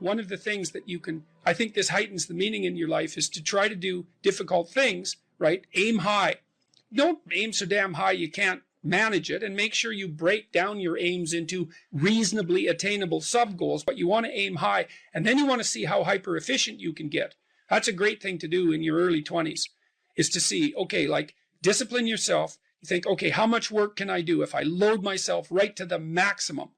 one of the things that you can, I think this heightens the meaning in your life, is to try to do difficult things, right? Aim high. Don't aim so damn high you can't manage it, and make sure you break down your aims into reasonably attainable sub-goals, but you want to aim high, and then you want to see how hyper efficient you can get. That's a great thing to do in your early 20s, is to see, okay, like discipline yourself. You think, okay, how much work can I do if I load myself right to the maximum?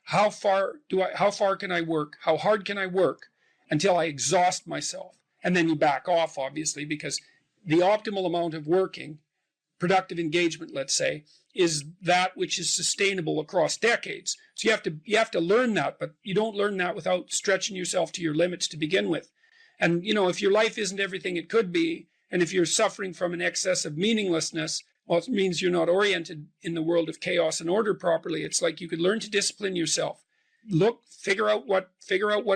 How far can I work? How hard can I work until I exhaust myself? And then you back off, obviously, because the optimal amount of working, productive engagement, let's say, is that which is sustainable across decades. So you have to learn that, but you don't learn that without stretching yourself to your limits to begin with. And, you know, if your life isn't everything it could be, and if you're suffering from an excess of meaninglessness, well, it means you're not oriented in the world of chaos and order properly. It's like you could learn to discipline yourself. Figure out what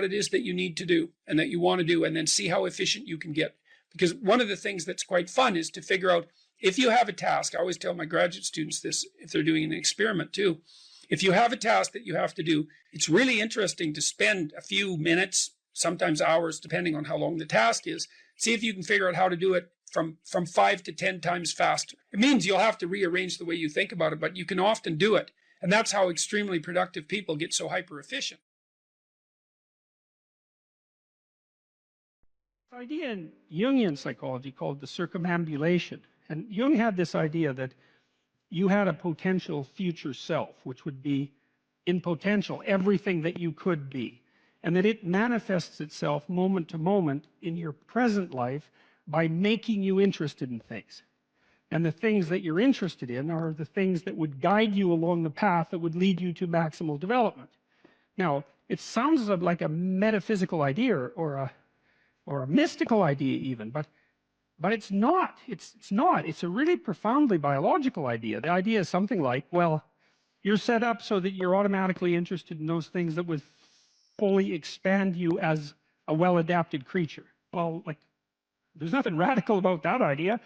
it is that you need to do and that you want to do, and then see how efficient you can get. Because one of the things that's quite fun is to figure out, if you have a task, I always tell my graduate students this if they're doing an experiment too. If you have a task that you have to do, it's really interesting to spend a few minutes, sometimes hours, depending on how long the task is. See if you can figure out how to do it from 5 to 10 times faster. It means you'll have to rearrange the way you think about it, but you can often do it. And that's how extremely productive people get so hyper efficient. An idea in Jungian psychology called the circumambulation. And Jung had this idea that you had a potential future self, which would be in potential everything that you could be. And that it manifests itself moment to moment in your present life by making you interested in things. And the things that you're interested in are the things that would guide you along the path that would lead you to maximal development. Now, it sounds like a metaphysical idea or a mystical idea even, but it's not. It's not. It's a really profoundly biological idea. The idea is something like, well, you're set up so that you're automatically interested in those things that would fully expand you as a well-adapted creature. Well, like, there's nothing radical about that idea.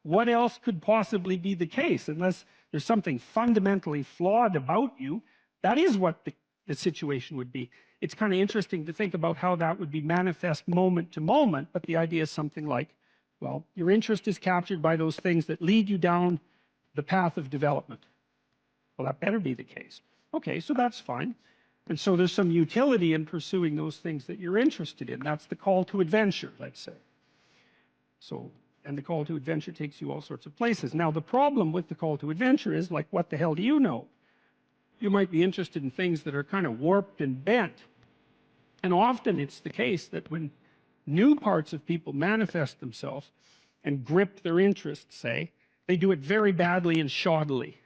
What else could possibly be the case? Unless there's something fundamentally flawed about you, that is what the situation would be. It's kind of interesting to think about how that would be manifest moment to moment, but the idea is something like, well, your interest is captured by those things that lead you down the path of development. Well, that better be the case. Okay, so that's fine. And so there's some utility in pursuing those things that you're interested in. That's the call to adventure, let's say. So, and the call to adventure takes you all sorts of places. Now, the problem with the call to adventure is, like, what the hell do you know? You might be interested in things that are kind of warped and bent. And often it's the case that when new parts of people manifest themselves and grip their interests, say, they do it very badly and shoddily.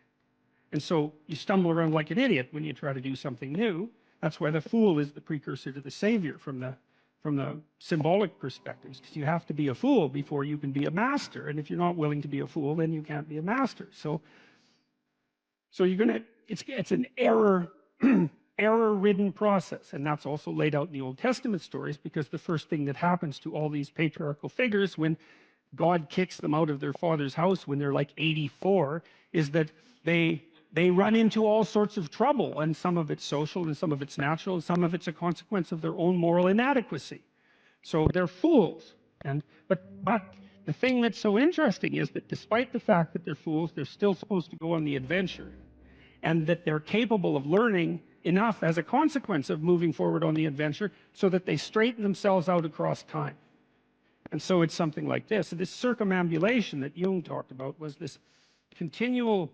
And so you stumble around like an idiot when you try to do something new. That's why the fool is the precursor to the savior from the symbolic perspectives, because you have to be a fool before you can be a master. And if you're not willing to be a fool, then you can't be a master. So you're gonna, it's an error-ridden process. And that's also laid out in the Old Testament stories, because the first thing that happens to all these patriarchal figures when God kicks them out of their father's house when they're like 84 is that they run into all sorts of trouble, and some of it's social and some of it's natural and some of it's a consequence of their own moral inadequacy. So they're fools. But the thing that's so interesting is that despite the fact that they're fools, they're still supposed to go on the adventure, and that they're capable of learning enough as a consequence of moving forward on the adventure so that they straighten themselves out across time. And so it's something like this. So this circumambulation that Jung talked about was this continual,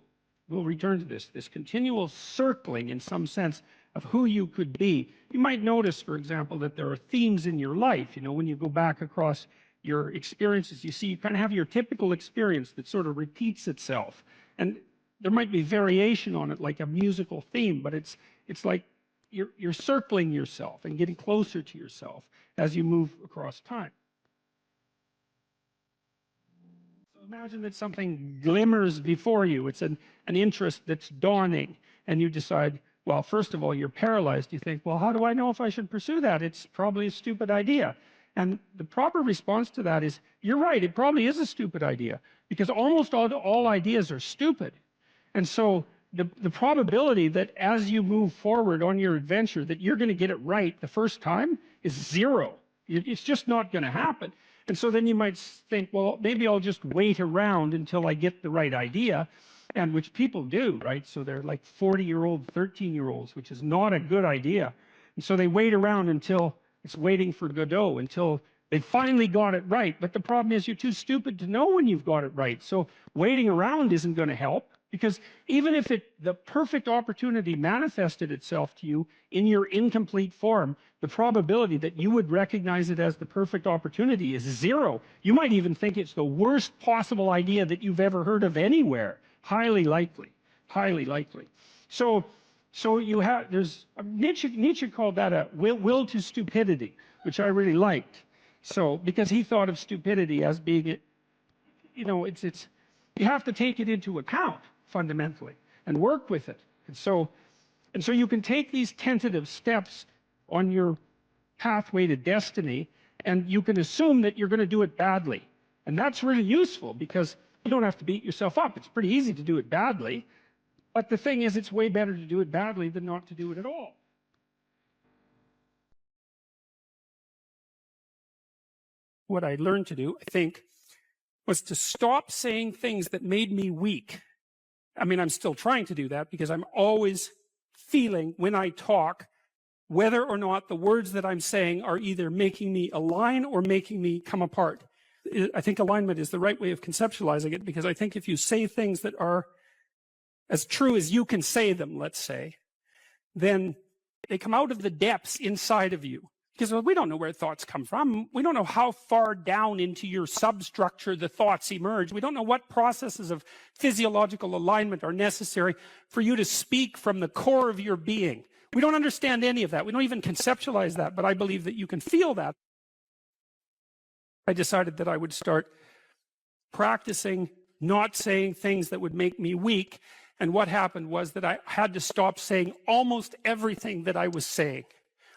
we'll return to this continual circling in some sense of who you could be. You might notice, for example, that there are themes in your life. You know, when you go back across your experiences, you see you kind of have your typical experience that sort of repeats itself. And there might be variation on it, like a musical theme, but it's like you're circling yourself and getting closer to yourself as you move across time. Imagine that something glimmers before you. It's an interest that's dawning, and you decide, well, first of all, you're paralyzed. You think, well, how do I know if I should pursue that? It's probably a stupid idea. And the proper response to that is, you're right, it probably is a stupid idea, because almost all ideas are stupid. And so the probability that as you move forward on your adventure that you're going to get it right the first time is zero. It's just not going to happen. And so then you might think, well, maybe I'll just wait around until I get the right idea, and which people do, right? So they're like 40-year-old, 13-year-olds, which is not a good idea. And so they wait around until it's waiting for Godot, until they finally got it right. But the problem is you're too stupid to know when you've got it right. So waiting around isn't going to help, because even if the perfect opportunity manifested itself to you in your incomplete form, the probability that you would recognize it as the perfect opportunity is zero. You might even think it's the worst possible idea that you've ever heard of anywhere. Highly likely, highly likely. So you have, there's, Nietzsche called that a will to stupidity, which I really liked. So, because he thought of stupidity as being, you know, you have to take it into account fundamentally and work with it. And so you can take these tentative steps on your pathway to destiny, and you can assume that you're going to do it badly. And that's really useful, because you don't have to beat yourself up. It's pretty easy to do it badly. But the thing is, it's way better to do it badly than not to do it at all. What I learned to do, I think, was to stop saying things that made me weak. I mean, I'm still trying to do that, because I'm always feeling when I talk whether or not the words that I'm saying are either making me align or making me come apart. I think alignment is the right way of conceptualizing it, because I think if you say things that are as true as you can say them, let's say, then they come out of the depths inside of you. Because we don't know where thoughts come from. We don't know how far down into your substructure the thoughts emerge. We don't know what processes of physiological alignment are necessary for you to speak from the core of your being. We don't understand any of that. We don't even conceptualize that, but I believe that you can feel that. I decided that I would start practicing not saying things that would make me weak. And what happened was that I had to stop saying almost everything that I was saying.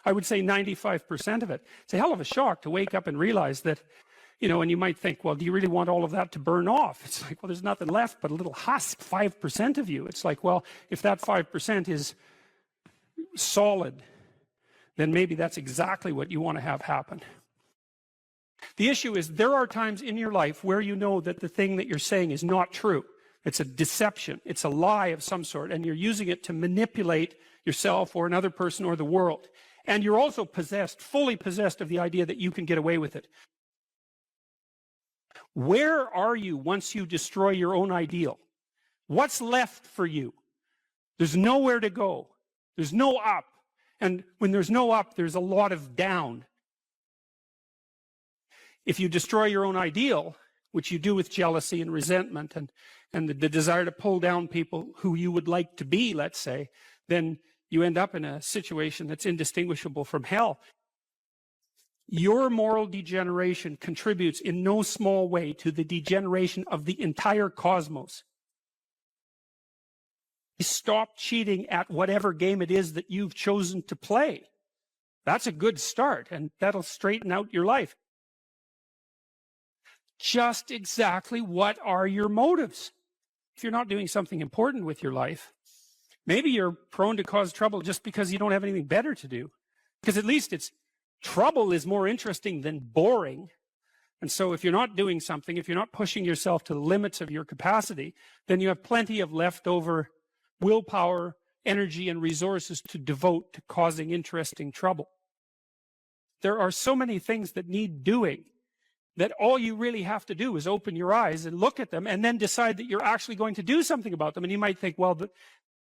I would say 95% of it. It's a hell of a shock to wake up and realize that, you know, and you might think, well, do you really want all of that to burn off? It's like, well, there's nothing left but a little husk, 5% of you. It's like, well, if that 5% is solid, then maybe that's exactly what you want to have happen. The issue is, there are times in your life where you know that the thing that you're saying is not true. It's a deception. It's a lie of some sort, and you're using it to manipulate yourself or another person or the world. And you're also possessed, fully possessed of the idea that you can get away with it. Where are you once you destroy your own ideal? What's left for you? There's nowhere to go. There's no up. And when there's no up, there's a lot of down. If you destroy your own ideal, which you do with jealousy and resentment and the desire to pull down people who you would like to be, let's say, then you end up in a situation that's indistinguishable from hell. Your moral degeneration contributes in no small way to the degeneration of the entire cosmos. Stop cheating at whatever game it is that you've chosen to play. That's a good start, and that'll straighten out your life. Just exactly what are your motives? If you're not doing something important with your life, maybe you're prone to cause trouble just because you don't have anything better to do. Because at least trouble is more interesting than boring. And so if you're not doing something, if you're not pushing yourself to the limits of your capacity, then you have plenty of leftover willpower, energy, and resources to devote to causing interesting trouble. There are so many things that need doing that all you really have to do is open your eyes and look at them and then decide that you're actually going to do something about them. And you might think, well,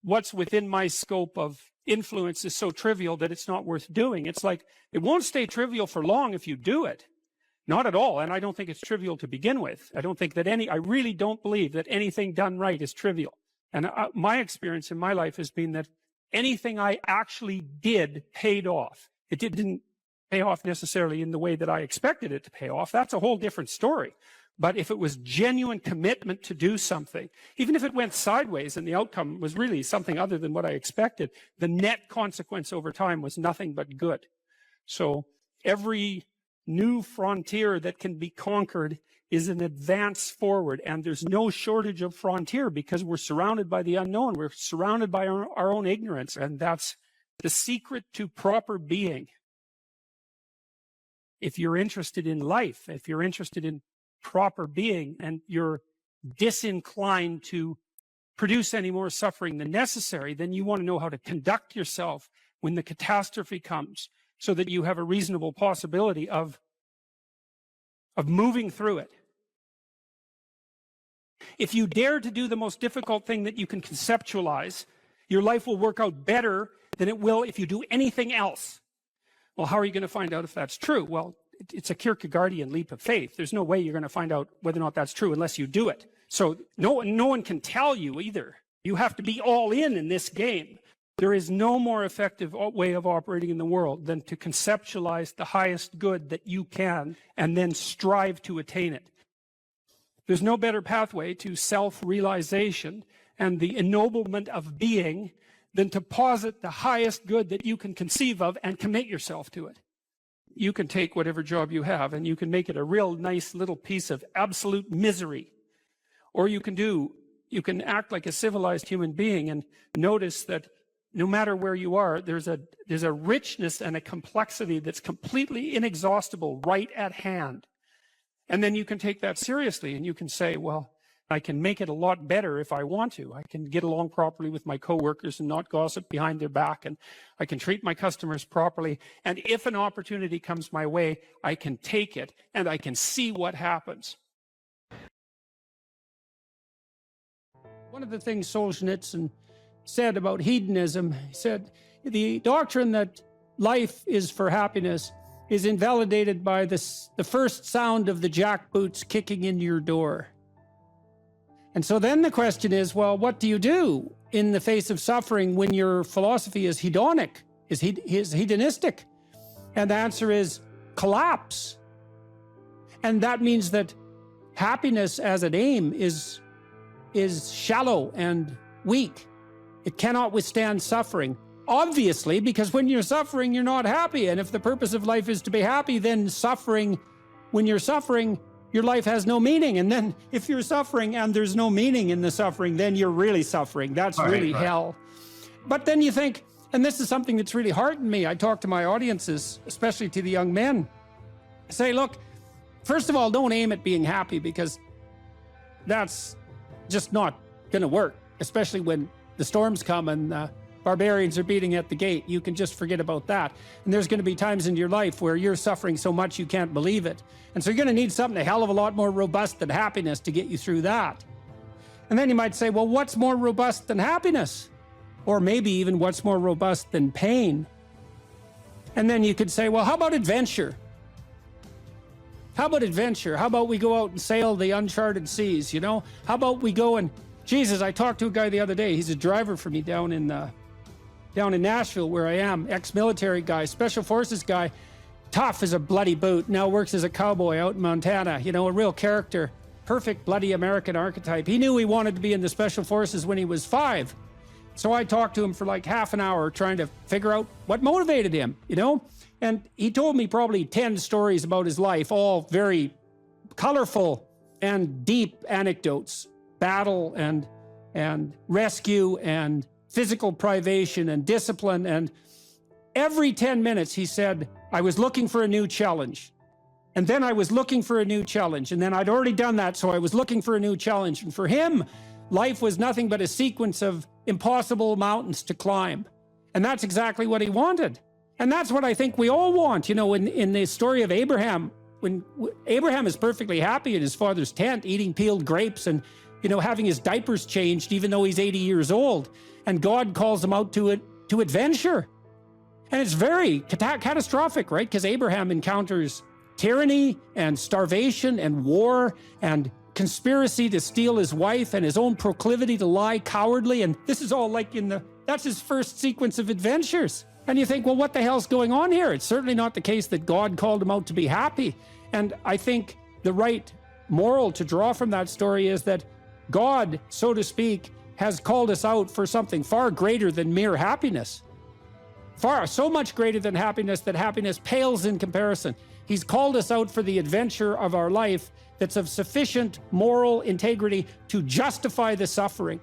what's within my scope of influence is so trivial that it's not worth doing. It's like, it won't stay trivial for long if you do it. Not at all. And I don't think it's trivial to begin with. I don't think that I really don't believe that anything done right is trivial. And my experience in my life has been that anything I actually did paid off. It didn't pay off necessarily in the way that I expected it to pay off. That's a whole different story. But if it was genuine commitment to do something, even if it went sideways and the outcome was really something other than what I expected, the net consequence over time was nothing but good. So every new frontier that can be conquered is an advance forward, and there's no shortage of frontier because we're surrounded by the unknown. We're surrounded by our own ignorance, and that's the secret to proper being. If you're interested in life, if you're interested in proper being, and you're disinclined to produce any more suffering than necessary, then you want to know how to conduct yourself when the catastrophe comes so that you have a reasonable possibility of moving through it. If you dare to do the most difficult thing that you can conceptualize, your life will work out better than it will if you do anything else. Well, how are you going to find out if that's true? Well, it's a Kierkegaardian leap of faith. There's no way you're going to find out whether or not that's true unless you do it. So no one can tell you either. You have to be all in this game. There is no more effective way of operating in the world than to conceptualize the highest good that you can and then strive to attain it. There's no better pathway to self-realization and the ennoblement of being than to posit the highest good that you can conceive of and commit yourself to it. You can take whatever job you have and you can make it a real nice little piece of absolute misery. Or you can act like a civilized human being and notice that no matter where you are, there's a richness and a complexity that's completely inexhaustible right at hand. And then you can take that seriously and you can say, well, I can make it a lot better if I want to. I can get along properly with my coworkers and not gossip behind their back, and I can treat my customers properly. And if an opportunity comes my way, I can take it and I can see what happens. One of the things Solzhenitsyn said about hedonism, he said, the doctrine that life is for happiness is invalidated by the first sound of the jackboots kicking into your door. And so then the question is, well, what do you do in the face of suffering when your philosophy is hedonic, is hedonistic? And the answer is collapse. And that means that happiness as an aim is shallow and weak. It cannot withstand suffering. Obviously, because when you're suffering, you're not happy. And if the purpose of life is to be happy, then when you're suffering, your life has no meaning. And then if you're suffering and there's no meaning in the suffering, then you're really suffering. That's really hell. But then you think, and this is something that's really heartened me. I talk to my audiences, especially to the young men. I say, look, first of all, don't aim at being happy, because that's just not going to work, especially when the storms come and barbarians are beating at the gate. You can just forget about that. And there's going to be times in your life where you're suffering so much you can't believe it. And so you're going to need something a hell of a lot more robust than happiness to get you through that. And then you might say, well, what's more robust than happiness? Or maybe even what's more robust than pain? And then you could say, well, how about adventure? How about adventure? How about we go out and sail the uncharted seas, you know? How about we go and, Jesus, I talked to a guy the other day. He's a driver for me down in Nashville, where I am, ex-military guy, special forces guy, tough as a bloody boot, now works as a cowboy out in Montana, you know, a real character, perfect bloody American archetype. He knew he wanted to be in the special forces when he was 5. So I talked to him for like half an hour trying to figure out what motivated him, you know? And he told me probably 10 stories about his life, all very colorful and deep anecdotes, battle and rescue and physical privation and discipline. And every 10 minutes he said, I was looking for a new challenge. And then I was looking for a new challenge. And then I'd already done that, so I was looking for a new challenge. And for him, life was nothing but a sequence of impossible mountains to climb. And that's exactly what he wanted. And that's what I think we all want. You know, in the story of Abraham, when Abraham is perfectly happy in his father's tent, eating peeled grapes and, you know, having his diapers changed, even though he's 80 years old. And God calls him out to adventure. And it's very catastrophic, right? Because Abraham encounters tyranny and starvation and war and conspiracy to steal his wife and his own proclivity to lie cowardly. And this is all like that's his first sequence of adventures. And you think, well, what the hell's going on here? It's certainly not the case that God called him out to be happy. And I think the right moral to draw from that story is that God, so to speak, has called us out for something far greater than mere happiness. Far, so much greater than happiness that happiness pales in comparison. He's called us out for the adventure of our life that's of sufficient moral integrity to justify the suffering.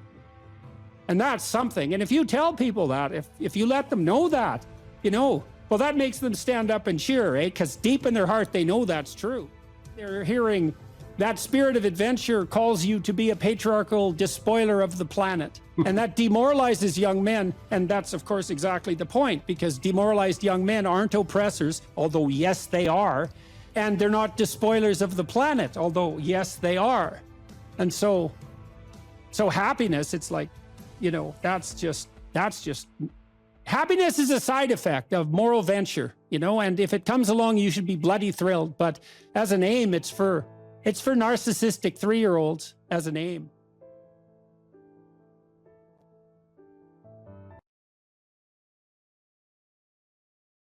And that's something. And if you tell people that, if you let them know that, you know, well, that makes them stand up and cheer, eh? Because deep in their heart, they know that's true. They're hearing that spirit of adventure calls you to be a patriarchal despoiler of the planet. And that demoralizes young men. And that's, of course, exactly the point, because demoralized young men aren't oppressors, although, yes, they are. And they're not despoilers of the planet, although, yes, they are. And so happiness, it's like, you know, that's just, happiness is a side effect of moral venture, you know, and if it comes along, you should be bloody thrilled. But as an aim, it's for narcissistic 3-year-olds as an aim.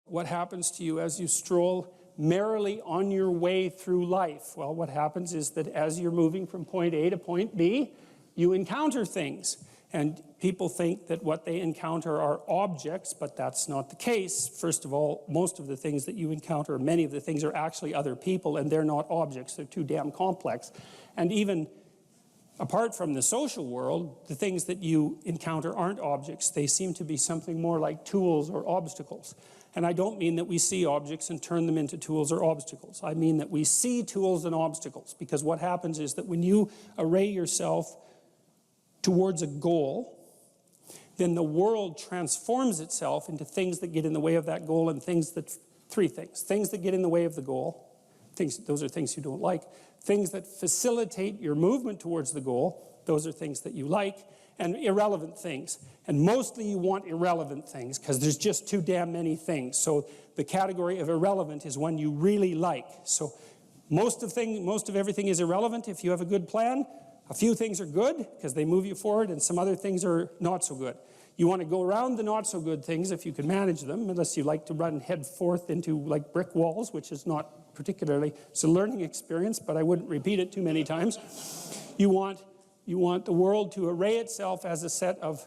What happens to you as you stroll merrily on your way through life? Well, what happens is that as you're moving from point A to point B, you encounter things. And people think that what they encounter are objects, but that's not the case. First of all, most of the things that you encounter, many of the things are actually other people, and they're not objects. They're too damn complex. And even apart from the social world, the things that you encounter aren't objects. They seem to be something more like tools or obstacles. And I don't mean that we see objects and turn them into tools or obstacles. I mean that we see tools and obstacles, because what happens is that when you array yourself towards a goal, then the world transforms itself into things that get in the way of that goal, and three things. Things that get in the way of the goal, those are things you don't like. Things that facilitate your movement towards the goal, those are things that you like, and irrelevant things. And mostly you want irrelevant things, because there's just too damn many things. So the category of irrelevant is one you really like. So most of everything is irrelevant if you have a good plan. A few things are good because they move you forward, and some other things are not so good. You want to go around the not so good things if you can manage them, unless you like to run head forth into like brick walls, which is not particularly, it's a learning experience, but I wouldn't repeat it too many times. You want the world to array itself as a set of,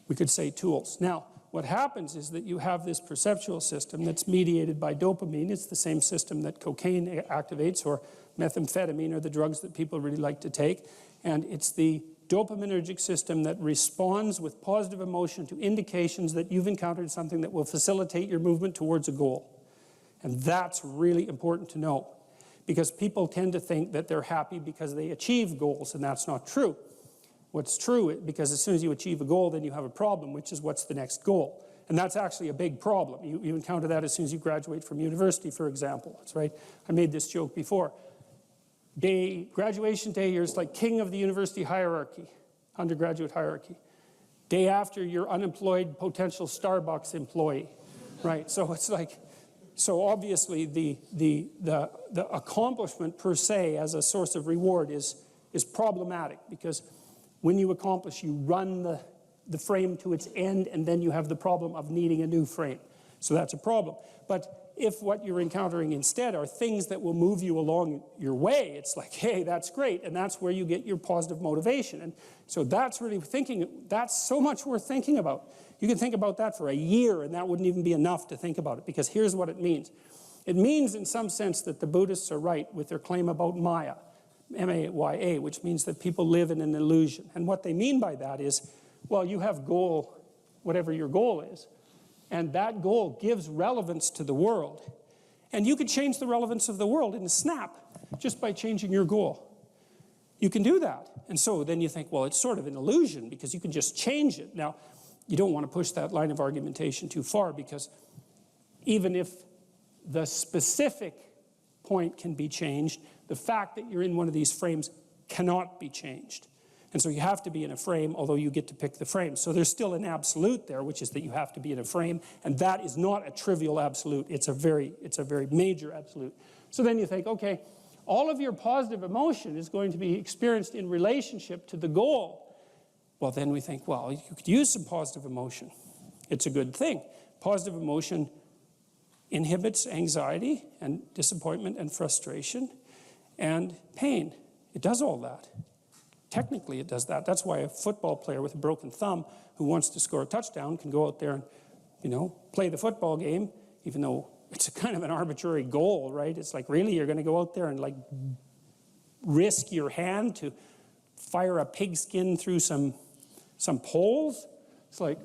we could say, tools. Now, what happens is that you have this perceptual system that's mediated by dopamine. It's the same system that cocaine activates, or methamphetamine, or the drugs that people really like to take. And it's the dopaminergic system that responds with positive emotion to indications that you've encountered something that will facilitate your movement towards a goal. And that's really important to know, because people tend to think that they're happy because they achieve goals, and that's not true. What's true, because as soon as you achieve a goal, then you have a problem, which is what's the next goal. And that's actually a big problem. You encounter that as soon as you graduate from university, for example. That's right. I made this joke before. Graduation day, you're like king of the university hierarchy, undergraduate hierarchy. Day after, you're unemployed potential Starbucks employee, right? So it's like, so obviously the accomplishment per se as a source of reward is problematic, because when you accomplish, you run the frame to its end, and then you have the problem of needing a new frame. So that's a problem. But if what you're encountering instead are things that will move you along your way, it's like, hey, that's great, and that's where you get your positive motivation. And so that's really that's so much worth thinking about. You can think about that for a year, and that wouldn't even be enough to think about it, because here's what it means. It means, in some sense, that the Buddhists are right with their claim about Maya, M-A-Y-A, which means that people live in an illusion. And what they mean by that is, well, you have goal, whatever your goal is, and that goal gives relevance to the world. And you could change the relevance of the world in a snap, just by changing your goal. You can do that. And so then you think, well, it's sort of an illusion, because you can just change it. Now, you don't want to push that line of argumentation too far, because even if the specific point can be changed, the fact that you're in one of these frames cannot be changed. And so you have to be in a frame, although you get to pick the frame. So there's still an absolute there, which is that you have to be in a frame, and that is not a trivial absolute. It's a very major absolute. So then you think, okay, all of your positive emotion is going to be experienced in relationship to the goal. Well, then we think, well, you could use some positive emotion. It's a good thing. Positive emotion inhibits anxiety and disappointment and frustration and pain. It does all that. Technically, it does that. That's why a football player with a broken thumb who wants to score a touchdown can go out there and you know, play the football game, even though it's a kind of an arbitrary goal, right? It's like, really, you're going to go out there and like risk your hand to fire a pigskin through some poles? It's like,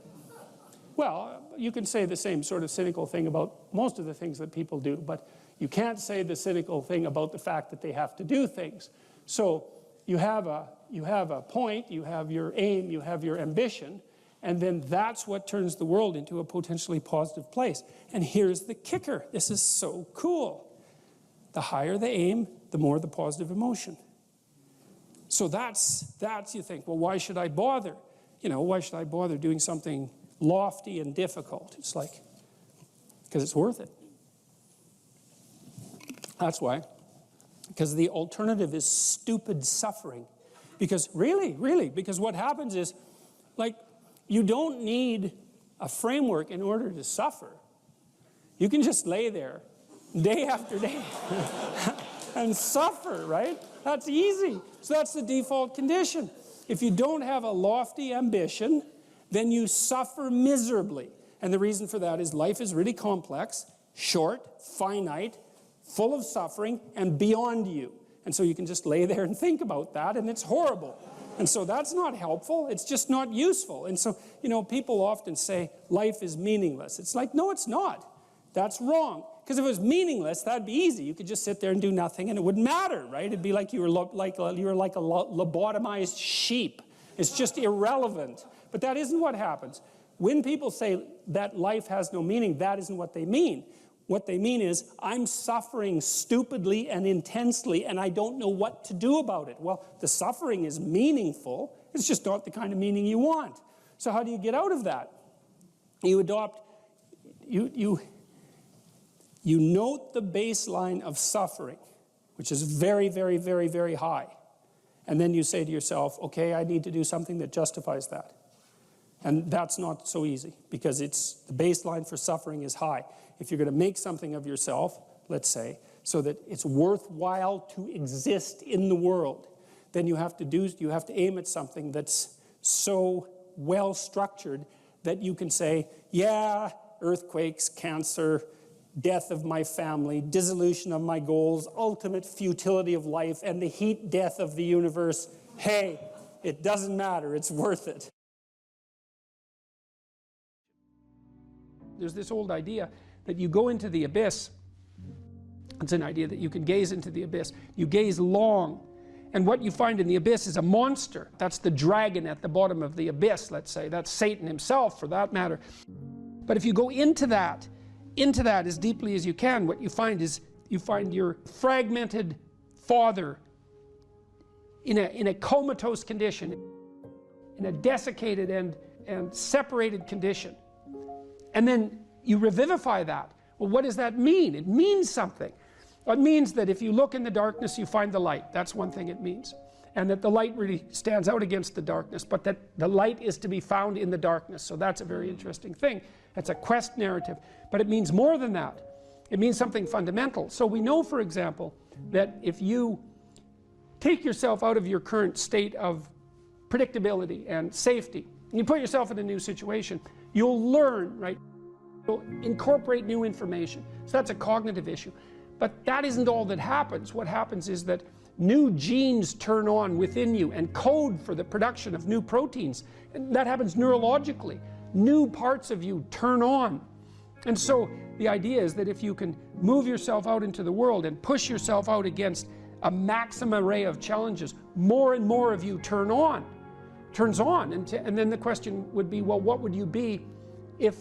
well, you can say the same sort of cynical thing about most of the things that people do, but you can't say the cynical thing about the fact that they have to do things. So you have a point, you have your aim, you have your ambition, and then that's what turns the world into a potentially positive place. And here's the kicker. This is so cool. The higher the aim, the more the positive emotion. So that's you think, well, why should I bother? You know, why should I bother doing something lofty and difficult? It's like, because it's worth it. That's why. Because the alternative is stupid suffering. Because really, because what happens is, like, you don't need a framework in order to suffer. You can just lay there day after day and suffer, right? That's easy. So that's the default condition. If you don't have a lofty ambition, then you suffer miserably. And the reason for that is life is really complex, short, finite, full of suffering, and beyond you. And so you can just lay there and think about that, and it's horrible. And so that's not helpful. It's just not useful. And so, you know, people often say life is meaningless. It's like, no, it's not. That's wrong. Because if it was meaningless, that'd be easy. You could just sit there and do nothing, and it wouldn't matter, right? It'd be like you were like a lobotomized sheep. It's just irrelevant. But that isn't what happens. When people say that life has no meaning, that isn't what they mean. What they mean is, I'm suffering stupidly and intensely, and I don't know what to do about it. Well, the suffering is meaningful. It's just not the kind of meaning you want. So how do you get out of that? You adopt, you note the baseline of suffering, which is very, very, very, very high. And then you say to yourself, okay, I need to do something that justifies that. And that's not so easy, because the baseline for suffering is high. If you're going to make something of yourself, let's say, so that it's worthwhile to exist in the world, then you have to aim at something that's so well structured that you can say, yeah, earthquakes, cancer, death of my family, dissolution of my goals, ultimate futility of life, and the heat death of the universe. Hey, it doesn't matter, it's worth it. There's this old idea that you go into the abyss. It's an idea that you can gaze into the abyss. You gaze long, and what you find in the abyss is a monster. That's the dragon at the bottom of the abyss, let's say. That's Satan himself, for that matter. But if you go into that as deeply as you can, what you find is you find your fragmented father in a comatose condition, in a desiccated and separated condition. And then you revivify that. Well, what does that mean? It means something. It means that if you look in the darkness, you find the light. That's one thing it means. And that the light really stands out against the darkness, but that the light is to be found in the darkness. So that's a very interesting thing. That's a quest narrative. But it means more than that. It means something fundamental. So we know, for example, that if you take yourself out of your current state of predictability and safety, and you put yourself in a new situation, you'll learn, right? You'll incorporate new information. So that's a cognitive issue. But that isn't all that happens. What happens is that new genes turn on within you and code for the production of new proteins. And that happens neurologically. New parts of you turn on. And so the idea is that if you can move yourself out into the world and push yourself out against a maximum array of challenges, more and more of you turns on. And then the question would be, well, what would you be if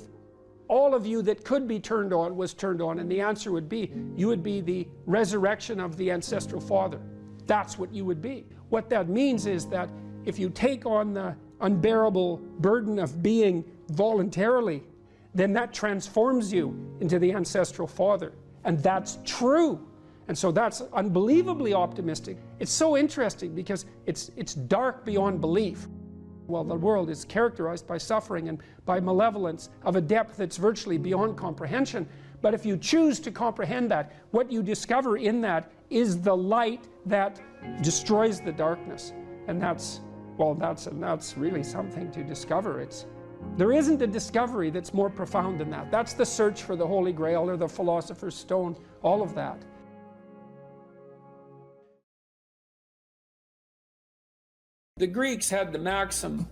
all of you that could be turned on was turned on? And the answer would be, you would be the resurrection of the ancestral father. That's what you would be. What that means is that if you take on the unbearable burden of being voluntarily, then that transforms you into the ancestral father. And that's true. And so that's unbelievably optimistic. It's so interesting because it's dark beyond belief. Well, the world is characterized by suffering and by malevolence of a depth that's virtually beyond comprehension. But if you choose to comprehend that, what you discover in that is the light that destroys the darkness. And that's really something to discover. There isn't a discovery that's more profound than that. That's the search for the Holy Grail or the Philosopher's Stone, all of that. The Greeks had the maxim,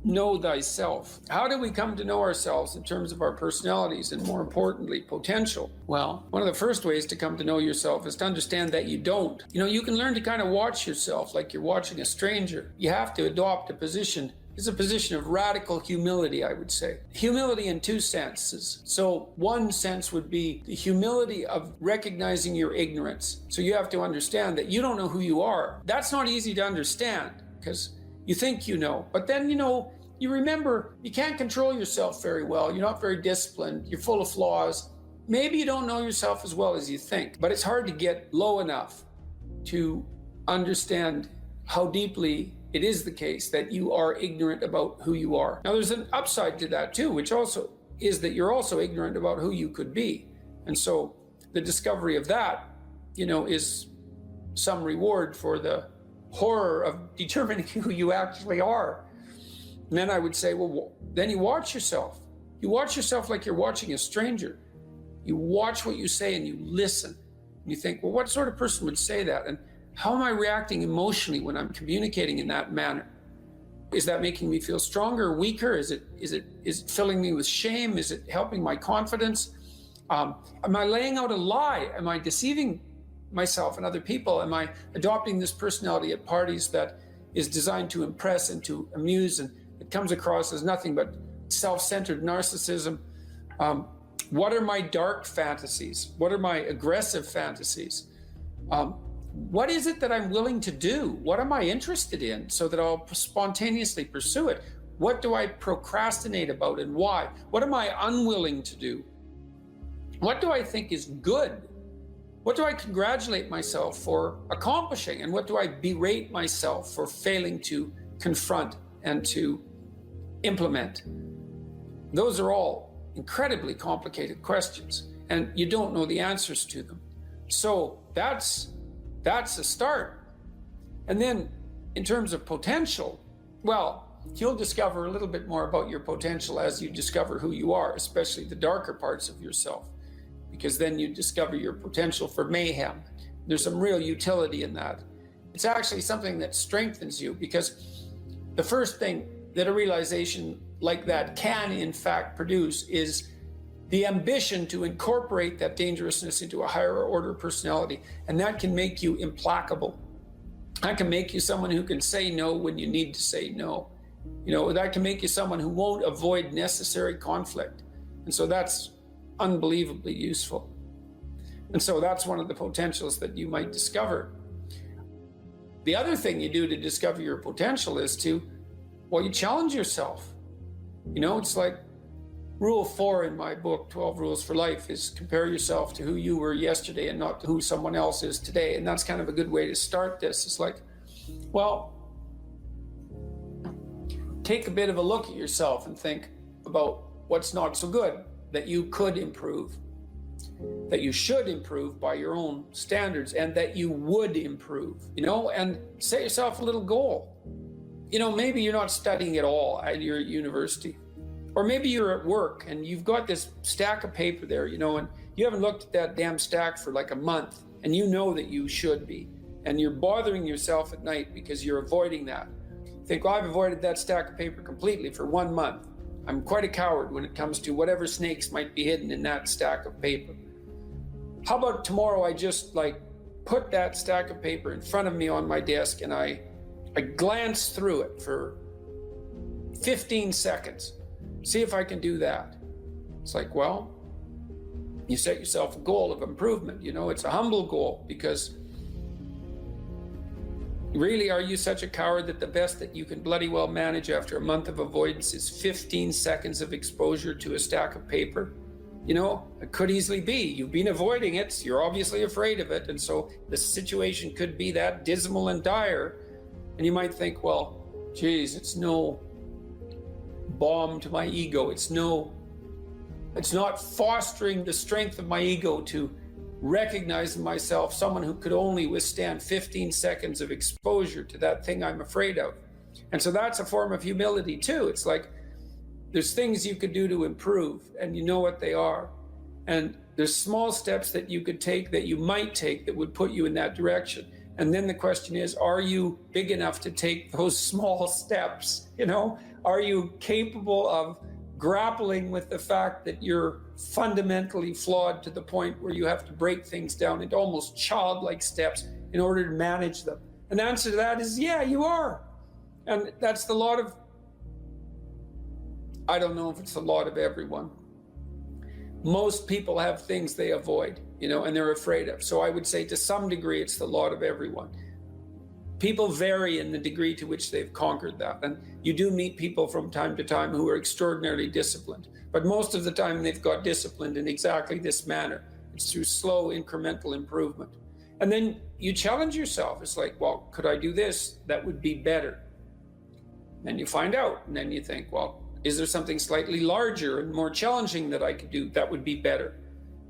know thyself. How do we come to know ourselves in terms of our personalities and, more importantly, potential? Well, one of the first ways to come to know yourself is to understand that you don't. You know, you can learn to kind of watch yourself like you're watching a stranger. You have to adopt a position. It's a position of radical humility, I would say. Humility in two senses. So one sense would be the humility of recognizing your ignorance. So you have to understand that you don't know who you are. That's not easy to understand because you think you know, but then, you remember you can't control yourself very well. You're not very disciplined. You're full of flaws. Maybe you don't know yourself as well as you think, but it's hard to get low enough to understand how deeply it is the case that you are ignorant about who you are. Now, there's an upside to that too, which also is that you're also ignorant about who you could be. And so the discovery of that, is some reward for the horror of determining who you actually are. And then I would say, well, then you watch yourself. You watch yourself like you're watching a stranger. You watch what you say and you listen. And you think, well, what sort of person would say that? And how am I reacting emotionally when I'm communicating in that manner? Is that making me feel stronger or weaker? Is it filling me with shame? Is it helping my confidence? Am I laying out a lie? Am I deceiving myself and other people? Am I adopting this personality at parties that is designed to impress and to amuse, and it comes across as nothing but self-centered narcissism? What are my dark fantasies? What are my aggressive fantasies? What is it that I'm willing to do? What am I interested in so that I'll spontaneously pursue it? What do I procrastinate about and why? What am I unwilling to do? What do I think is good? What do I congratulate myself for accomplishing? And what do I berate myself for failing to confront and to implement? Those are all incredibly complicated questions, and you don't know the answers to them. So that's a start. And then in terms of potential, well, you'll discover a little bit more about your potential as you discover who you are, especially the darker parts of yourself, because then you discover your potential for mayhem. There's some real utility in that. It's actually something that strengthens you, because the first thing that a realization like that can in fact produce is the ambition to incorporate that dangerousness into a higher order personality. And that can make you implacable. That can make you someone who can say no when you need to say no. That can make you someone who won't avoid necessary conflict. And so that's unbelievably useful. And so that's one of the potentials that you might discover. The other thing you do to discover your potential is you challenge yourself. It's like Rule 4 in my book, 12 Rules for Life, is compare yourself to who you were yesterday and not to who someone else is today. And that's kind of a good way to start this. It's like, well, take a bit of a look at yourself and think about what's not so good that you could improve, that you should improve by your own standards, and that you would improve, and set yourself a little goal. Maybe you're not studying at all at your university. Or maybe you're at work and you've got this stack of paper there, and you haven't looked at that damn stack for like a month, and you know that you should be. And you're bothering yourself at night because you're avoiding that. You think, well, I've avoided that stack of paper completely for 1 month. I'm quite a coward when it comes to whatever snakes might be hidden in that stack of paper. How about tomorrow I just put that stack of paper in front of me on my desk and I glance through it for 15 seconds. See if I can do that. It's like, well, you set yourself a goal of improvement. It's a humble goal, because really, are you such a coward that the best that you can bloody well manage after a month of avoidance is 15 seconds of exposure to a stack of paper? It could easily be. You've been avoiding it. You're obviously afraid of it. And so the situation could be that dismal and dire. And you might think, well, geez, it's no balm to my ego. It's not fostering the strength of my ego to recognize in myself someone who could only withstand 15 seconds of exposure to that thing I'm afraid of. And so that's a form of humility too. It's like, there's things you could do to improve, and you know what they are. And there's small steps that you could take, that you might take, that would put you in that direction. And then the question is, are you big enough to take those small steps? You know, are you capable of grappling with the fact that you're fundamentally flawed to the point where you have to break things down into almost childlike steps in order to manage them? And the answer to that is, yeah, you are. And that's the lot of, I don't know if it's the lot of everyone. Most people have things they avoid, you know, and they're afraid of. So I would say to some degree, it's the lot of everyone. People vary in the degree to which they've conquered that. And you do meet people from time to time who are extraordinarily disciplined. But most of the time they've got disciplined in exactly this manner. It's through slow incremental improvement. And then you challenge yourself. It's like, well, could I do this? That would be better. Then you find out, and then you think, well, is there something slightly larger and more challenging that I could do that would be better?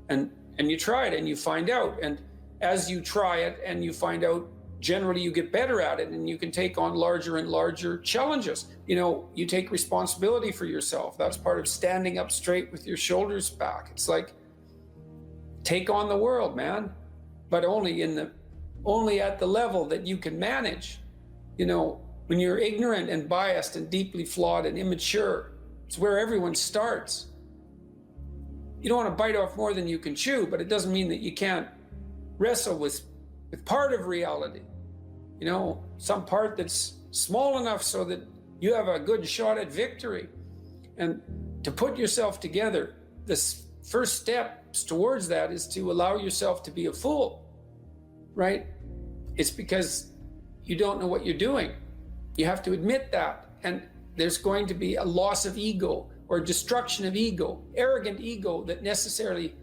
And you try it and you find out. And as you try it and you find out, generally you get better at it and you can take on larger and larger challenges. You know, you take responsibility for yourself. That's part of standing up straight with your shoulders back. It's like, take on the world, man, but only at the level that you can manage. You know, when you're ignorant and biased and deeply flawed and immature, it's where everyone starts. You don't want to bite off more than you can chew, but it doesn't mean that you can't wrestle with part of reality. You know, some part that's small enough so that you have a good shot at victory. And to put yourself together, the first steps towards that is to allow yourself to be a fool, right? It's because you don't know what you're doing. You have to admit that. And there's going to be a loss of ego or destruction of ego, arrogant ego that necessarily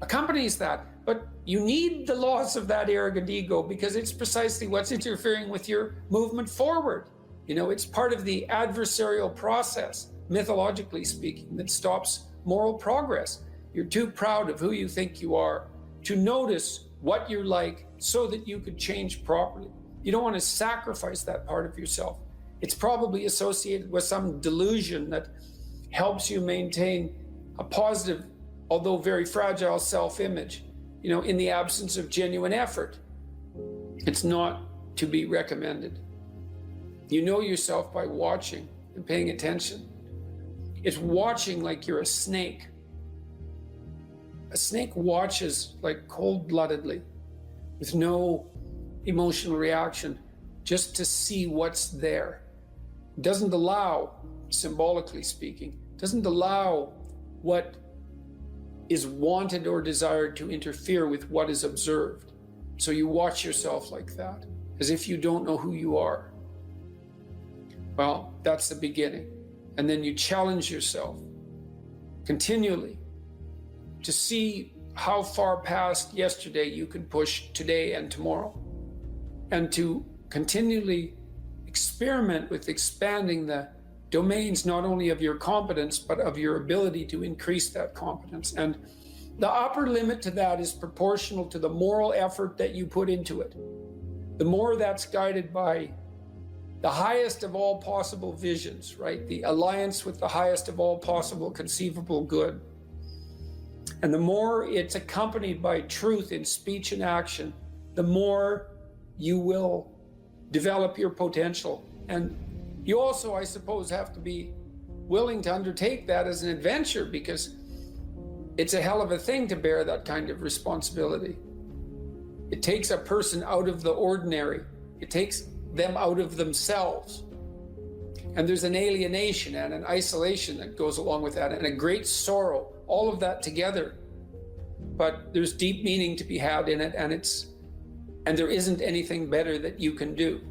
accompanies that. But you need the loss of that arrogant ego because it's precisely what's interfering with your movement forward. You know, it's part of the adversarial process, mythologically speaking, that stops moral progress. You're too proud of who you think you are to notice what you're like so that you could change properly. You don't want to sacrifice that part of yourself. It's probably associated with some delusion that helps you maintain a positive, although very fragile self-image, you know, in the absence of genuine effort. It's not to be recommended. You know yourself by watching and paying attention. It's watching like you're a snake. A snake watches like cold-bloodedly with no emotional reaction, just to see what's there. It doesn't allow, symbolically speaking, doesn't allow what is wanted or desired to interfere with what is observed. So you watch yourself like that, as if you don't know who you are. Well, that's the beginning. And then you challenge yourself continually to see how far past yesterday you can push today and tomorrow, and to continually experiment with expanding the domains not only of your competence, but of your ability to increase that competence. And the upper limit to that is proportional to the moral effort that you put into it. The more that's guided by the highest of all possible visions, right? The alliance with the highest of all possible conceivable good. And the more it's accompanied by truth in speech and action, the more you will develop your potential. And you also, I suppose, have to be willing to undertake that as an adventure, because it's a hell of a thing to bear that kind of responsibility. It takes a person out of the ordinary. It takes them out of themselves. And there's an alienation and an isolation that goes along with that, and a great sorrow, all of that together. But there's deep meaning to be had in it, and there isn't anything better that you can do.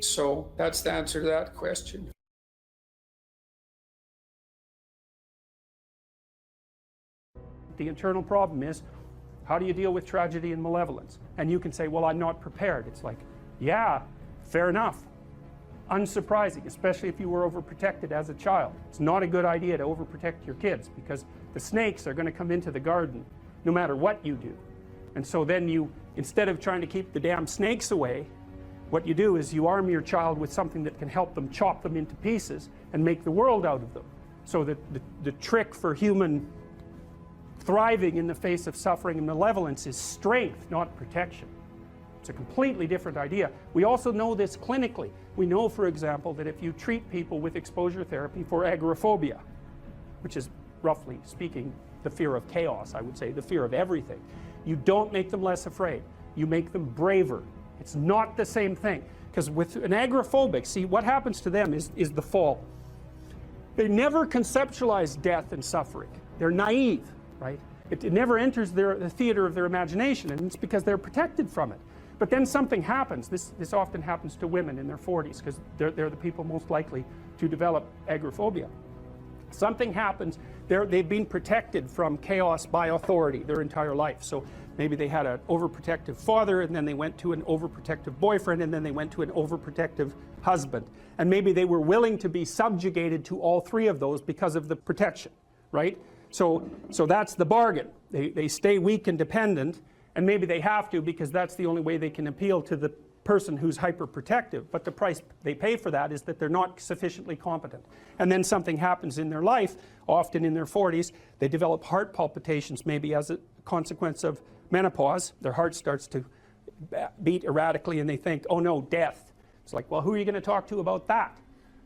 So that's the answer to that question. The internal problem is, how do you deal with tragedy and malevolence? And you can say, well, I'm not prepared. It's like, yeah, fair enough. Unsurprising, especially if you were overprotected as a child. It's not a good idea to overprotect your kids, because the snakes are going to come into the garden no matter what you do. And so then you, instead of trying to keep the damn snakes away, what you do is you arm your child with something that can help them chop them into pieces and make the world out of them. So the trick for human thriving in the face of suffering and malevolence is strength, not protection. It's a completely different idea. We also know this clinically. We know, for example, that if you treat people with exposure therapy for agoraphobia, which is, roughly speaking, the fear of chaos, I would say, the fear of everything, you don't make them less afraid. You make them braver. It's not the same thing. Because with an agoraphobic, see, what happens to them is the fall. They never conceptualize death and suffering. They're naive, right? It never enters the theater of their imagination, and it's because they're protected from it. But then something happens. This often happens to women in their 40s, because they're the people most likely to develop agoraphobia. Something happens. They've been protected from chaos by authority their entire life. So maybe they had an overprotective father, and then they went to an overprotective boyfriend, and then they went to an overprotective husband. And maybe they were willing to be subjugated to all three of those because of the protection, right? So that's the bargain. They stay weak and dependent, and maybe they have to because that's the only way they can appeal to the person who's hyperprotective. But the price they pay for that is that they're not sufficiently competent. And then something happens in their life, often in their 40s. They develop heart palpitations, maybe as a consequence of menopause. Their heart starts to beat erratically, and they think, oh no, death. It's like, well, who are you going to talk to about that?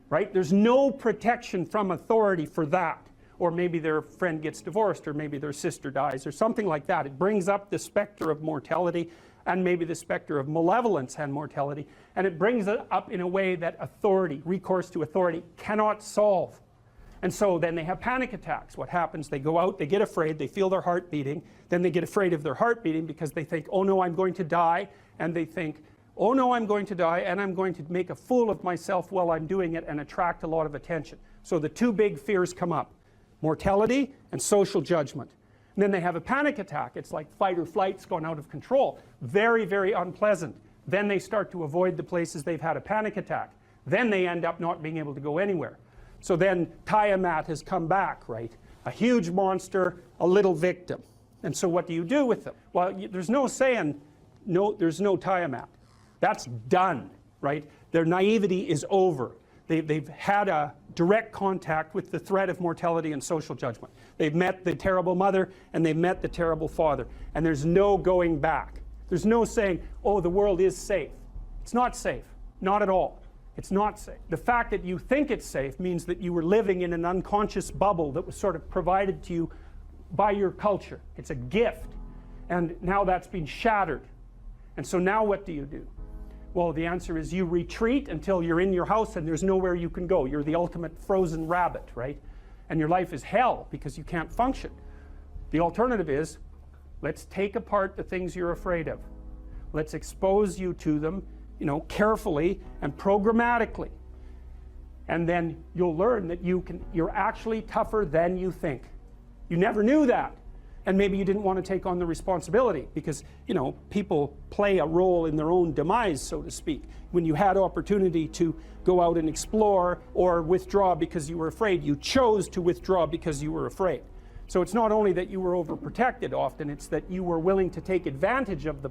Right? There's no protection from authority for that. Or maybe their friend gets divorced, or maybe their sister dies, or something like that. It brings up the specter of mortality, and maybe the specter of malevolence and mortality, and it brings it up in a way that authority, recourse to authority, cannot solve. And so then they have panic attacks. What happens? They go out, they get afraid, they feel their heart beating, then they get afraid of their heart beating because they think, oh no, I'm going to die, and they think, oh no, I'm going to die, and I'm going to make a fool of myself while I'm doing it and attract a lot of attention. So the two big fears come up: mortality and social judgment. And then they have a panic attack. It's like fight or flight's gone out of control. Very, very unpleasant. Then they start to avoid the places they've had a panic attack. Then they end up not being able to go anywhere. So then Tiamat has come back, right? A huge monster, a little victim. And so what do you do with them? Well, there's no saying, no, there's no Tiamat. That's done, right? Their naivety is over. They've had a direct contact with the threat of mortality and social judgment. They've met the terrible mother, and they've met the terrible father. And there's no going back. There's no saying, oh, the world is safe. It's not safe. Not at all. It's not safe. The fact that you think it's safe means that you were living in an unconscious bubble that was sort of provided to you by your culture. It's a gift. And now that's been shattered. And so now what do you do? Well, the answer is you retreat until you're in your house and there's nowhere you can go. You're the ultimate frozen rabbit, right? And your life is hell because you can't function. The alternative is, let's take apart the things you're afraid of. Let's expose you to them, carefully and programmatically. And then you'll learn that you're actually tougher than you think. You never knew that. And maybe you didn't want to take on the responsibility because, people play a role in their own demise, so to speak. When you had opportunity to go out and explore or withdraw because you were afraid, you chose to withdraw because you were afraid. So it's not only that you were overprotected often, it's that you were willing to take advantage of the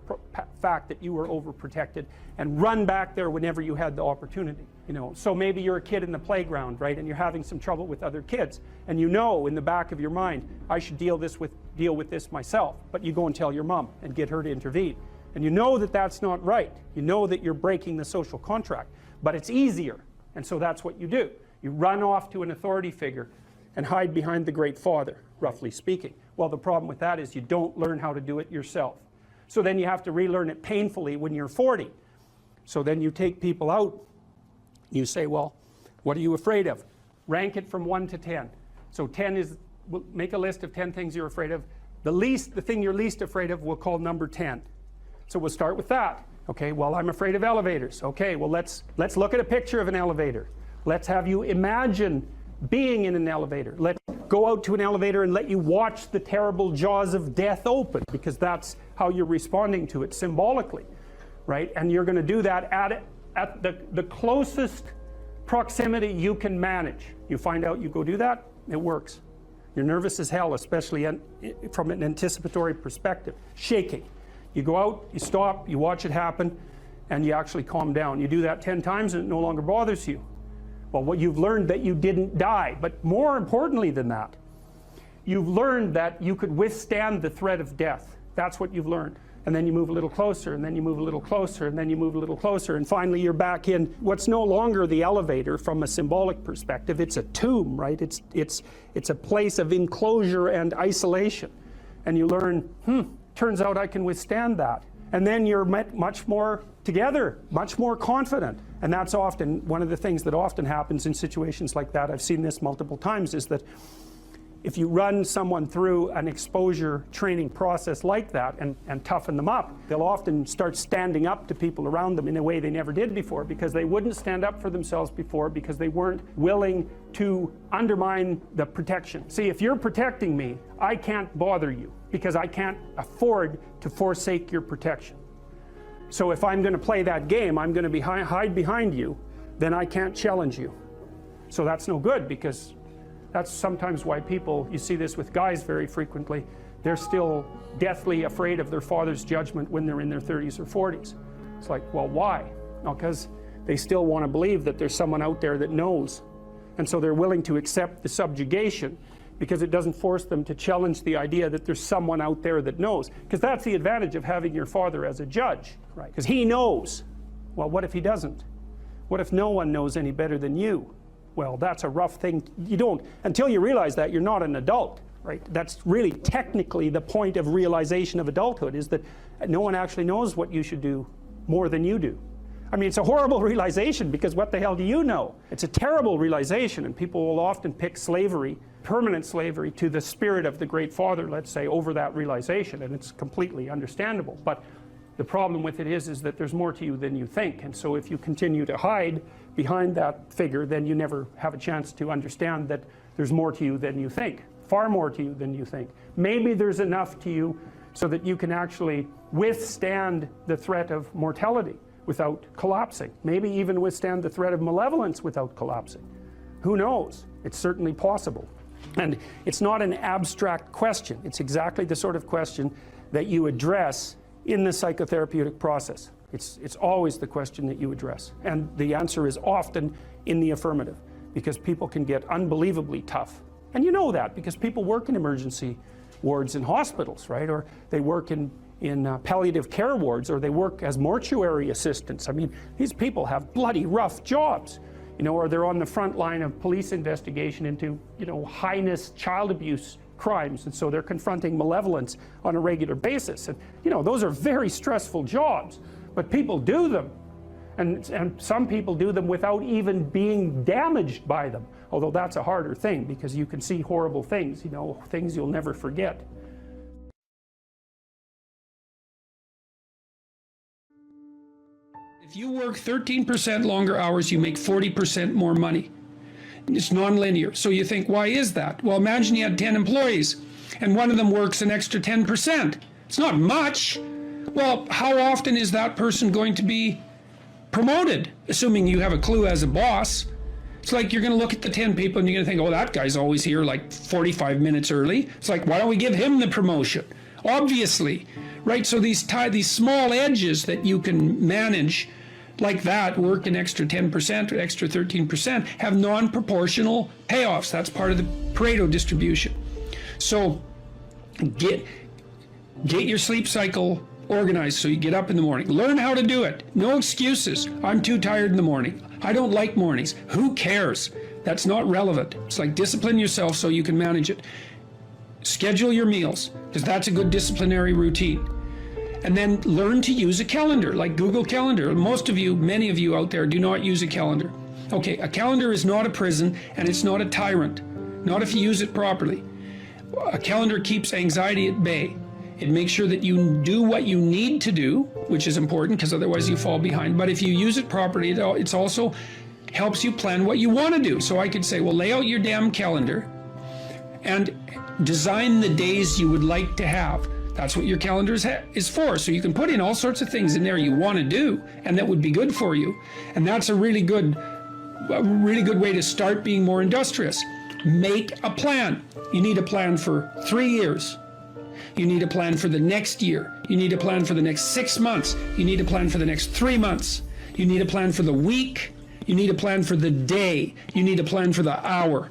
fact that you were overprotected and run back there whenever you had the opportunity. So maybe you're a kid in the playground, right, and you're having some trouble with other kids, and in the back of your mind, I should deal with this myself. But you go and tell your mom and get her to intervene, and you know that that's not right. You know that you're breaking the social contract, but it's easier, and so that's what you do. You run off to an authority figure and hide behind the Great Father, roughly speaking. Well, the problem with that is you don't learn how to do it yourself. So then you have to relearn it painfully when you're 40. So then you take people out. You say, well, what are you afraid of? Rank it from 1 to 10. So 10 is, we'll make a list of 10 things you're afraid of. The thing you're least afraid of, we'll call number 10. So we'll start with that. Okay, well, I'm afraid of elevators. Okay, well, let's look at a picture of an elevator. Let's have you imagine being in an elevator. Let's go out to an elevator and let you watch the terrible jaws of death open, because that's how you're responding to it symbolically, right? And you're going to do that at the closest proximity you can manage. You find out, you go do that, it works. You're nervous as hell, especially from an anticipatory perspective. Shaking. You go out, you stop, you watch it happen, and you actually calm down. You do that 10 times and it no longer bothers you. Well, what you've learned that you didn't die, but more importantly than that, you've learned that you could withstand the threat of death. That's what you've learned. And then you move a little closer, and then you move a little closer, and then you move a little closer, and finally you're back in what's no longer the elevator from a symbolic perspective. It's a tomb, right? It's a place of enclosure and isolation. And you learn, turns out I can withstand that. And then you're much more together, much more confident. And that's often one of the things that often happens in situations like that. I've seen this multiple times, is that if you run someone through an exposure training process like that and toughen them up, they'll often start standing up to people around them in a way they never did before, because they wouldn't stand up for themselves before, because they weren't willing to undermine the protection. See, if you're protecting me, I can't bother you, because I can't afford to forsake your protection. So if I'm going to play that game, I'm going to hide behind you, then I can't challenge you. So that's no good, because that's sometimes why people, you see this with guys very frequently, they're still deathly afraid of their father's judgment when they're in their 30s or 40s. It's like, well, why? No, because they still want to believe that there's someone out there that knows. And so they're willing to accept the subjugation, because it doesn't force them to challenge the idea that there's someone out there that knows. Because that's the advantage of having your father as a judge, right? Because he knows. Well, what if he doesn't? What if no one knows any better than you? Well, that's a rough thing. You don't, until you realize that, you're not an adult, right? That's really technically the point of realization of adulthood, is that no one actually knows what you should do more than you do. I mean, it's a horrible realization, because what the hell do you know? It's a terrible realization, and people will often pick slavery, permanent slavery, to the spirit of the Great Father, let's say, over that realization, and it's completely understandable. But the problem with it is that there's more to you than you think, and so if you continue to hide behind that figure, then you never have a chance to understand that there's more to you than you think, far more to you than you think. Maybe there's enough to you so that you can actually withstand the threat of mortality without collapsing. Maybe even withstand the threat of malevolence without collapsing. Who knows? It's certainly possible. And it's not an abstract question. It's exactly the sort of question that you address in the psychotherapeutic process. It's always the question that you address. And the answer is often in the affirmative, because people can get unbelievably tough. And you know that, because people work in emergency wards in hospitals, right? Or they work in palliative care wards, or they work as mortuary assistants. I mean, these people have bloody rough jobs, you know, or they're on the front line of police investigation into, you know, heinous child abuse crimes, and so they're confronting malevolence on a regular basis. And, you know, those are very stressful jobs, but people do them. And some people do them without even being damaged by them, although that's a harder thing, because you can see horrible things, you know, things you'll never forget. If you work 13% longer hours, you make 40% more money. It's nonlinear. So you think, why is that? Well, imagine you had 10 employees and one of them works an extra 10%. It's not much. Well, how often is that person going to be promoted, assuming you have a clue as a boss? It's like you're going to look at the 10 people and you're going to think, oh, that guy's always here like 45 minutes early. It's like, why don't we give him the promotion? Obviously, right? So these small edges that you can manage like that, work an extra 10% or extra 13%, have non-proportional payoffs. That's part of the Pareto distribution. So get your sleep cycle organized so you get up in the morning. Learn how to do it. No excuses. I'm too tired in the morning. I don't like mornings. Who cares? That's not relevant. It's like discipline yourself so you can manage it. Schedule your meals, because that's a good disciplinary routine. And then learn to use a calendar, like Google Calendar. Most of you, many of you out there, do not use a calendar. Okay, a calendar is not a prison, and it's not a tyrant. Not if you use it properly. A calendar keeps anxiety at bay. It makes sure that you do what you need to do, which is important, because otherwise you fall behind. But if you use it properly, it also helps you plan what you want to do. So I could say, well, lay out your damn calendar and design the days you would like to have. That's what your calendar is for. So you can put in all sorts of things in there you want to do and that would be good for you. And that's a really good way to start being more industrious. Make a plan. You need a plan for 3 years. You need a plan for the next year. You need a plan for the next 6 months. You need a plan for the next 3 months. You need a plan for the week. You need a plan for the day. You need a plan for the hour.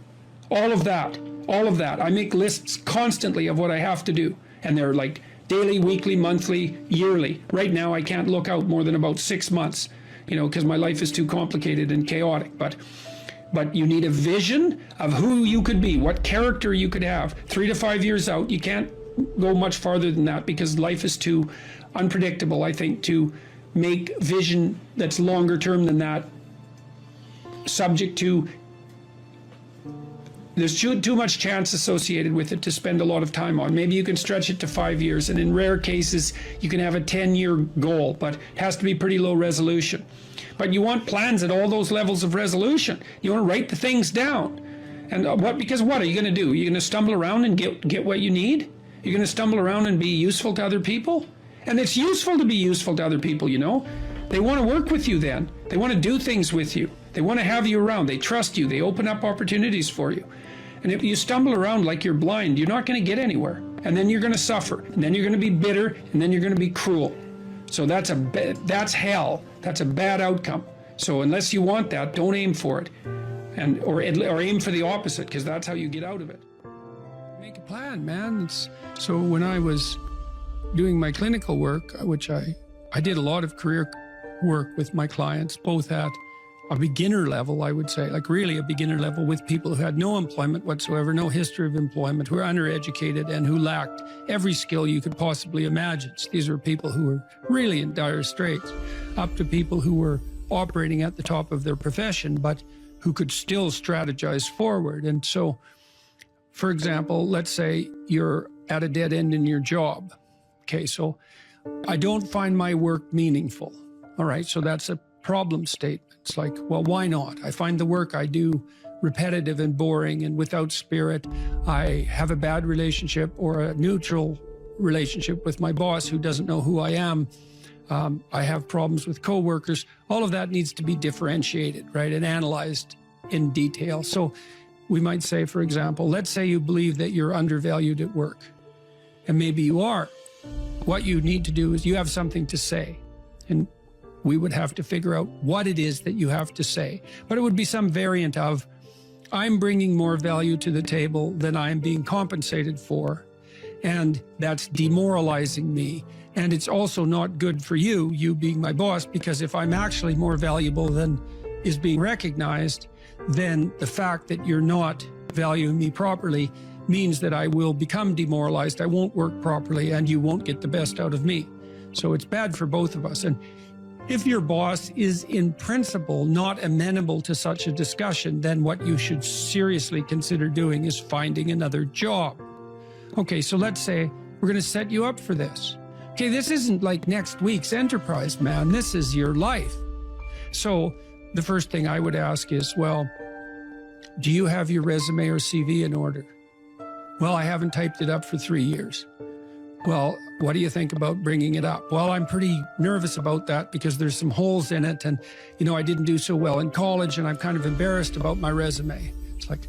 All of that. All of that. I make lists constantly of what I have to do. And they're like daily, weekly, monthly, yearly. Right now, I can't look out more than about 6 months, you know, because my life is too complicated and chaotic. But you need a vision of who you could be, what character you could have. 3 to 5 years out, you can't go much farther than that because life is too unpredictable, I think, to make vision that's longer term than that, subject to, there's too much chance associated with it to spend a lot of time on. Maybe you can stretch it to 5 years, and in rare cases, you can have a 10-year goal, but it has to be pretty low resolution. But you want plans at all those levels of resolution. You want to write the things down. And because what are you going to do? You're going to stumble around and get what you need? You're going to stumble around and be useful to other people? And it's useful to be useful to other people, you know? They want to work with you then. They want to do things with you. They want to have you around. They trust you. They open up opportunities for you. And if you stumble around like you're blind, you're not going to get anywhere. And then you're going to suffer. And then you're going to be bitter. And then you're going to be cruel. So that's hell. That's a bad outcome. So unless you want that, don't aim for it. Or aim for the opposite, because that's how you get out of it. Make a plan, man. So when I was doing my clinical work, which I did a lot of career work with my clients, both at a beginner level, I would say, like really a beginner level, with people who had no employment whatsoever, no history of employment, who were undereducated and who lacked every skill you could possibly imagine. These were people who were really in dire straits, up to people who were operating at the top of their profession, but who could still strategize forward. And so, for example, let's say you're at a dead end in your job. Okay, so I don't find my work meaningful. All right, so that's a problem statement. It's like, well, why not? I find the work I do repetitive and boring and without spirit. I have a bad relationship or a neutral relationship with my boss who doesn't know who I am. I have problems with coworkers. All of that needs to be differentiated, right, and analyzed in detail. So we might say, for example, let's say you believe that you're undervalued at work, and maybe you are. What you need to do is you have something to say, and we would have to figure out what it is that you have to say. But it would be some variant of, I'm bringing more value to the table than I'm being compensated for, and that's demoralizing me. And it's also not good for you being my boss, because if I'm actually more valuable than is being recognized, then the fact that you're not valuing me properly means that I will become demoralized, I won't work properly, and you won't get the best out of me. So it's bad for both of us. And if your boss is in principle not amenable to such a discussion, then what you should seriously consider doing is finding another job. Okay, so let's say we're going to set you up for this. Okay, this isn't like next week's enterprise, man. This is your life. So the first thing I would ask is, well, do you have your resume or CV in order? Well, I haven't typed it up for 3 years. Well, what do you think about bringing it up? Well, I'm pretty nervous about that because there's some holes in it, and, you know, I didn't do so well in college, and I'm kind of embarrassed about my resume. It's like,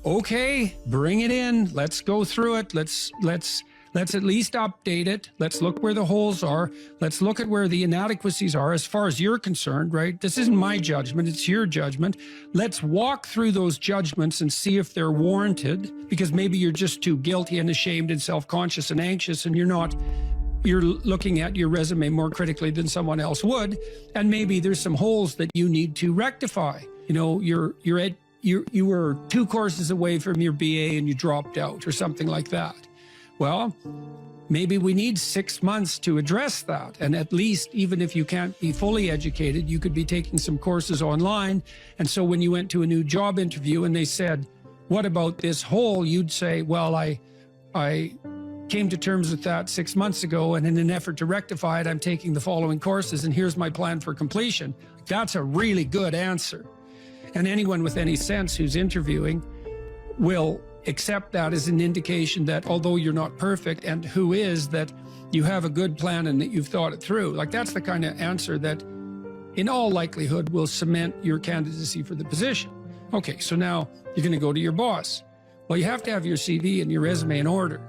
okay, bring it in. Let's go through it. Let's at least update it. Let's look where the holes are. Let's look at where the inadequacies are as far as you're concerned, right? This isn't my judgment, it's your judgment. Let's walk through those judgments and see if they're warranted, because maybe you're just too guilty and ashamed and self-conscious and anxious, and you're looking at your resume more critically than someone else would, and maybe there's some holes that you need to rectify. You know, you were 2 courses away from your BA and you dropped out or something like that. Well, maybe we need 6 months to address that. And at least, even if you can't be fully educated, you could be taking some courses online. And so when you went to a new job interview and they said, what about this hole? You'd say, well, I came to terms with that 6 months ago, and in an effort to rectify it, I'm taking the following courses, and here's my plan for completion. That's a really good answer. And anyone with any sense who's interviewing will accept that as an indication that although you're not perfect, and who is, that you have a good plan and that you've thought it through. Like, that's the kind of answer that in all likelihood will cement your candidacy for the position. Okay, so now you're going to go to your boss. Well, you have to have your CV and your resume in order,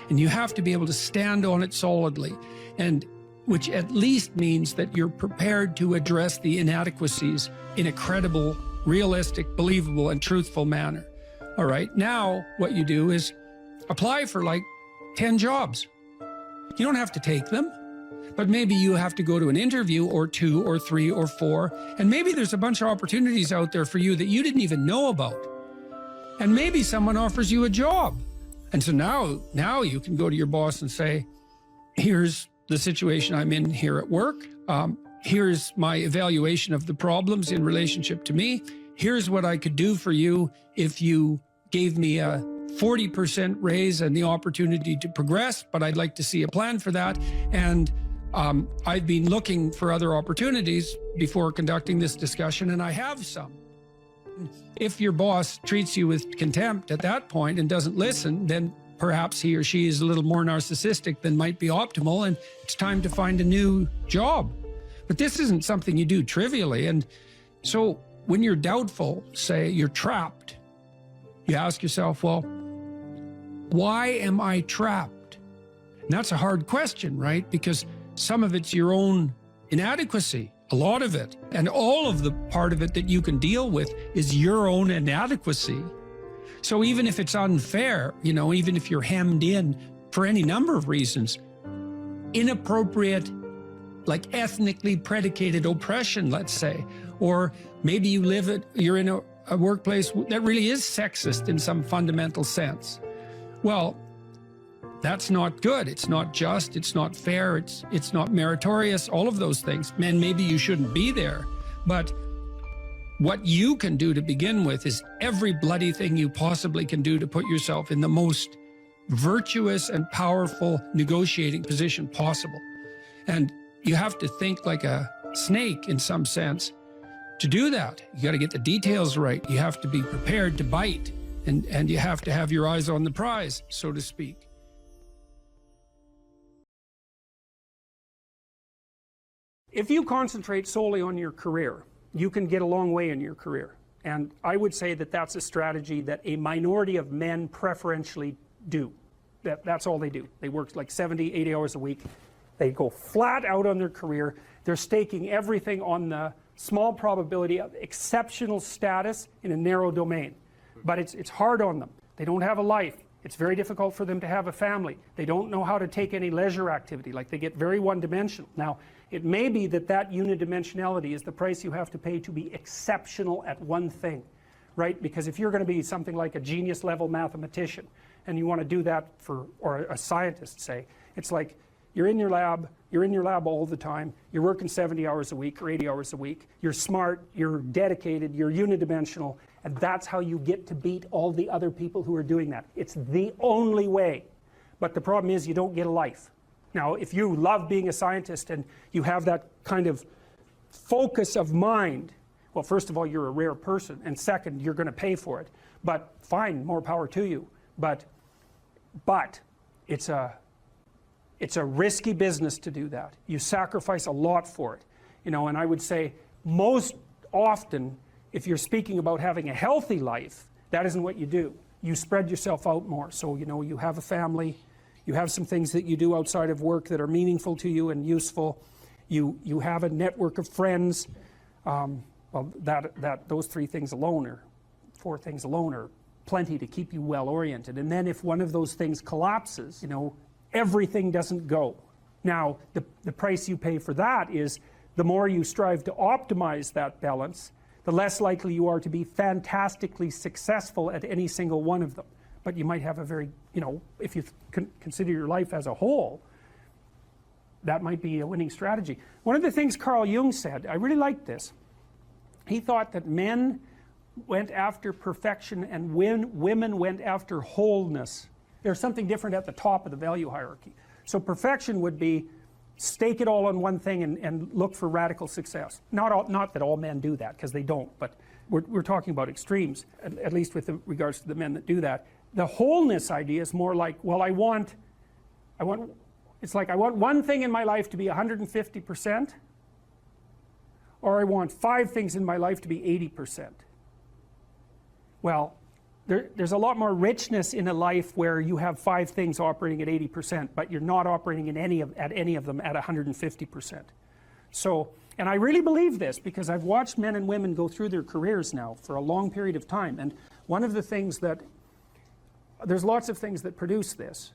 and you have to be able to stand on it solidly. And which at least means that you're prepared to address the inadequacies in a credible, realistic, believable, and truthful manner. All right, now what you do is apply for like 10 jobs. You don't have to take them, but maybe you have to go to an interview or 2 or 3 or 4, and maybe there's a bunch of opportunities out there for you that you didn't even know about. And maybe someone offers you a job. And so now you can go to your boss and say, here's the situation I'm in here at work. Here's my evaluation of the problems in relationship to me. Here's what I could do for you if you gave me a 40% raise and the opportunity to progress, but I'd like to see a plan for that. And I've been looking for other opportunities before conducting this discussion, and I have some. If your boss treats you with contempt at that point and doesn't listen, then perhaps he or she is a little more narcissistic than might be optimal, and it's time to find a new job. But this isn't something you do trivially. And so when you're doubtful, say you're trapped, you ask yourself, well, why am I trapped? And that's a hard question, right? Because some of it's your own inadequacy, a lot of it. And all of the part of it that you can deal with is your own inadequacy. So even if it's unfair, you know, even if you're hemmed in for any number of reasons, inappropriate, like ethnically predicated oppression, let's say, or maybe you're in a workplace that really is sexist in some fundamental sense. Well, that's not good. It's not just, it's not fair, it's not meritorious, all of those things. And maybe you shouldn't be there. But what you can do to begin with is every bloody thing you possibly can do to put yourself in the most virtuous and powerful negotiating position possible. And you have to think like a snake in some sense to do that. You got to get the details right. You have to be prepared to bite, and you have to have your eyes on the prize, so to speak. If you concentrate solely on your career, you can get a long way in your career. And I would say that that's a strategy that a minority of men preferentially do. That's all they do. They work like 70, 80 hours a week. They go flat out on their career. They're staking everything on the small probability of exceptional status in a narrow domain. But it's hard on them. They don't have a life. It's very difficult for them to have a family. They don't know how to take any leisure activity. Like, they get very one-dimensional. Now, it may be that that unidimensionality is the price you have to pay to be exceptional at one thing, right? Because if you're going to be something like a genius-level mathematician, and you want to do that for, or a scientist, say, it's like you're in your lab all the time, you're working 70 hours a week or 80 hours a week, you're smart, you're dedicated, you're unidimensional, and that's how you get to beat all the other people who are doing that. It's the only way. But the problem is you don't get a life. Now, if you love being a scientist and you have that kind of focus of mind, well, first of all, you're a rare person, and second, you're going to pay for it. But fine, more power to you. But it's a risky business to do that. You sacrifice a lot for it. You know, and I would say most often, if you're speaking about having a healthy life, that isn't what you do. You spread yourself out more. So, you know, you have a family, you have some things that you do outside of work that are meaningful to you and useful. You have a network of friends. Well, those 3 things alone, or 4 things alone, are plenty to keep you well oriented. And then if one of those things collapses, you know, everything doesn't go. Now, the price you pay for that is the more you strive to optimize that balance, the less likely you are to be fantastically successful at any single one of them. But you might have a very, you know, if you consider your life as a whole, that might be a winning strategy. One of the things Carl Jung said, I really liked this. He thought that men went after perfection and women went after wholeness. There's something different at the top of the value hierarchy. So perfection would be stake it all on one thing and look for radical success. Not that all men do that, because they don't, but we're talking about extremes, at least with regards to the men that do that. The wholeness idea is more like, well, it's like I want one thing in my life to be 150%, or I want 5 things in my life to be 80%. Well, there's a lot more richness in a life where you have 5 things operating at 80%, but you're not operating at any of them at 150%. So, and I really believe this because I've watched men and women go through their careers now for a long period of time, and one of the things that, there's lots of things that produce this,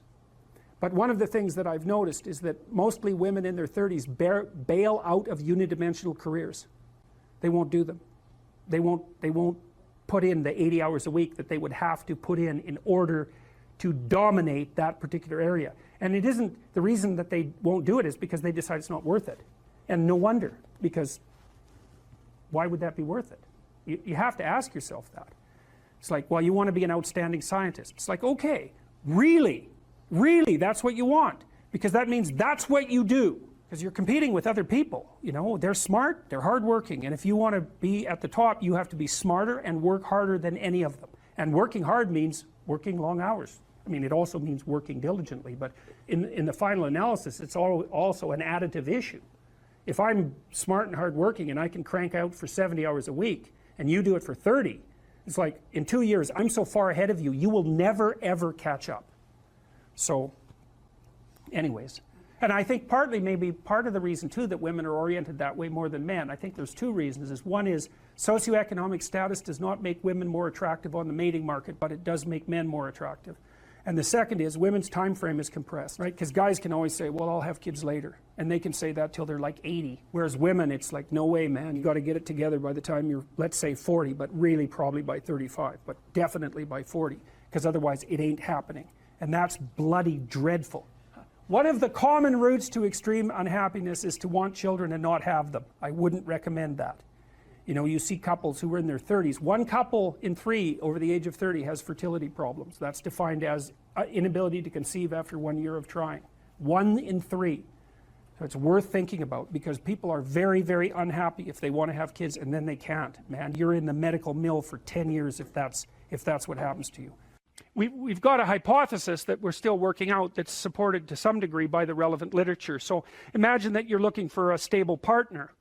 but one of the things that I've noticed is that mostly women in their 30s bail out of unidimensional careers. They won't do them. They won't put in the 80 hours a week that they would have to put in order to dominate that particular area. And it isn't, the reason that they won't do it is because they decide it's not worth it. And no wonder, because why would that be worth it? You have to ask yourself that. It's like, well, you want to be an outstanding scientist. It's like, okay, really, that's what you want, because that means that's what you do. Because you're competing with other people, you know, they're smart, they're hardworking, and if you want to be at the top, you have to be smarter and work harder than any of them. And working hard means working long hours. I mean, it also means working diligently, but in the final analysis, it's also an additive issue. If I'm smart and hardworking and I can crank out for 70 hours a week, and you do it for 30, it's like, in 2 years, I'm so far ahead of you, you will never, ever catch up. So, anyways. And I think partly, maybe part of the reason too that women are oriented that way more than men, I think there's 2 reasons. One is socioeconomic status does not make women more attractive on the mating market, but it does make men more attractive. And the second is women's time frame is compressed, right? Because guys can always say, well, I'll have kids later. And they can say that till they're like 80. Whereas women, it's like, no way, man, you got to get it together by the time you're, let's say 40, but really probably by 35, but definitely by 40, because otherwise it ain't happening. And that's bloody dreadful. One of the common routes to extreme unhappiness is to want children and not have them. I wouldn't recommend that. You know, you see couples who are in their 30s. 1 couple in 3 over the age of 30 has fertility problems. That's defined as inability to conceive after 1 year of trying. 1 in 3. So it's worth thinking about, because people are very, very unhappy if they want to have kids and then they can't. Man, you're in the medical mill for 10 years if that's what happens to you. We've got a hypothesis that we're still working out that's supported to some degree by the relevant literature. So imagine that you're looking for a stable partner,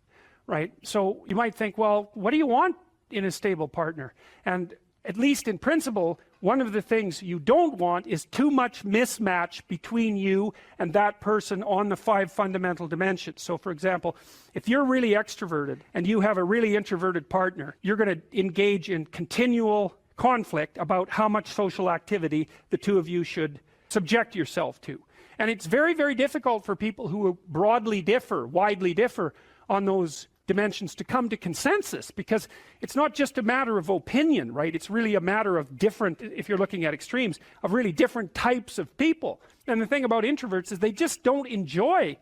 right? So you might think, well, what do you want in a stable partner? And at least in principle, one of the things you don't want is too much mismatch between you and that person on the 5 fundamental dimensions. So for example, if you're really extroverted and you have a really introverted partner, you're going to engage in continual conflict about how much social activity the 2 of you should subject yourself to. And it's very, very difficult for people who widely differ on those dimensions to come to consensus, because it's not just a matter of opinion, right? It's really a matter of different, if you're looking at extremes, of really different types of people. And the thing about introverts is they just don't enjoy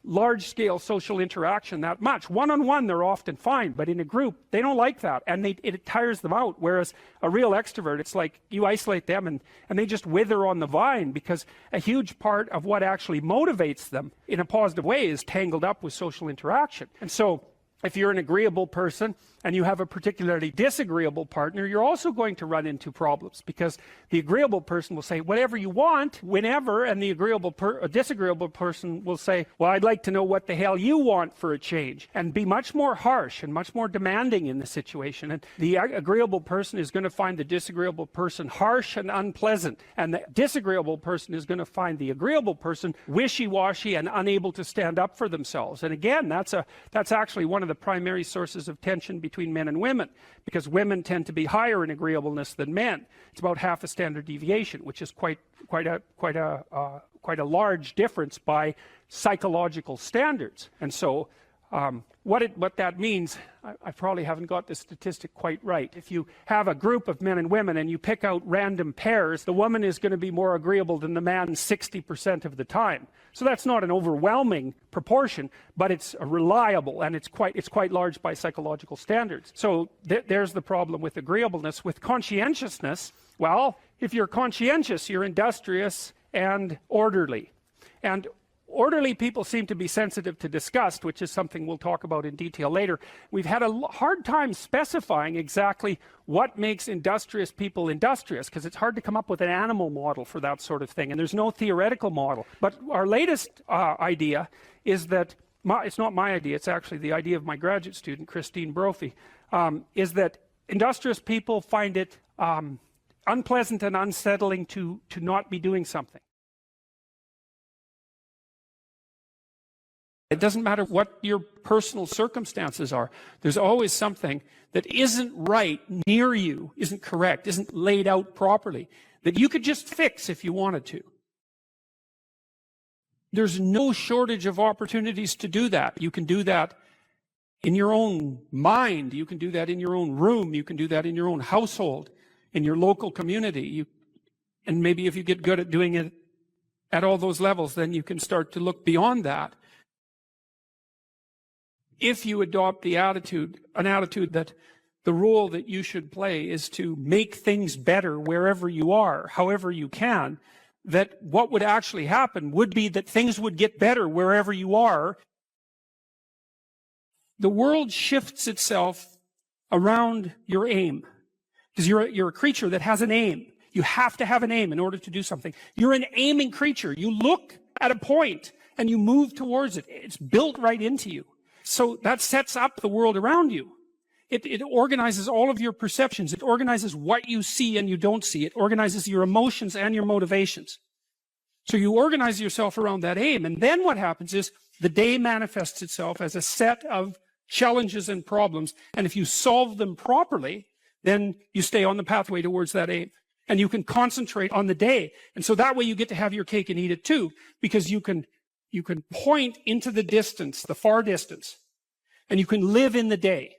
large-scale social interaction that much. One-on-one they're often fine, but in a group they don't like that, and it tires them out. Whereas a real extrovert, it's like you isolate them and they just wither on the vine, because a huge part of what actually motivates them in a positive way is tangled up with social interaction. And so if you're an agreeable person and you have a particularly disagreeable partner, you're also going to run into problems, because the agreeable person will say whatever you want, whenever, and the disagreeable person will say, well, I'd like to know what the hell you want for a change, and be much more harsh and much more demanding in the situation. And the agreeable person is going to find the disagreeable person harsh and unpleasant, and the disagreeable person is going to find the agreeable person wishy-washy and unable to stand up for themselves. And again, that's actually one of the primary sources of tension between men and women, because women tend to be higher in agreeableness than men. It's about half a standard deviation, which is quite a large difference by psychological standards. And so what that means, I probably haven't got the statistic quite right. If you have a group of men and women and you pick out random pairs, the woman is going to be more agreeable than the man 60% of the time. So that's not an overwhelming proportion, but it's reliable, and it's quite large by psychological standards. So there's the problem with agreeableness. With conscientiousness, well, if you're conscientious, you're industrious and orderly. And orderly people seem to be sensitive to disgust, which is something we'll talk about in detail later. We've had a hard time specifying exactly what makes industrious people industrious, because it's hard to come up with an animal model for that sort of thing, and there's no theoretical model. But our latest idea is that, it's not my idea, it's actually the idea of my graduate student, Christine Brophy, is that industrious people find it unpleasant and unsettling to not be doing something. It doesn't matter what your personal circumstances are. There's always something that isn't right near you, isn't correct, isn't laid out properly, that you could just fix if you wanted to. There's no shortage of opportunities to do that. You can do that in your own mind. You can do that in your own room. You can do that in your own household, in your local community. And maybe if you get good at doing it at all those levels, then you can start to look beyond that. If you adopt an attitude that the role that you should play is to make things better wherever you are, however you can, that what would actually happen would be that things would get better wherever you are. The world shifts itself around your aim, because you're a creature that has an aim. You have to have an aim in order to do something. You're an aiming creature. You look at a point and you move towards it. It's built right into you. So that sets up the world around you. It organizes all of your perceptions. It organizes what you see and you don't see. It organizes your emotions and your motivations. So you organize yourself around that aim. And then what happens is the day manifests itself as a set of challenges and problems. And if you solve them properly, then you stay on the pathway towards that aim. And you can concentrate on the day. And so that way you get to have your cake and eat it too, because you can point into the distance, the far distance, and you can live in the day.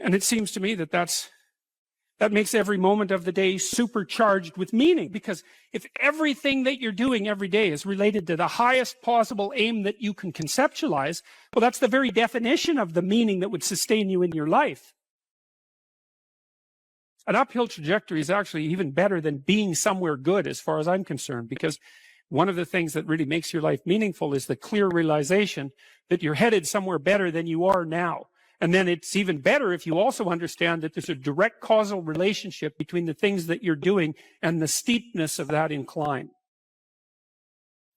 And it seems to me that makes every moment of the day supercharged with meaning, because if everything that you're doing every day is related to the highest possible aim that you can conceptualize, well, that's the very definition of the meaning that would sustain you in your life. An uphill trajectory is actually even better than being somewhere good, as far as I'm concerned, because one of the things that really makes your life meaningful is the clear realization that you're headed somewhere better than you are now. And then it's even better if you also understand that there's a direct causal relationship between the things that you're doing and the steepness of that incline.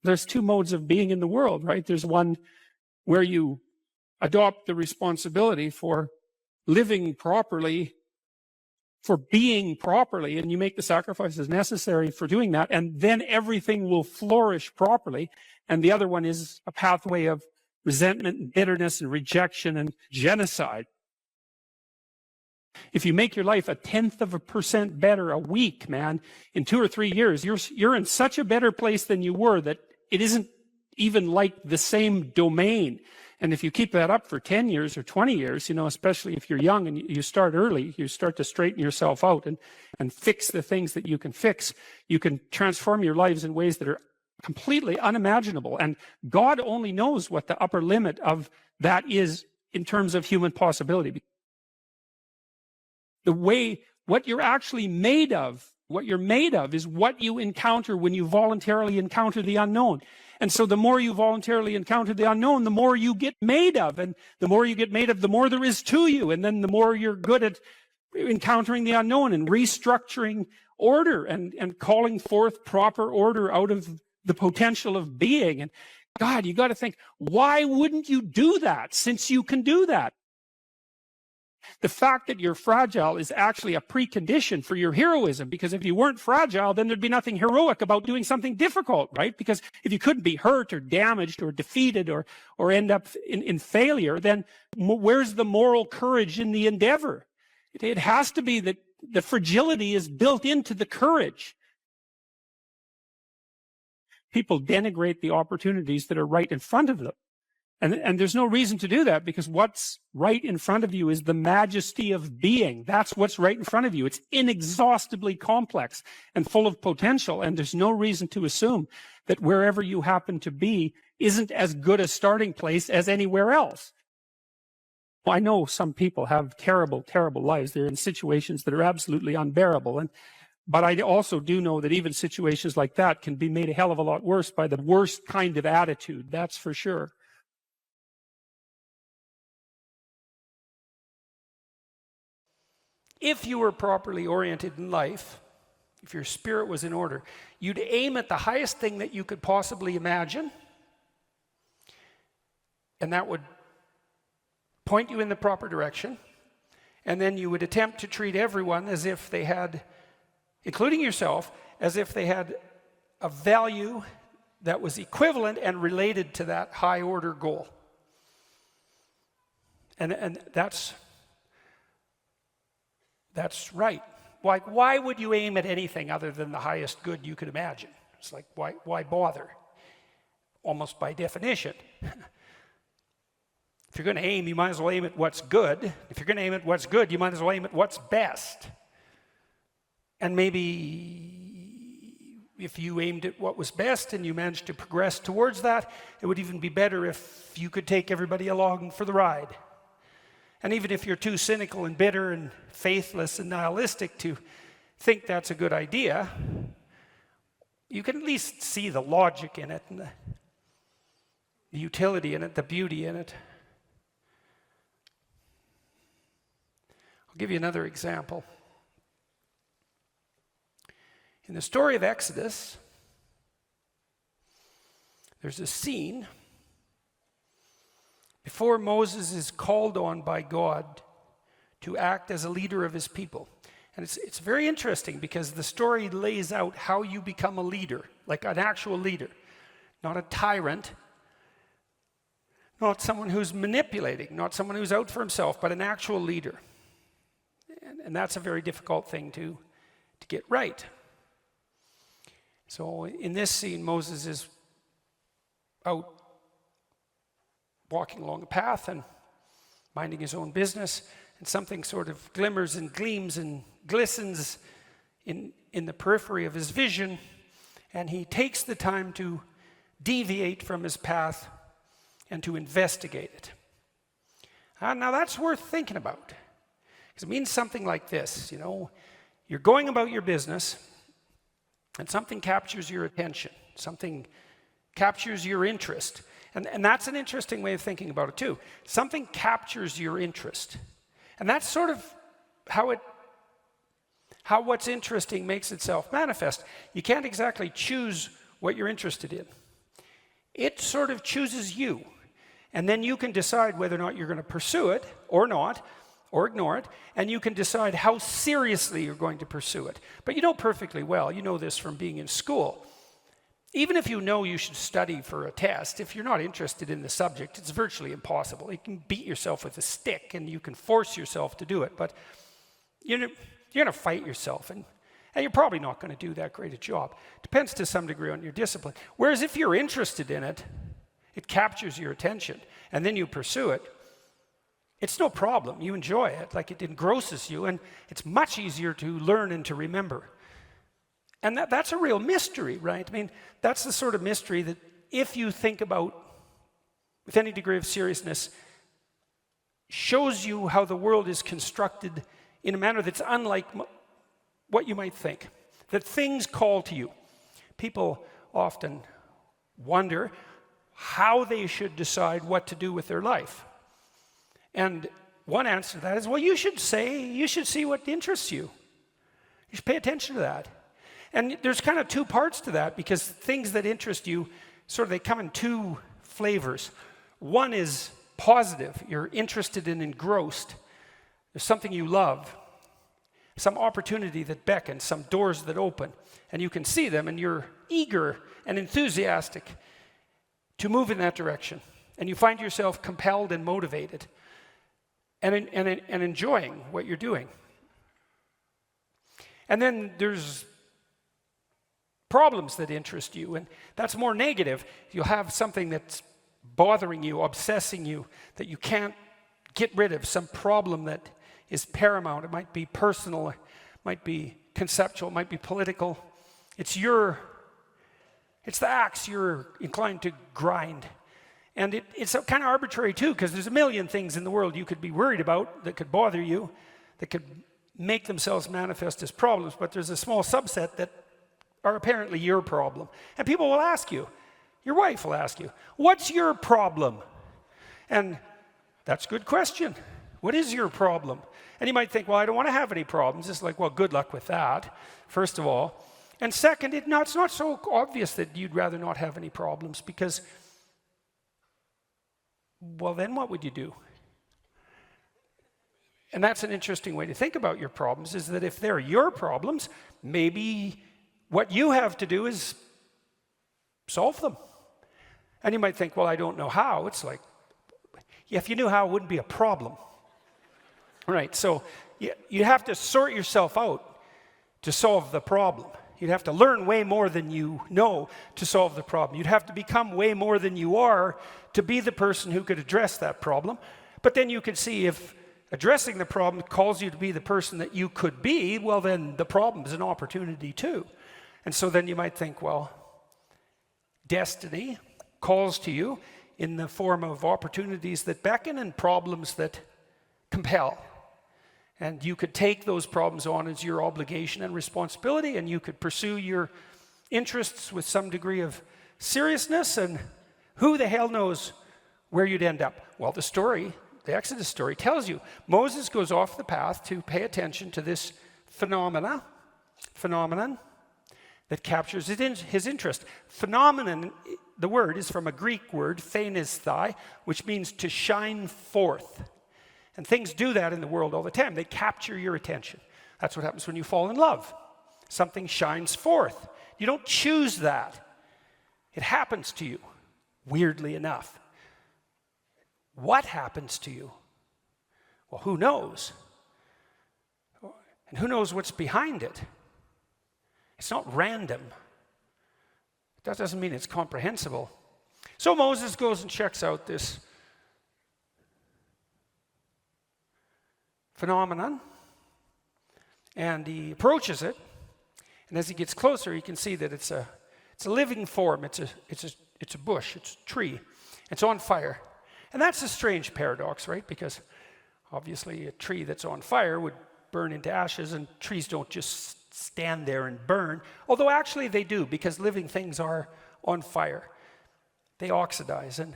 There's two modes of being in the world, right? There's one where you adopt the responsibility for living properly, for being properly, and you make the sacrifices necessary for doing that, and then everything will flourish properly. And the other one is a pathway of resentment and bitterness and rejection and genocide. If you make your life 0.1% better a week, man, in 2 or 3 years, you're in such a better place than you were that it isn't even like the same domain. And if you keep that up for 10 years or 20 years, especially if you're young and you start early, you start to straighten yourself out and fix the things that you can fix. You can transform your lives in ways that are completely unimaginable. And God only knows what the upper limit of that is in terms of human possibility. What you're actually made of, what you're made of is what you encounter when you voluntarily encounter the unknown. And so the more you voluntarily encounter the unknown, the more you get made of. And the more you get made of, the more there is to you. And then the more you're good at encountering the unknown and restructuring order and calling forth proper order out of the potential of being. And God, you got to think, why wouldn't you do that since you can do that? The fact that you're fragile is actually a precondition for your heroism, because if you weren't fragile, then there'd be nothing heroic about doing something difficult, right? Because if you couldn't be hurt or damaged or defeated or end up in failure, then where's the moral courage in the endeavor? It has to be that the fragility is built into the courage. People denigrate the opportunities that are right in front of them. And there's no reason to do that, because what's right in front of you is the majesty of being. That's what's right in front of you. It's inexhaustibly complex and full of potential, and there's no reason to assume that wherever you happen to be isn't as good a starting place as anywhere else. Well, I know some people have terrible, terrible lives. They're in situations that are absolutely unbearable. But I also do know that even situations like that can be made a hell of a lot worse by the worst kind of attitude. That's for sure. If you were properly oriented in life, if your spirit was in order, you'd aim at the highest thing that you could possibly imagine, and that would point you in the proper direction. And then you would attempt to treat everyone as if they had, including yourself, as if they had a value that was equivalent and related to that high order goal. And that's right. Why would you aim at anything other than the highest good you could imagine? It's like, why bother? Almost by definition. If you're going to aim, you might as well aim at what's good. If you're going to aim at what's good, you might as well aim at what's best. And maybe if you aimed at what was best and you managed to progress towards that, it would even be better if you could take everybody along for the ride. And even if you're too cynical and bitter and faithless and nihilistic to think that's a good idea, you can at least see the logic in it and the utility in it, the beauty in it. I'll give you another example. In the story of Exodus, there's a scene before Moses is called on by God to act as a leader of his people. And it's very interesting because the story lays out how you become a leader, like an actual leader, not a tyrant, not someone who's manipulating, not someone who's out for himself, but an actual leader. And that's a very difficult thing to get right. So in this scene, Moses is out walking along a path and minding his own business, and something sort of glimmers and gleams and glistens in the periphery of his vision, and he takes the time to deviate from his path and to investigate it. Now that's worth thinking about. Because it means something like this, you're going about your business and something captures your attention, something captures your interest. And that's an interesting way of thinking about it too. Something captures your interest. And that's sort of how what's interesting makes itself manifest. You can't exactly choose what you're interested in. It sort of chooses you. And then you can decide whether or not you're going to pursue it or not, or ignore it, and you can decide how seriously you're going to pursue it. But you know perfectly well, you know this from being in school. Even if you know you should study for a test, if you're not interested in the subject, it's virtually impossible. You can beat yourself with a stick and you can force yourself to do it, but you're going to fight yourself, and you're probably not going to do that great a job. Depends to some degree on your discipline. Whereas if you're interested in it, it captures your attention, and then you pursue it, it's no problem. You enjoy it, like it engrosses you, and it's much easier to learn and to remember. And that's a real mystery, right? I mean, that's the sort of mystery that if you think about with any degree of seriousness, shows you how the world is constructed in a manner that's unlike what you might think. That things call to you. People often wonder how they should decide what to do with their life. And one answer to that is, well, you should see what interests you. You should pay attention to that. And there's kind of two parts to that, because things that interest you, they come in two flavors. One is positive. You're interested and engrossed. There's something you love, some opportunity that beckons, some doors that open, and you can see them, and you're eager and enthusiastic to move in that direction. And you find yourself compelled and motivated and enjoying what you're doing. And then there's problems that interest you, and that's more negative. You'll have something that's bothering you, obsessing you, that you can't get rid of, some problem that is paramount. It might be personal, it might be conceptual, it might be political. It's the axe you're inclined to grind. And it's kind of arbitrary too, because there's a million things in the world you could be worried about that could bother you, that could make themselves manifest as problems, but there's a small subset that are apparently your problem. And people will ask you, your wife will ask you, what's your problem? And that's a good question. What is your problem? And you might think, well, I don't want to have any problems. It's like, well, good luck with that, first of all. And second, it's not so obvious that you'd rather not have any problems, because, well, then what would you do? And that's an interesting way to think about your problems, is that if they're your problems, maybe what you have to do is solve them. And you might think, well, I don't know how. It's like, yeah, if you knew how, it wouldn't be a problem. Right, so you have to sort yourself out to solve the problem. You'd have to learn way more than you know to solve the problem. You'd have to become way more than you are to be the person who could address that problem. But then you could see if addressing the problem calls you to be the person that you could be, well, then the problem is an opportunity too. And so then you might think, well, destiny calls to you in the form of opportunities that beckon and problems that compel. And you could take those problems on as your obligation and responsibility, and you could pursue your interests with some degree of seriousness, and who the hell knows where you'd end up. Well, the Exodus story tells you. Moses goes off the path to pay attention to this phenomenon that captures his interest. Phenomenon, the word is from a Greek word, phanisthai, which means to shine forth. And things do that in the world all the time. They capture your attention. That's what happens when you fall in love. Something shines forth. You don't choose that. It happens to you, weirdly enough. What happens to you? Well, who knows? And who knows what's behind it? It's not random. That doesn't mean it's comprehensible. So Moses goes and checks out this phenomenon, and he approaches it, and as he gets closer, he can see that it's a living form. It's a bush. It's a tree. It's on fire, and that's a strange paradox, right? Because obviously, a tree that's on fire would burn into ashes, and trees don't just stand there and burn. Although actually they do, because living things are on fire. They oxidize and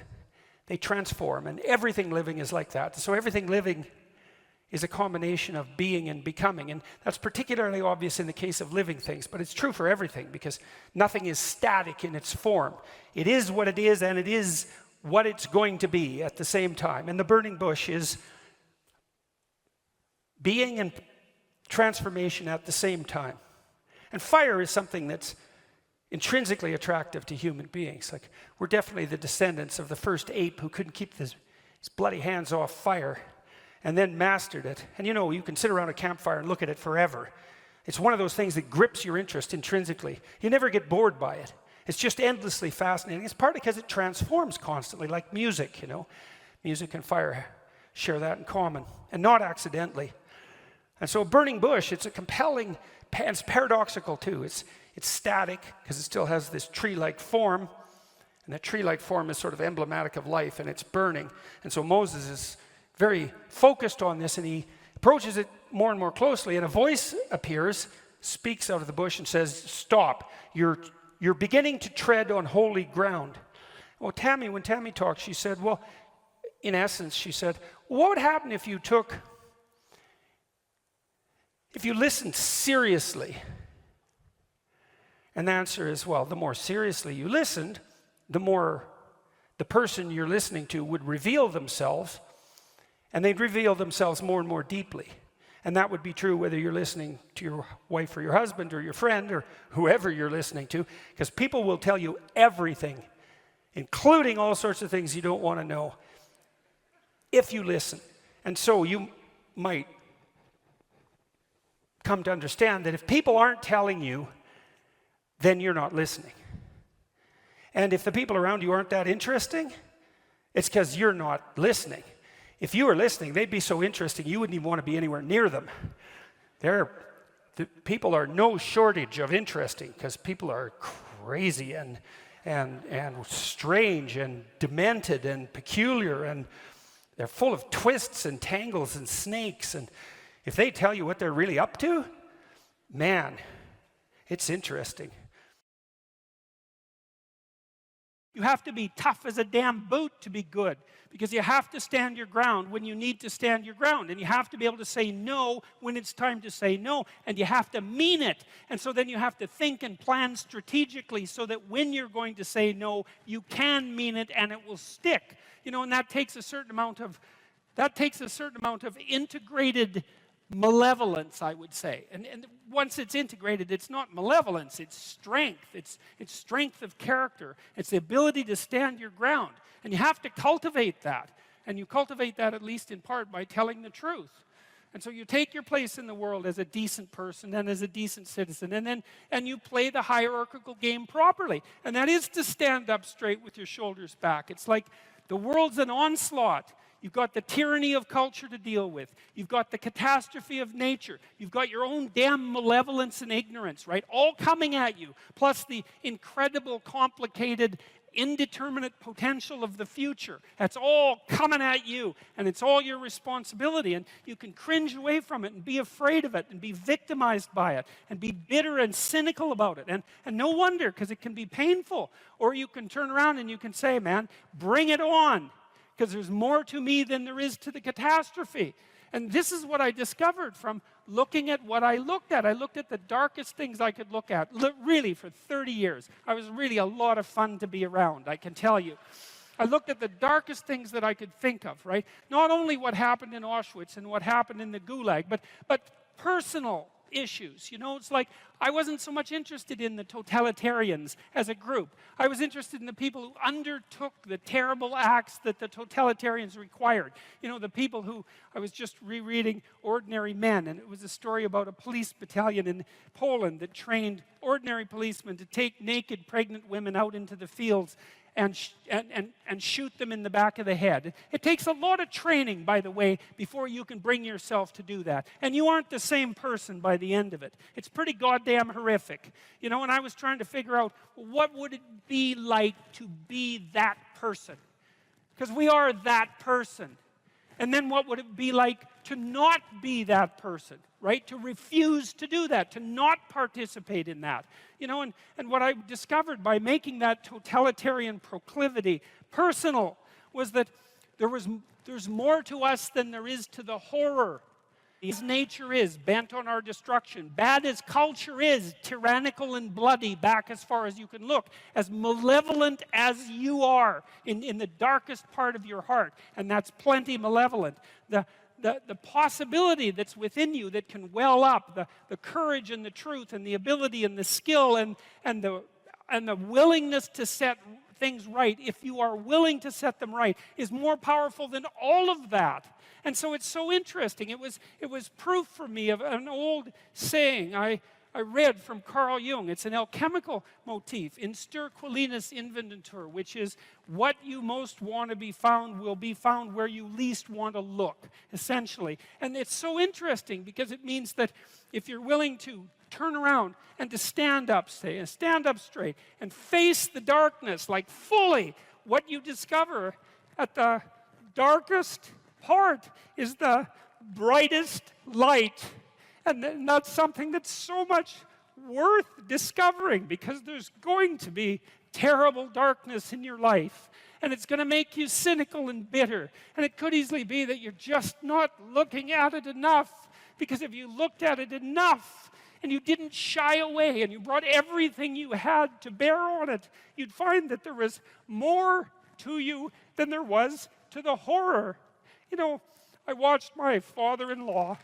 they transform, and everything living is like that. So everything living is a combination of being and becoming, and that's particularly obvious in the case of living things, but it's true for everything, because nothing is static in its form. It is what it is, and it is what it's going to be at the same time. And the burning bush is being and transformation at the same time. And fire is something that's intrinsically attractive to human beings. Like, we're definitely the descendants of the first ape who couldn't keep his bloody hands off fire, and then mastered it. And you can sit around a campfire and look at it forever. It's one of those things that grips your interest intrinsically. You never get bored by it. It's just endlessly fascinating. It's partly because it transforms constantly, like music, Music and fire share that in common, and not accidentally. And so a burning bush, it's a compelling, it's paradoxical too. It's static, because it still has this tree-like form, and that tree-like form is sort of emblematic of life, and it's burning. And so Moses is very focused on this, and he approaches it more and more closely, and a voice appears, speaks out of the bush and says, "Stop, you're beginning to tread on holy ground." Well, when Tammy talked, she said, well, in essence, she said, what would happen if you listened seriously? And the answer is, well, the more seriously you listened, the more the person you're listening to would reveal themselves, and they'd reveal themselves more and more deeply. And that would be true whether you're listening to your wife or your husband or your friend or whoever you're listening to, because people will tell you everything, including all sorts of things you don't want to know, if you listen. And so you might come to understand that if people aren't telling you, then you're not listening. And if the people around you aren't that interesting, it's because you're not listening. If you were listening, they'd be so interesting you wouldn't even want to be anywhere near them. The people are no shortage of interesting, because people are crazy and strange and demented and peculiar, and they're full of twists and tangles and snakes. And if they tell you what they're really up to, man, it's interesting. You have to be tough as a damn boot to be good, because you have to stand your ground when you need to stand your ground, and you have to be able to say no when it's time to say no, and you have to mean it. And so then you have to think and plan strategically so that when you're going to say no, you can mean it and it will stick. And that takes a certain amount of That takes a certain amount of integrated malevolence, I would say. And once it's integrated, it's not malevolence, it's strength. It's strength of character. It's the ability to stand your ground. And you have to cultivate that. And you cultivate that at least in part by telling the truth. And so you take your place in the world as a decent person and as a decent citizen, and you play the hierarchical game properly. And that is to stand up straight with your shoulders back. It's like the world's an onslaught. You've got the tyranny of culture to deal with. You've got the catastrophe of nature. You've got your own damn malevolence and ignorance, right? All coming at you, plus the incredible, complicated, indeterminate potential of the future. That's all coming at you, and it's all your responsibility. And you can cringe away from it and be afraid of it and be victimized by it and be bitter and cynical about it. And no wonder, because it can be painful. Or you can turn around and you can say, man, bring it on, because there's more to me than there is to the catastrophe. And this is what I discovered from looking at what I looked at. I looked at the darkest things I could look at, really, for 30 years. I was really a lot of fun to be around, I can tell you. I looked at the darkest things that I could think of, right? Not only what happened in Auschwitz and what happened in the Gulag, but personal issues. You know, it's like I wasn't so much interested in the totalitarians as a group. I was interested in the people who undertook the terrible acts that the totalitarians required. You know, the people who, I was just rereading Ordinary Men, and it was a story about a police battalion in Poland that trained ordinary policemen to take naked pregnant women out into the fields and shoot them in the back of the head. It takes a lot of training, by the way, before you can bring yourself to do that. And you aren't the same person by the end of it. It's pretty goddamn horrific. You know, and I was trying to figure out, what would it be like to be that person? Because we are that person. And then what would it be like to not be that person, right? To refuse to do that, to not participate in that. You know, and what I discovered by making that totalitarian proclivity personal was that there's more to us than there is to the horror. As nature is, bent on our destruction, bad as culture is, tyrannical and bloody back as far as you can look, as malevolent as you are in the darkest part of your heart, and that's plenty malevolent. The possibility that's within you that can well up, the courage and the truth and the ability and the skill and the willingness to set things right, if you are willing to set them right, is more powerful than all of that. And so it's so interesting. It was proof for me of an old saying I read from Carl Jung. It's an alchemical motif, in stir qualinus inventur, which is what you most want to be found will be found where you least want to look, essentially. And it's so interesting because it means that if you're willing to turn around and to stand up straight and face the darkness like fully, what you discover at the darkest part is the brightest light. And that's something that's so much worth discovering, because there's going to be terrible darkness in your life. And it's going to make you cynical and bitter. And it could easily be that you're just not looking at it enough. Because if you looked at it enough and you didn't shy away and you brought everything you had to bear on it, you'd find that there was more to you than there was to the horror. You know, I watched my father-in-law.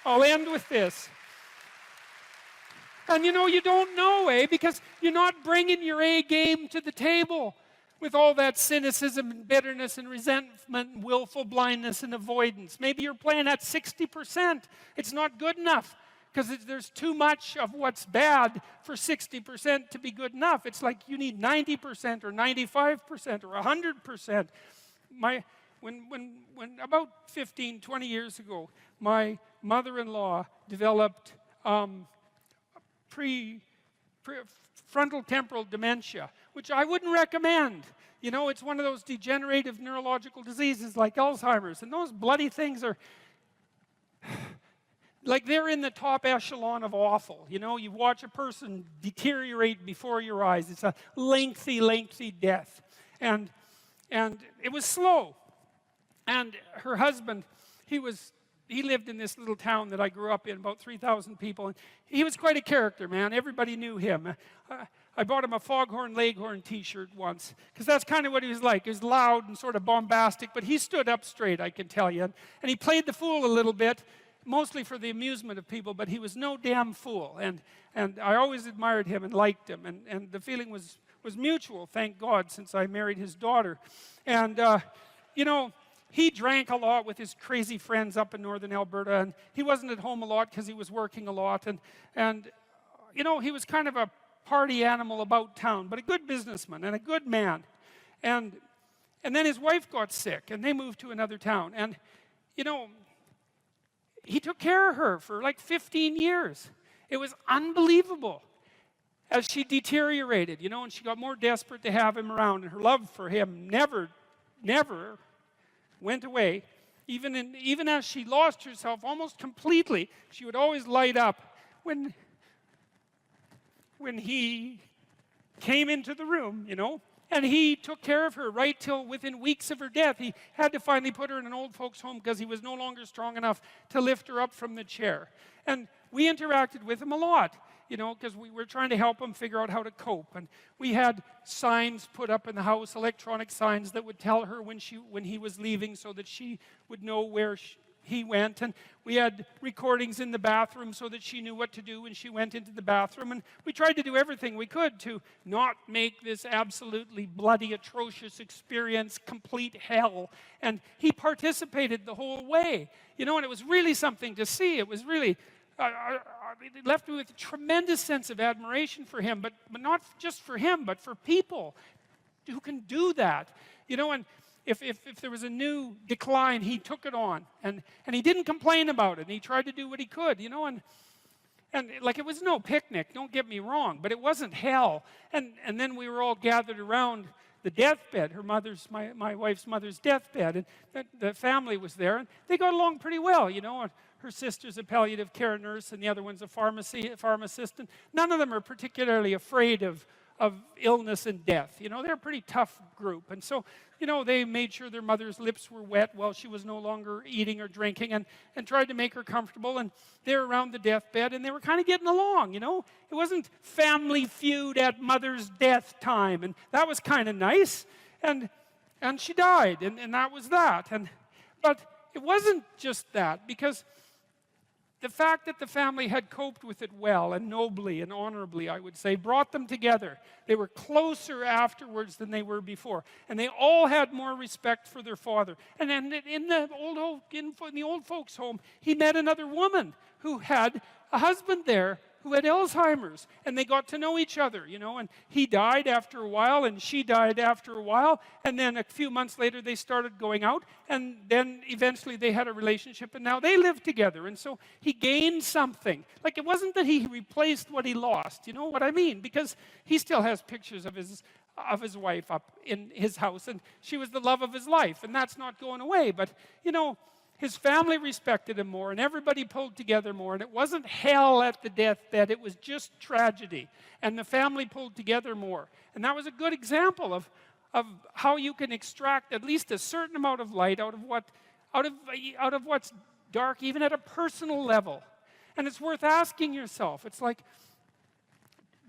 I'll end with this. And you know, you don't know, because you're not bringing your A game to the table with all that cynicism and bitterness and resentment and willful blindness and avoidance. Maybe you're playing at 60%. It's not good enough, because there's too much of what's bad for 60% to be good enough. It's like you need 90% or 95% or 100%. When about 15, 20 years ago, my mother-in-law developed frontal temporal dementia, which I wouldn't recommend. You know, it's one of those degenerative neurological diseases like Alzheimer's, and those bloody things are like they're in the top echelon of awful. You know, you watch a person deteriorate before your eyes. It's a lengthy, lengthy death. And it was slow. And her husband, he lived in this little town that I grew up in, about 3,000 people. And he was quite a character, man. Everybody knew him. I bought him a Foghorn Leghorn t-shirt once, because that's kind of what he was like. He was loud and sort of bombastic, but he stood up straight, I can tell you. And he played the fool a little bit, mostly for the amusement of people, but he was no damn fool. And I always admired him and liked him, and the feeling was mutual, thank God, since I married his daughter. And, you know, he drank a lot with his crazy friends up in northern Alberta, and he wasn't at home a lot because he was working a lot. And you know, he was kind of a party animal about town, but a good businessman and a good man. And then his wife got sick, and they moved to another town. And, you know, he took care of her for like 15 years. It was unbelievable as she deteriorated, you know, and she got more desperate to have him around, and her love for him never went away. Even as she lost herself almost completely, she would always light up when he came into the room, you know, and he took care of her right till within weeks of her death. He had to finally put her in an old folks' home because he was no longer strong enough to lift her up from the chair. And we interacted with him a lot, you know, because we were trying to help him figure out how to cope. And we had signs put up in the house, electronic signs that would tell her when he was leaving, so that she would know where he went. And we had recordings in the bathroom so that she knew what to do when she went into the bathroom. And we tried to do everything we could to not make this absolutely bloody, atrocious experience complete hell. And he participated the whole way, you know, and it was really something to see. It was really it left me with a tremendous sense of admiration for him, but not just for him, but for people who can do that, you know. And if there was a new decline, he took it on, and he didn't complain about it, and he tried to do what he could, you know. And like, it was no picnic, don't get me wrong, but it wasn't hell. And then we were all gathered around the deathbed, my wife's mother's deathbed, and the family was there, and they got along pretty well, you know. Her sister's a palliative care nurse, and the other one's a pharmacist, and none of them are particularly afraid of illness and death. You know, they're a pretty tough group. And so, you know, they made sure their mother's lips were wet while she was no longer eating or drinking, and tried to make her comfortable. And they were around the deathbed, and they were kind of getting along, you know. It wasn't Family Feud at mother's death time, and that was kind of nice. And she died, and that was that. But it wasn't just that, because the fact that the family had coped with it well and nobly and honorably, I would say, brought them together. They were closer afterwards than they were before. And they all had more respect for their father. And then in the old folks' home, he met another woman who had a husband there who had Alzheimer's, and they got to know each other, you know. And he died after a while, and she died after a while, and then a few months later they started going out, and then eventually they had a relationship, and now they live together. And so he gained something. Like, it wasn't that he replaced what he lost, you know what I mean? Because he still has pictures of his wife up in his house, and she was the love of his life, and that's not going away. But, you know, his family respected him more, and everybody pulled together more, and it wasn't hell at the deathbed, it was just tragedy, and the family pulled together more. And that was a good example of how you can extract at least a certain amount of light out of what's dark, even at a personal level. And it's worth asking yourself. It's like,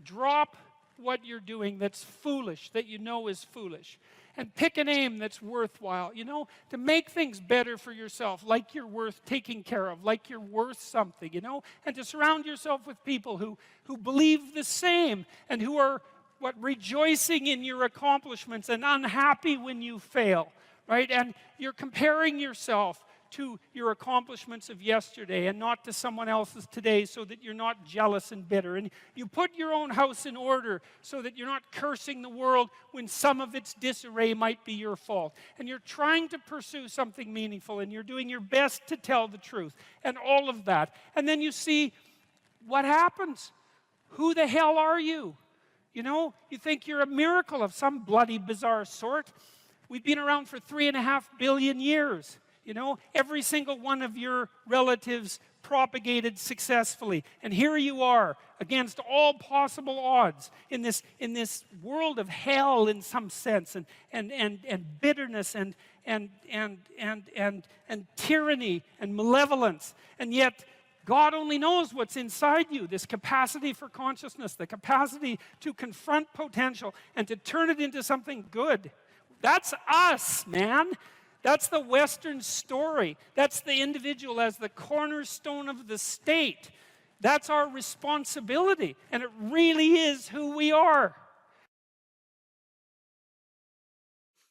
drop what you're doing that's foolish, that you know is foolish, and pick an aim that's worthwhile, you know, to make things better for yourself, like you're worth taking care of, like you're worth something, you know, and to surround yourself with people who believe the same, and who are rejoicing in your accomplishments and unhappy when you fail, right? And you're comparing yourself to your accomplishments of yesterday and not to someone else's today, so that you're not jealous and bitter. And you put your own house in order so that you're not cursing the world when some of its disarray might be your fault. And you're trying to pursue something meaningful, and you're doing your best to tell the truth, and all of that. And then you see what happens. Who the hell are you? You know, you think you're a miracle of some bloody bizarre sort. We've been around for 3.5 billion years. You know, every single one of your relatives propagated successfully. And here you are, against all possible odds, in this world of hell in some sense, and bitterness and tyranny and malevolence. And yet God only knows what's inside you, this capacity for consciousness, the capacity to confront potential and to turn it into something good. That's us, man. That's the Western story. That's the individual as the cornerstone of the state. That's our responsibility, and it really is who we are.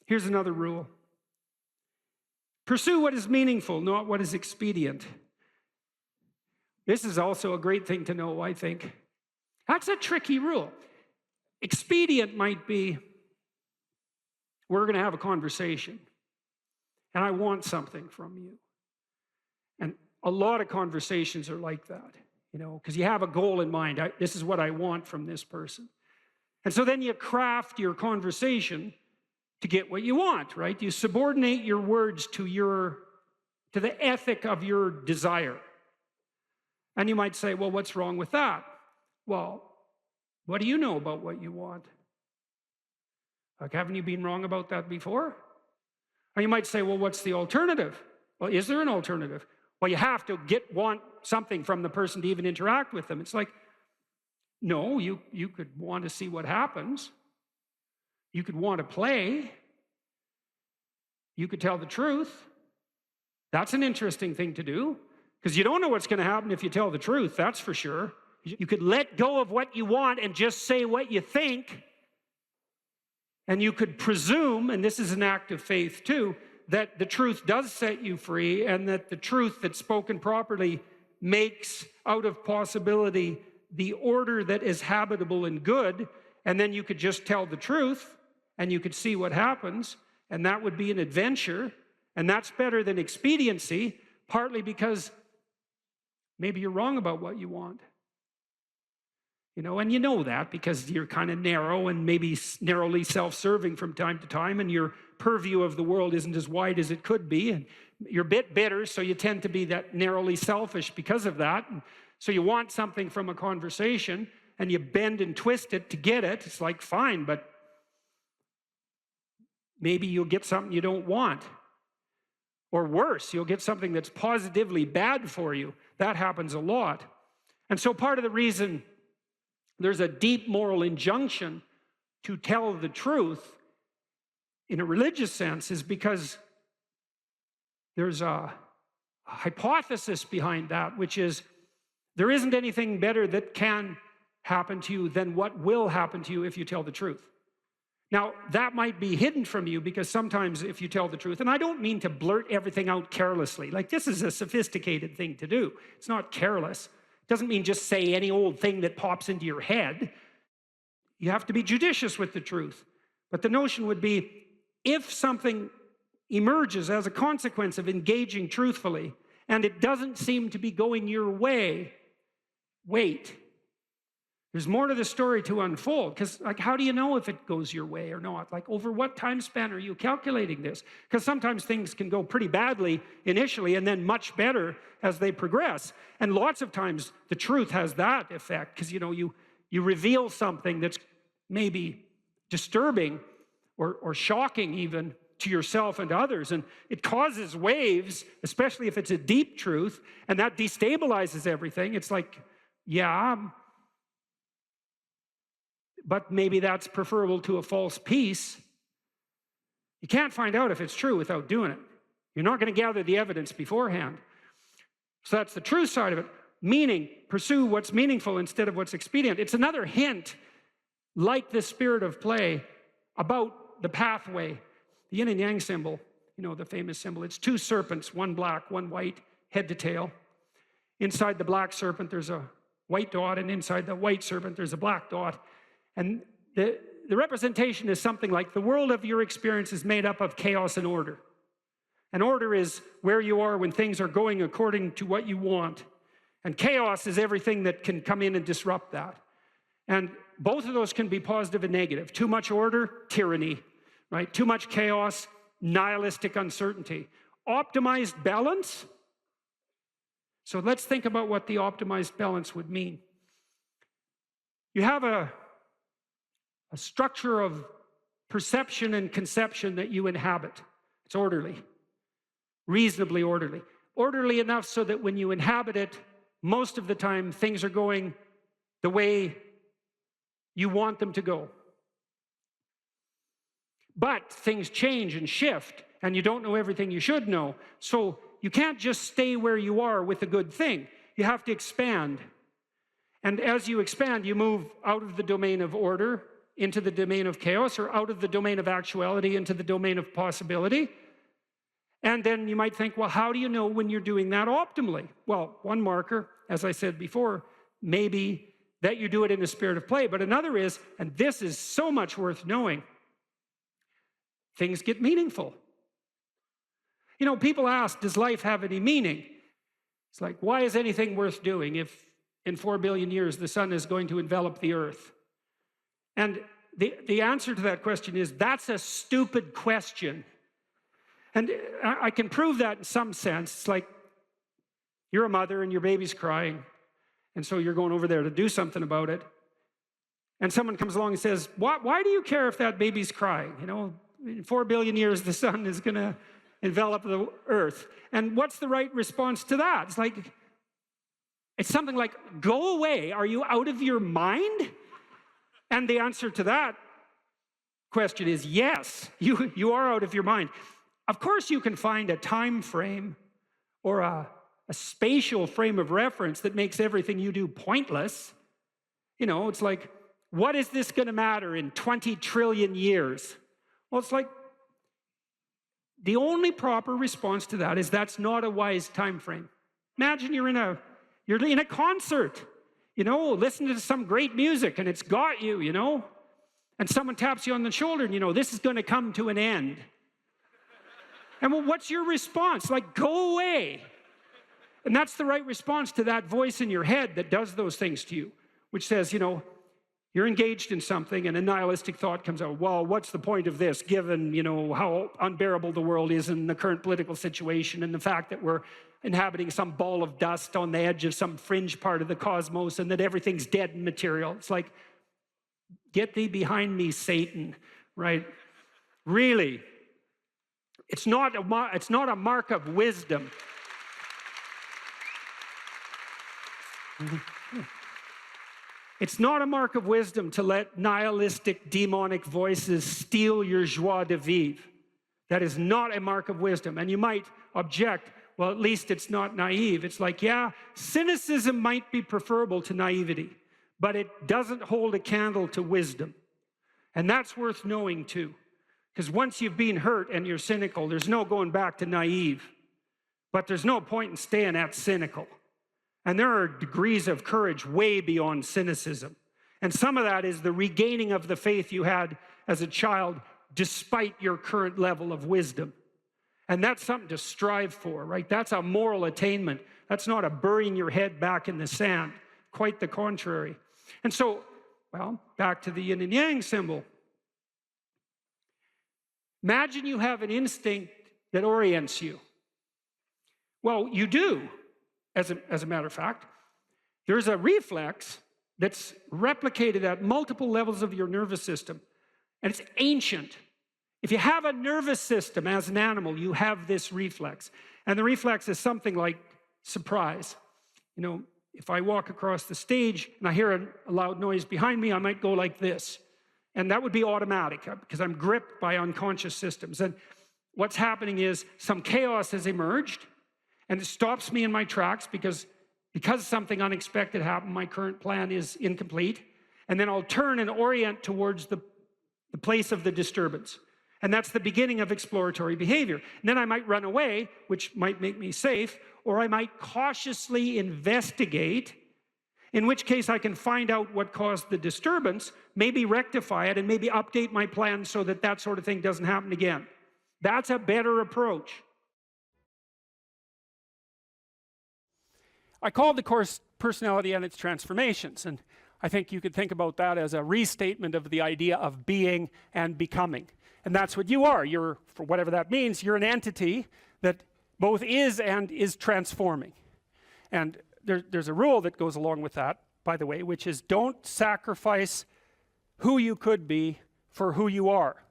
Here's another rule. Pursue what is meaningful, not what is expedient. This is also a great thing to know, I think. That's a tricky rule. Expedient might be, we're going to have a conversation, and I want something from you. And a lot of conversations are like that, because you have a goal in mind. This is what I want from this person. And so then you craft your conversation to get what you want, right? You subordinate your words to the ethic of your desire. And you might say, well, what's wrong with that? Well, what do you know about what you want? Like, haven't you been wrong about that before? Or you might say, well, what's the alternative? Well, is there an alternative? Well, you have to want something from the person to even interact with them. It's like, no, you could want to see what happens. You could want to play. You could tell the truth. That's an interesting thing to do, because you don't know what's going to happen if you tell the truth, that's for sure. You could let go of what you want and just say what you think. And you could presume, and this is an act of faith too, that the truth does set you free, and that the truth that's spoken properly makes out of possibility the order that is habitable and good. And then you could just tell the truth, and you could see what happens, and that would be an adventure. And that's better than expediency, partly because maybe you're wrong about what you want. And you know that because you're kind of narrow and maybe narrowly self-serving from time to time, and your purview of the world isn't as wide as it could be, and you're a bit bitter, so you tend to be that narrowly selfish because of that. And so you want something from a conversation, and you bend and twist it to get it. It's like, fine, but maybe you'll get something you don't want. Or worse, you'll get something that's positively bad for you. That happens a lot. And so part of the reason there's a deep moral injunction to tell the truth in a religious sense is because there's a hypothesis behind that, which is there isn't anything better that can happen to you than what will happen to you if you tell the truth. Now, that might be hidden from you, because sometimes if you tell the truth, and I don't mean to blurt everything out carelessly, like this is a sophisticated thing to do. It's not careless. It doesn't mean just say any old thing that pops into your head. You have to be judicious with the truth. But the notion would be, if something emerges as a consequence of engaging truthfully, and it doesn't seem to be going your way, wait. There's more to the story to unfold, because how do you know if it goes your way or not? Over what time span are you calculating this? Because sometimes things can go pretty badly initially and then much better as they progress. And lots of times the truth has that effect, because you reveal something that's maybe disturbing or shocking even to yourself and to others, and it causes waves, especially if it's a deep truth, and that destabilizes everything. It's like, yeah, but maybe that's preferable to a false peace. You can't find out if it's true without doing it. You're not going to gather the evidence beforehand. So that's the true side of it. Meaning, pursue what's meaningful instead of what's expedient. It's another hint, like the spirit of play, about the pathway. The yin and yang symbol, the famous symbol, it's two serpents, one black, one white, head to tail. Inside the black serpent, there's a white dot, and inside the white serpent, there's a black dot. And the representation is something like, the world of your experience is made up of chaos and order. And order is where you are when things are going according to what you want. And chaos is everything that can come in and disrupt that. And both of those can be positive and negative. Too much order, tyranny, right? Too much chaos, nihilistic uncertainty. Optimized balance. So let's think about what the optimized balance would mean. You have a structure of perception and conception that you inhabit. It's orderly, reasonably orderly. Orderly enough so that when you inhabit it, most of the time things are going the way you want them to go. But things change and shift, and you don't know everything you should know. So you can't just stay where you are with a good thing. You have to expand. And as you expand, you move out of the domain of order into the domain of chaos, or out of the domain of actuality into the domain of possibility. And then you might think, well, how do you know when you're doing that optimally? Well, one marker, as I said before, maybe that you do it in a spirit of play. But another is, and this is so much worth knowing, things get meaningful. You know, people ask, does life have any meaning? It's like, why is anything worth doing if in 4 billion years the sun is going to envelop the earth? And the answer to that question is, that's a stupid question. And I can prove that in some sense. It's like, you're a mother and your baby's crying, and so you're going over there to do something about it. And someone comes along and says, why do you care if that baby's crying? You know, in 4 billion years, the sun is going to envelop the earth. And what's the right response to that? It's like, it's something like, go away. Are you out of your mind? And the answer to that question is yes, you are out of your mind. Of course, you can find a time frame or a spatial frame of reference that makes everything you do pointless. You know, it's like, what is this going to matter in 20 trillion years? Well, it's like, the only proper response to that is that's not a wise time frame. Imagine you're in a concert, you know, listening to some great music, and it's got you, you know, and someone taps you on the shoulder, and you know, this is going to come to an end. And well, what's your response? Like, go away. And that's the right response to that voice in your head that does those things to you, which says, you know, you're engaged in something, and a nihilistic thought comes out, well, what's the point of this, given, you know, how unbearable the world is in the current political situation, and the fact that we're inhabiting some ball of dust on the edge of some fringe part of the cosmos, and that everything's dead and material. It's like, get thee behind me, Satan, right? Really. It's not a mark of wisdom. It's not a mark of wisdom to let nihilistic, demonic voices steal your joie de vivre. That is not a mark of wisdom. And you might object, well, at least it's not naive. It's like, yeah, cynicism might be preferable to naivety, but it doesn't hold a candle to wisdom. And that's worth knowing too. Because once you've been hurt and you're cynical, there's no going back to naive. But there's no point in staying at cynical. And there are degrees of courage way beyond cynicism. And some of that is the regaining of the faith you had as a child despite your current level of wisdom. And that's something to strive for, right? That's a moral attainment. That's not a burying your head back in the sand. Quite the contrary. And so, well, back to the yin and yang symbol. Imagine you have an instinct that orients you. Well, you do. As a matter of fact, there's a reflex that's replicated at multiple levels of your nervous system, and it's ancient. If you have a nervous system as an animal, you have this reflex. And the reflex is something like surprise. You know, if I walk across the stage and I hear a loud noise behind me, I might go like this. And that would be automatic because I'm gripped by unconscious systems. And what's happening is some chaos has emerged, and it stops me in my tracks because something unexpected happened. My current plan is incomplete. And then I'll turn and orient towards the place of the disturbance. And that's the beginning of exploratory behavior. And then I might run away, which might make me safe, or I might cautiously investigate, in which case I can find out what caused the disturbance, maybe rectify it, and maybe update my plan so that that sort of thing doesn't happen again. That's a better approach. I called the course Personality and Its Transformations, and I think you could think about that as a restatement of the idea of being and becoming. And that's what you are. You're, for whatever that means, you're an entity that both is and is transforming. And there's a rule that goes along with that, by the way, which is don't sacrifice who you could be for who you are.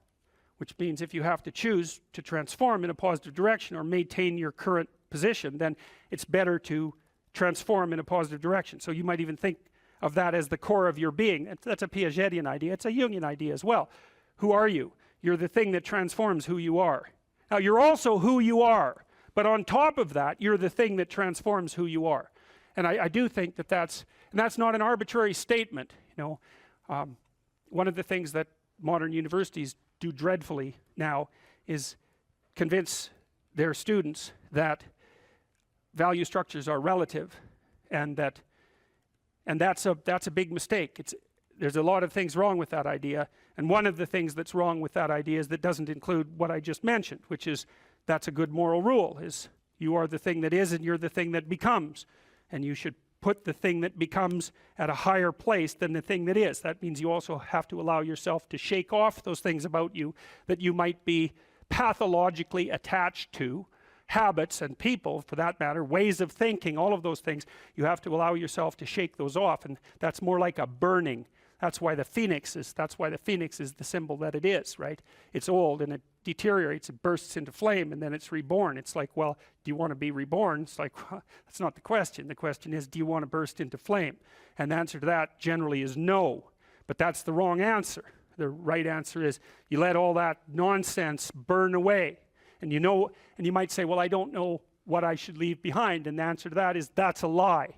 Which means if you have to choose to transform in a positive direction or maintain your current position, then it's better to transform in a positive direction. So you might even think of that as the core of your being. That's a Piagetian idea. It's a Jungian idea as well. Who are you? You're the thing that transforms who you are. Now you're also who you are, but on top of that, you're the thing that transforms who you are. And I do think that that's not an arbitrary statement. You know, one of the things that modern universities do dreadfully now is convince their students that value structures are relative, and that's a big mistake. There's a lot of things wrong with that idea, and one of the things that's wrong with that idea is that doesn't include what I just mentioned, which is that's a good moral rule, is you are the thing that is and you're the thing that becomes, and you should put the thing that becomes at a higher place than the thing that is. That means you also have to allow yourself to shake off those things about you that you might be pathologically attached to, habits and people for that matter, ways of thinking, all of those things. You have to allow yourself to shake those off, and that's more like a burning. That's why the phoenix is the symbol that it is, right? It's old and it deteriorates, it bursts into flame, and then it's reborn. It's like, well, do you want to be reborn? It's like, well, that's not the question. The question is, do you want to burst into flame? And the answer to that generally is no, but that's the wrong answer. The right answer is you let all that nonsense burn away. And you know, and you might say, well, I don't know what I should leave behind, and the answer to that is that's a lie.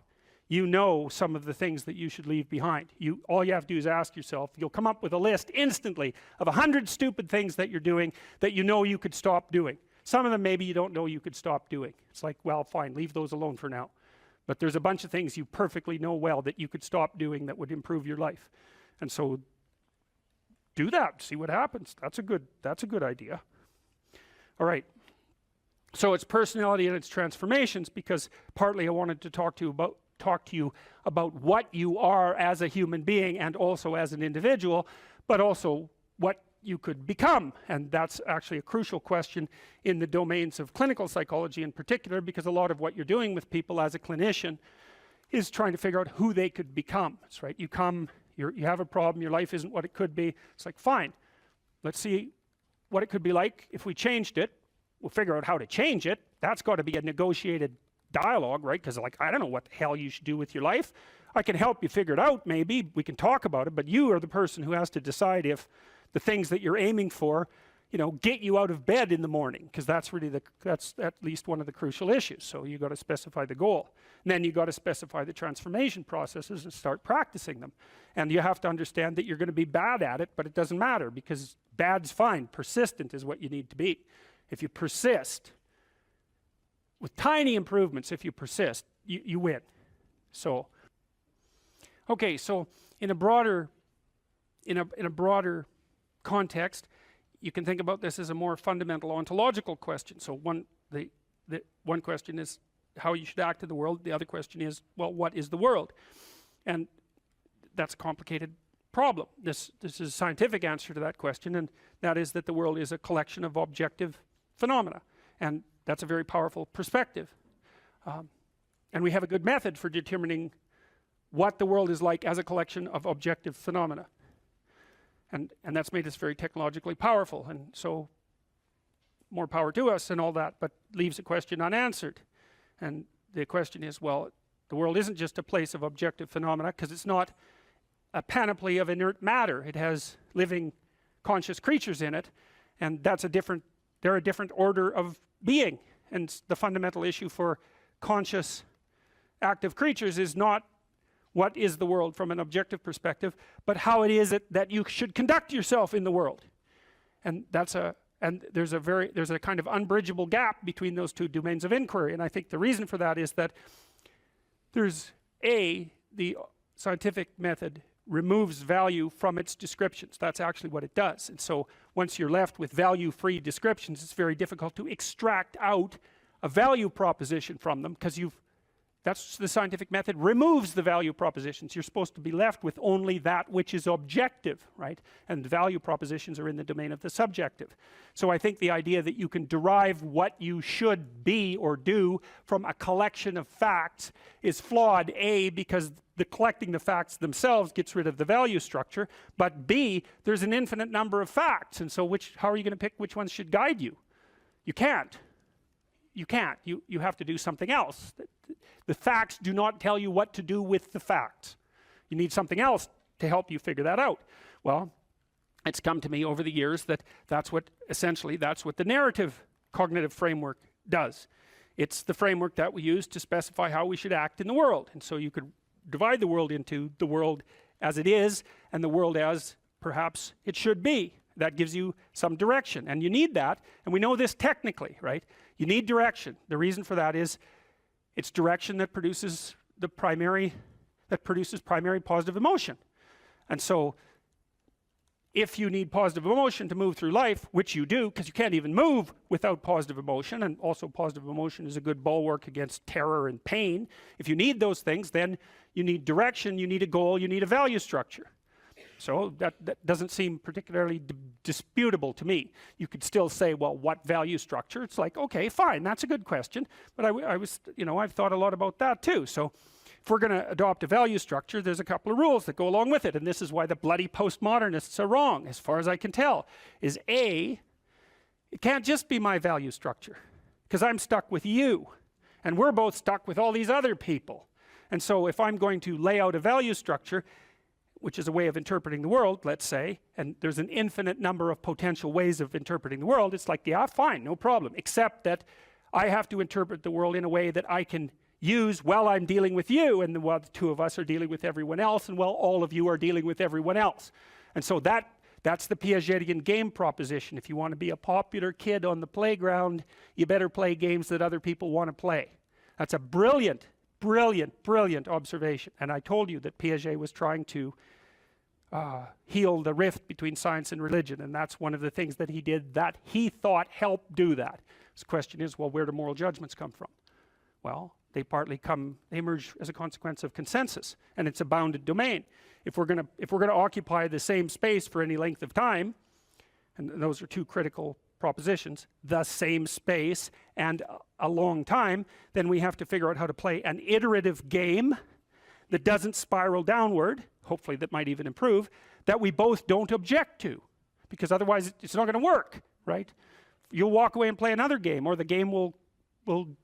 You know some of the things that you should leave behind. All you have to do is ask yourself. You'll come up with a list instantly of 100 stupid things that you're doing that you know you could stop doing. Some of them maybe you don't know you could stop doing. It's like, well, fine, leave those alone for now. But there's a bunch of things you perfectly know well that you could stop doing that would improve your life. And so do that, see what happens. That's a good idea. All right. So it's personality and its transformations, because partly I wanted to talk to you about what you are as a human being and also as an individual, but also what you could become. And that's actually a crucial question in the domains of clinical psychology in particular, because a lot of what you're doing with people as a clinician is trying to figure out who they could become. That's right. You have a problem, your life isn't what it could be. It's like, fine, let's see what it could be like if we changed it. We'll figure out how to change it. That's got to be a negotiated dialogue, right? Because like, I don't know what the hell you should do with your life. I can help you figure it out, maybe we can talk about it, but you are the person who has to decide if the things that you're aiming for, you know, get you out of bed in the morning, because that's really that's at least one of the crucial issues. So you got to specify the goal, and then you got to specify the transformation processes and start practicing them. And you have to understand that you're going to be bad at it, but it doesn't matter, because bad's fine. Persistent is what you need to be. If you persist with tiny improvements, if you persist, you win. So okay, so in a broader context, you can think about this as a more fundamental ontological question. So one question is how you should act in the world. The other question is, well, what is the world? And that's a complicated problem. This is a scientific answer to that question, and that is that the world is a collection of objective phenomena, and that's a very powerful perspective. And we have a good method for determining what the world is like as a collection of objective phenomena. And that's made us very technologically powerful, and so more power to us and all that, but leaves a question unanswered. And the question is, well, the world isn't just a place of objective phenomena, because it's not a panoply of inert matter. It has living conscious creatures in it, and they're a different order of being. And the fundamental issue for conscious active creatures is not what is the world from an objective perspective, but how it is that you should conduct yourself in the world. And there's a kind of unbridgeable gap between those two domains of inquiry. And I think the reason for that is that the scientific method removes value from its descriptions. That's actually what it does. And so once you're left with value-free descriptions, it's very difficult to extract out a value proposition from them, because that's the scientific method removes the value propositions. You're supposed to be left with only that which is objective, right? And value propositions are in the domain of the subjective. So I think the idea that you can derive what you should be or do from a collection of facts is flawed, A, because collecting the facts themselves gets rid of the value structure, but B, there's an infinite number of facts, and so how are you going to pick which ones should guide you? You can't. you can't. You have to do something else. The facts do not tell you what to do with the facts. You need something else to help you figure that out. Well, it's come to me over the years that essentially that's what the narrative cognitive framework does. It's the framework that we use to specify how we should act in the world. And so you could divide the world into the world as it is and the world as perhaps it should be. That gives you some direction, and you need that, and we know this technically, right? You need direction. The reason for that is it's direction that produces primary positive emotion. And so if you need positive emotion to move through life, which you do, because you can't even move without positive emotion, and also positive emotion is a good bulwark against terror and pain. If you need those things, then you need direction, you need a goal, you need a value structure. So that doesn't seem particularly disputable to me. You could still say, well, what value structure? It's like, okay, fine, that's a good question. But I've thought a lot about that too. So if we're going to adopt a value structure, there's a couple of rules that go along with it. And this is why the bloody postmodernists are wrong, as far as I can tell, is A, it can't just be my value structure, because I'm stuck with you. And we're both stuck with all these other people. And so if I'm going to lay out a value structure, which is a way of interpreting the world, let's say, and there's an infinite number of potential ways of interpreting the world, it's like, yeah, fine, no problem, except that I have to interpret the world in a way that I can use while I'm dealing with you, and while the two of us are dealing with everyone else, and while all of you are dealing with everyone else. And so that's the Piagetian game proposition. If you want to be a popular kid on the playground, you better play games that other people want to play. That's a brilliant, brilliant, brilliant observation. And I told you that Piaget was trying to heal the rift between science and religion, and that's one of the things that he did that he thought helped do that. The question is, well, where do moral judgments come from? Well, they emerge as a consequence of consensus, and it's a bounded domain. If we're going to occupy the same space for any length of time, and those are two critical propositions, the same space and a long time, then we have to figure out how to play an iterative game that doesn't spiral downward, hopefully that might even improve, that we both don't object to, because otherwise it's not going to work, right? You'll walk away and play another game, or the game will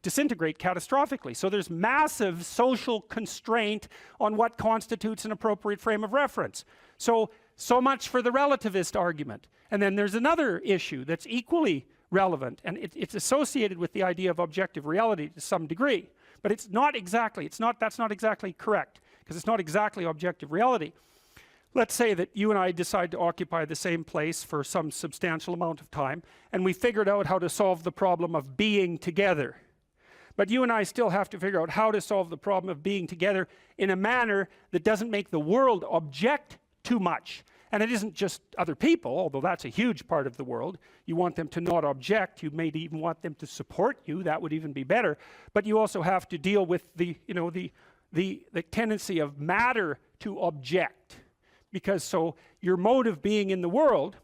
disintegrate catastrophically. So there's massive social constraint on what constitutes an appropriate frame of reference. So much for the relativist argument. And then there's another issue that's equally relevant, and it's associated with the idea of objective reality to some degree. But that's not exactly correct, because it's not exactly objective reality. Let's say that you and I decide to occupy the same place for some substantial amount of time, and we figured out how to solve the problem of being together. But you and I still have to figure out how to solve the problem of being together in a manner that doesn't make the world object too much. And it isn't just other people, although that's a huge part of the world. You want them to not object. You may even want them to support you. That would even be better. But you also have to deal with the tendency of matter to object. Because so your mode of being in the world,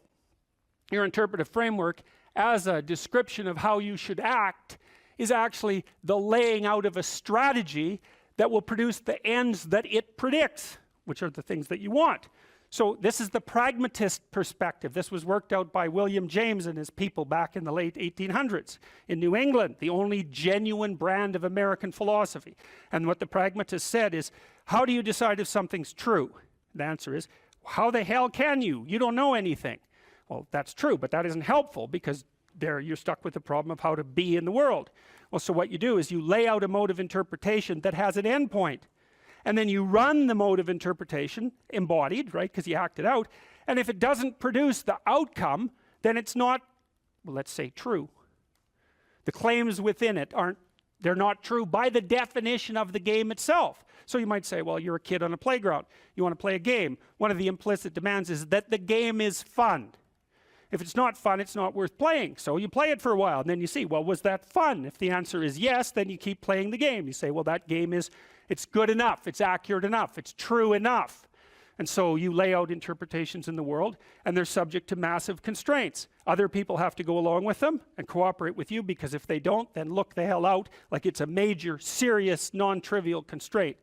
your interpretive framework, as a description of how you should act, is actually the laying out of a strategy that will produce the ends that it predicts, which are the things that you want. So this is the pragmatist perspective. This was worked out by William James and his people back in the late 1800s in New England, the only genuine brand of American philosophy. And what the pragmatist said is, how do you decide if something's true? The answer is, how the hell can you? You don't know anything. Well, that's true, but that isn't helpful, because there you're stuck with the problem of how to be in the world. Well, so what you do is you lay out a mode of interpretation that has an endpoint. And then you run the mode of interpretation, embodied, right, because you act it out. And if it doesn't produce the outcome, then it's not, well, let's say, true. The claims within it they're not true by the definition of the game itself. So you might say, well, you're a kid on a playground. You want to play a game. One of the implicit demands is that the game is fun. If it's not fun, it's not worth playing. So you play it for a while, and then you see, well, was that fun? If the answer is yes, then you keep playing the game. You say, well, that game it's good enough, it's accurate enough, it's true enough. And so you lay out interpretations in the world, and they're subject to massive constraints. Other people have to go along with them and cooperate with you, because if they don't, then look the hell out, like it's a major, serious, non-trivial constraint.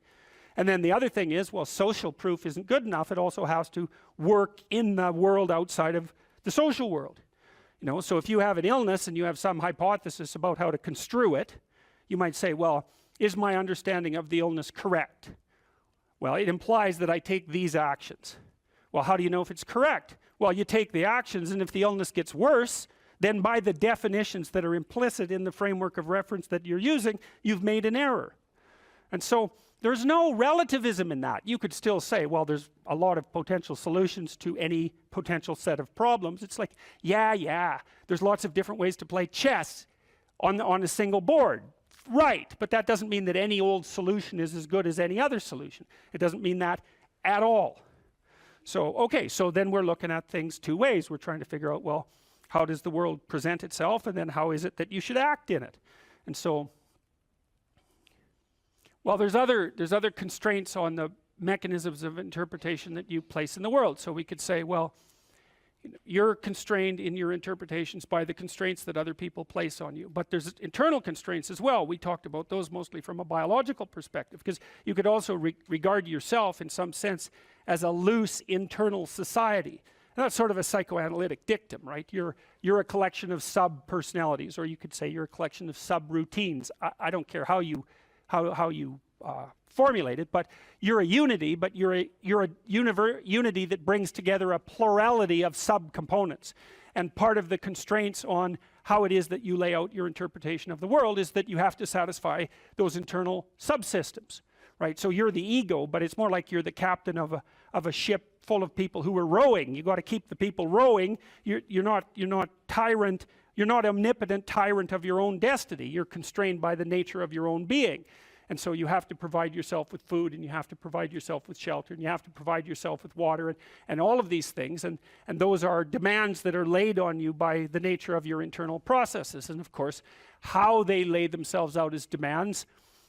And then the other thing is, well, social proof isn't good enough. It also has to work in the world outside of the social world. You know, so if you have an illness and you have some hypothesis about how to construe it, you might say, well, is my understanding of the illness correct? Well, it implies that I take these actions. Well, how do you know if it's correct? Well, you take the actions, and if the illness gets worse, then by the definitions that are implicit in the framework of reference that you're using, you've made an error. And so there's no relativism in that. You could still say, well, there's a lot of potential solutions to any potential set of problems. It's like, yeah, there's lots of different ways to play chess on a single board. Right, but that doesn't mean that any old solution is as good as any other solution. It doesn't mean that at all. So, okay, so then we're looking at things two ways. We're trying to figure out, well, how does the world present itself, and then how is it that you should act in it? And so, well, there's other constraints on the mechanisms of interpretation that you place in the world. So we could say, well, you're constrained in your interpretations by the constraints that other people place on you. But there's internal constraints as well. We talked about those mostly from a biological perspective, because you could also regard yourself in some sense as a loose internal society. And that's sort of a psychoanalytic dictum, right? You're a collection of sub-personalities, or you could say you're a collection of sub-routines. I don't care how you formulate it, but you're a unity, but you're a unity that brings together a plurality of subcomponents. And part of the constraints on how it is that you lay out your interpretation of the world is that you have to satisfy those internal subsystems, right? So you're the ego, but it's more like you're the captain of a ship full of people who are rowing. You got to keep the people rowing. You're not tyrant. You're not omnipotent tyrant of your own destiny. You're constrained by the nature of your own being. And so you have to provide yourself with food, and you have to provide yourself with shelter, and you have to provide yourself with water, and all of these things. And those are demands that are laid on you by the nature of your internal processes. And of course, how they lay themselves out as demands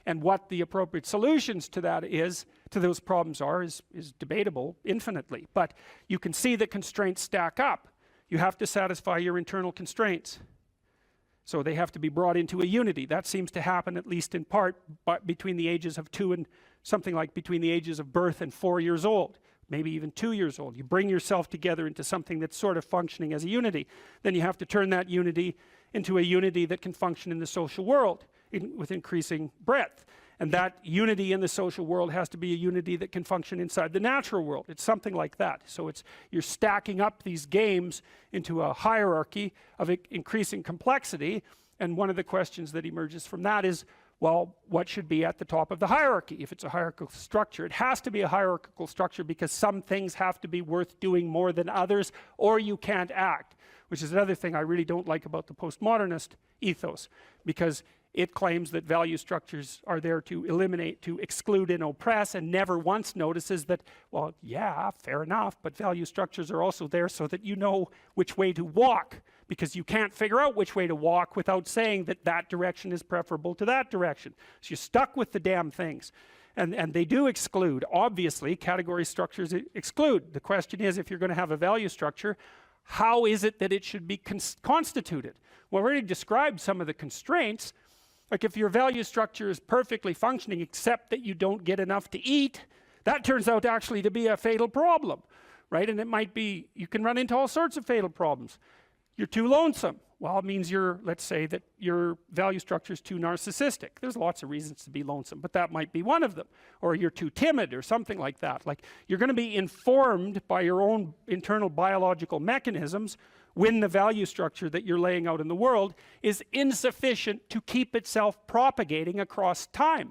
and what the appropriate solutions to that is, to those problems are, is debatable infinitely. But you can see the constraints stack up. You have to satisfy your internal constraints. So they have to be brought into a unity. That seems to happen, at least in part, but between the ages of 2 and something like between the ages of birth and 4 years old, maybe even 2 years old. You bring yourself together into something that's sort of functioning as a unity. Then you have to turn that unity into a unity that can function in the social world with increasing breadth. And that unity in the social world has to be a unity that can function inside the natural world. It's something like that. So you're stacking up these games into a hierarchy of increasing complexity. And one of the questions that emerges from that is, well, what should be at the top of the hierarchy? If it's a hierarchical structure, it has to be a hierarchical structure because some things have to be worth doing more than others, or you can't act, which is another thing I really don't like about the postmodernist ethos, because it claims that value structures are there to eliminate, to exclude and oppress, and never once notices that, well, yeah, fair enough, but value structures are also there so that you know which way to walk, because you can't figure out which way to walk without saying that that direction is preferable to that direction. So you're stuck with the damn things. And they do exclude. Obviously, category structures exclude. The question is, if you're going to have a value structure, how is it that it should be constituted? Well, I already described some of the constraints. Like if your value structure is perfectly functioning except that you don't get enough to eat, that turns out actually to be a fatal problem, right? And it might be, you can run into all sorts of fatal problems. You're too lonesome. Well, it means let's say that your value structure is too narcissistic. There's lots of reasons to be lonesome, but that might be one of them. Or you're too timid or something like that. Like you're going to be informed by your own internal biological mechanisms when the value structure that you're laying out in the world is insufficient to keep itself propagating across time.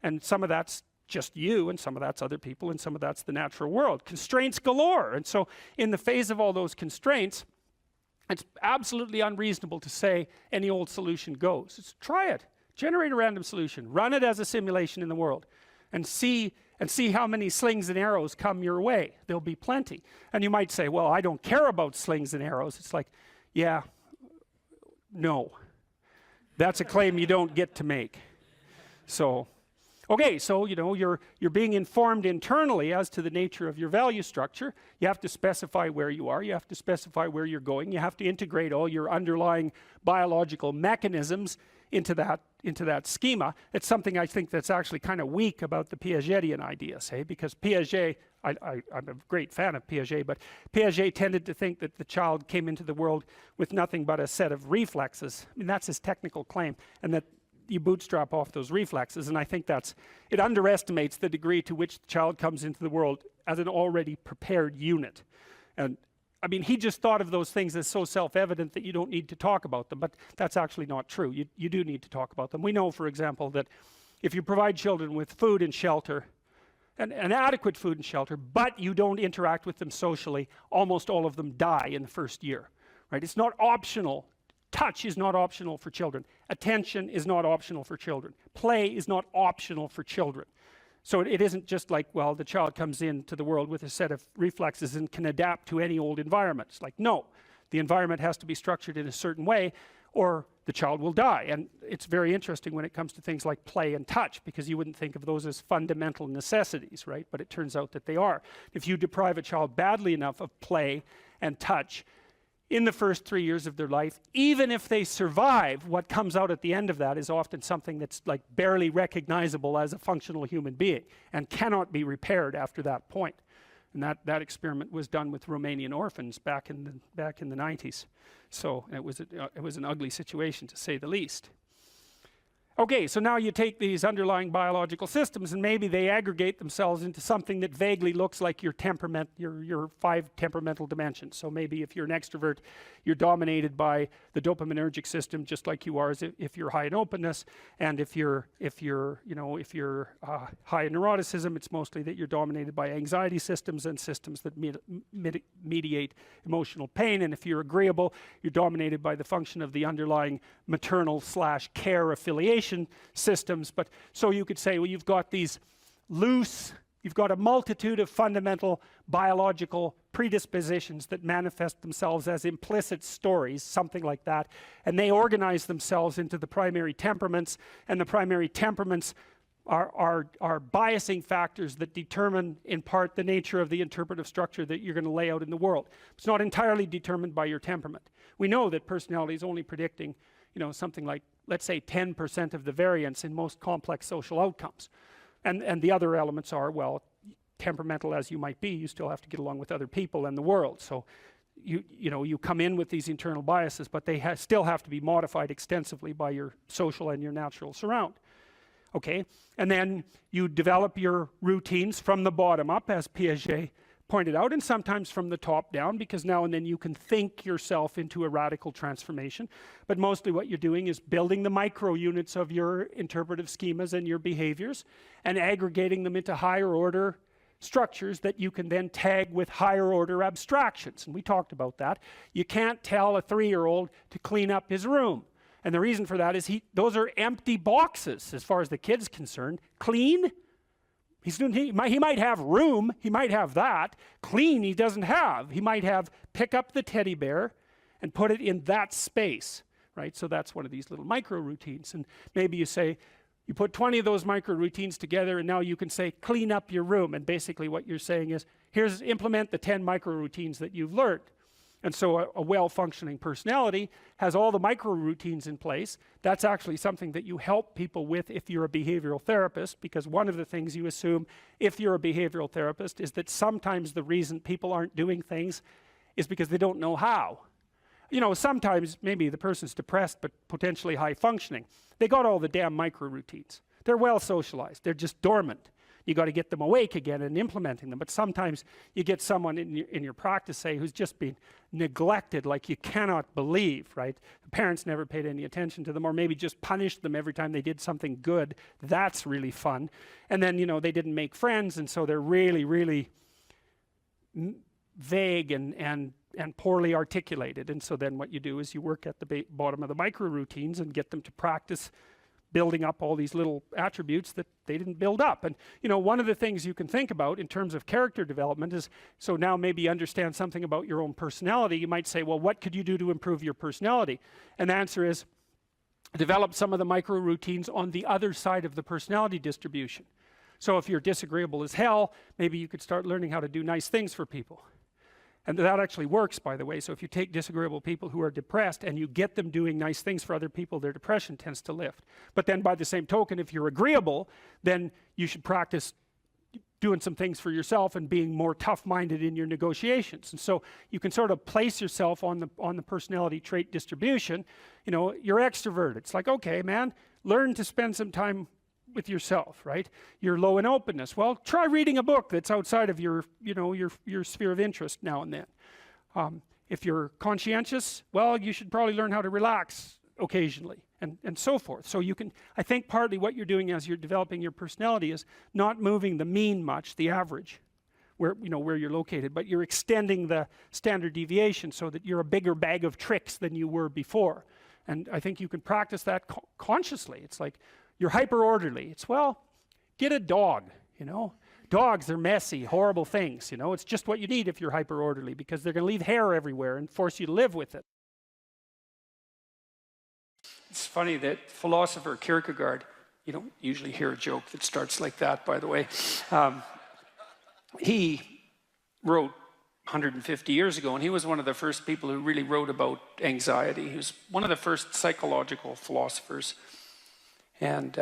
And some of that's just you, and some of that's other people, and some of that's the natural world. Constraints galore. And so in the face of all those constraints, it's absolutely unreasonable to say any old solution goes. Just try it. Generate a random solution. Run it as a simulation in the world. And see how many slings and arrows come your way. There'll be plenty. And you might say, well, I don't care about slings and arrows. It's like, yeah, no. That's a claim you don't get to make. So, okay, so you're being informed internally as to the nature of your value structure. You have to specify where you are. You have to specify where you're going. You have to integrate all your underlying biological mechanisms into that schema. It's something I think that's actually kind of weak about the Piagetian idea, say, because Piaget, I'm a great fan of Piaget, but Piaget tended to think that the child came into the world with nothing but a set of reflexes. I mean, that's his technical claim, and that you bootstrap off those reflexes, and I think it underestimates the degree to which the child comes into the world as an already prepared unit. And I mean, he just thought of those things as so self-evident that you don't need to talk about them, but that's actually not true. You do need to talk about them. We know, for example, that if you provide children with food and shelter, and adequate food and shelter, but you don't interact with them socially, almost all of them die in the first year, right? It's not optional. Touch is not optional for children. Attention is not optional for children. Play is not optional for children. So it isn't just like, well, the child comes into the world with a set of reflexes and can adapt to any old environment. It's like, no, the environment has to be structured in a certain way, or the child will die. And it's very interesting when it comes to things like play and touch, because you wouldn't think of those as fundamental necessities, right? But it turns out that they are. If you deprive a child badly enough of play and touch in the first 3 years of their life, even if they survive, what comes out at the end of that is often something that's like barely recognizable as a functional human being and cannot be repaired after that point. And that experiment was done with Romanian orphans back in the 90s. So it was an ugly situation, to say the least. Okay, so now you take these underlying biological systems and maybe they aggregate themselves into something that vaguely looks like your temperament, your 5 temperamental dimensions. So maybe if you're an extrovert, you're dominated by the dopaminergic system, just like you are if you're high in openness. And if you're high in neuroticism, it's mostly that you're dominated by anxiety systems and systems that mediate emotional pain. And if you're agreeable, you're dominated by the function of the underlying maternal/care affiliation systems. But so you could say, well, you've got a multitude of fundamental biological predispositions that manifest themselves as implicit stories, something like that, and they organize themselves into the primary temperaments, and the primary temperaments are biasing factors that determine in part the nature of the interpretive structure that you're going to lay out in the world. It's not entirely determined by your temperament. We know that personality is only predicting, something like, let's say, 10% of the variance in most complex social outcomes. And the other elements are, well, temperamental as you might be, you still have to get along with other people and the world. So you come in with these internal biases, but they still have to be modified extensively by your social and your natural surround. Okay, and then you develop your routines from the bottom up, as Piaget pointed out, and sometimes from the top down, because now and then you can think yourself into a radical transformation. But mostly what you're doing is building the micro units of your interpretive schemas and your behaviors and aggregating them into higher order structures that you can then tag with higher order abstractions. And we talked about that. You can't tell a 3-year-old to clean up his room. And the reason for that is those are empty boxes as far as the kid's concerned. Clean? He might have room, he might have that. Clean he doesn't have. He might have pick up the teddy bear and put it in that space, right? So that's one of these little micro routines. And maybe you say, you put 20 of those micro routines together and now you can say, clean up your room. And basically what you're saying is, implement the 10 micro routines that you've learned. And so a well-functioning personality has all the micro routines in place. That's actually something that you help people with if you're a behavioral therapist, because one of the things you assume if you're a behavioral therapist is that sometimes the reason people aren't doing things is because they don't know how. Sometimes maybe the person's depressed but potentially high functioning. They got all the damn micro routines. They're well socialized. They're just dormant. You got to get them awake again and implementing them. But sometimes you get someone in your practice, say, who's just been neglected like you cannot believe, right? The parents never paid any attention to them, or maybe just punished them every time they did something good. That's really fun. And then, they didn't make friends, and so they're really, really vague and poorly articulated. And so then what you do is you work at the bottom of the micro routines and get them to practice building up all these little attributes that they didn't build up. And one of the things you can think about in terms of character development is, so now maybe you understand something about your own personality. You might say, well, what could you do to improve your personality? And the answer is, develop some of the micro routines on the other side of the personality distribution. So if you're disagreeable as hell, maybe you could start learning how to do nice things for people. And that actually works, by the way. So if you take disagreeable people who are depressed and you get them doing nice things for other people, their depression tends to lift. But then by the same token, if you're agreeable, then you should practice doing some things for yourself and being more tough-minded in your negotiations. And so you can sort of place yourself on the personality trait distribution. You know, you're extroverted. It's like, okay, man, learn to spend some time with yourself, right? You're low in openness. Well, try reading a book that's outside of your, you know, your sphere of interest now and then. If you're conscientious, well, you should probably learn how to relax occasionally, and so forth. So you can, I think partly what you're doing as you're developing your personality is not moving the mean much, the average, where, you know, where you're located, but you're extending the standard deviation so that you're a bigger bag of tricks than you were before. And I think you can practice that consciously. It's like, you're hyper orderly. It's, well, get a dog, you know. Dogs are messy, horrible things, you know. It's just what you need if you're hyper orderly, because they're going to leave hair everywhere and force you to live with it. It's funny that philosopher Kierkegaard, you don't usually hear a joke that starts like that, by the way. He wrote 150 years ago, and he was one of the first people who really wrote about anxiety. He was one of the first psychological philosophers. And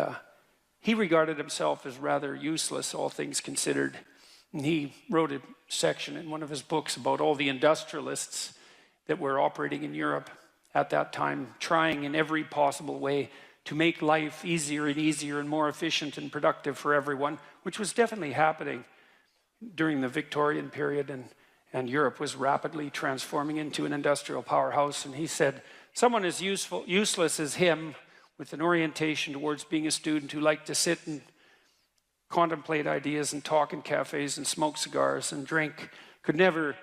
he regarded himself as rather useless, all things considered. And he wrote a section in one of his books about all the industrialists that were operating in Europe at that time, trying in every possible way to make life easier and more efficient and productive for everyone, which was definitely happening during the Victorian period, and Europe was rapidly transforming into an industrial powerhouse. And he said, someone as useless as him, with an orientation towards being a student who liked to sit and contemplate ideas and talk in cafes and smoke cigars and drink, could never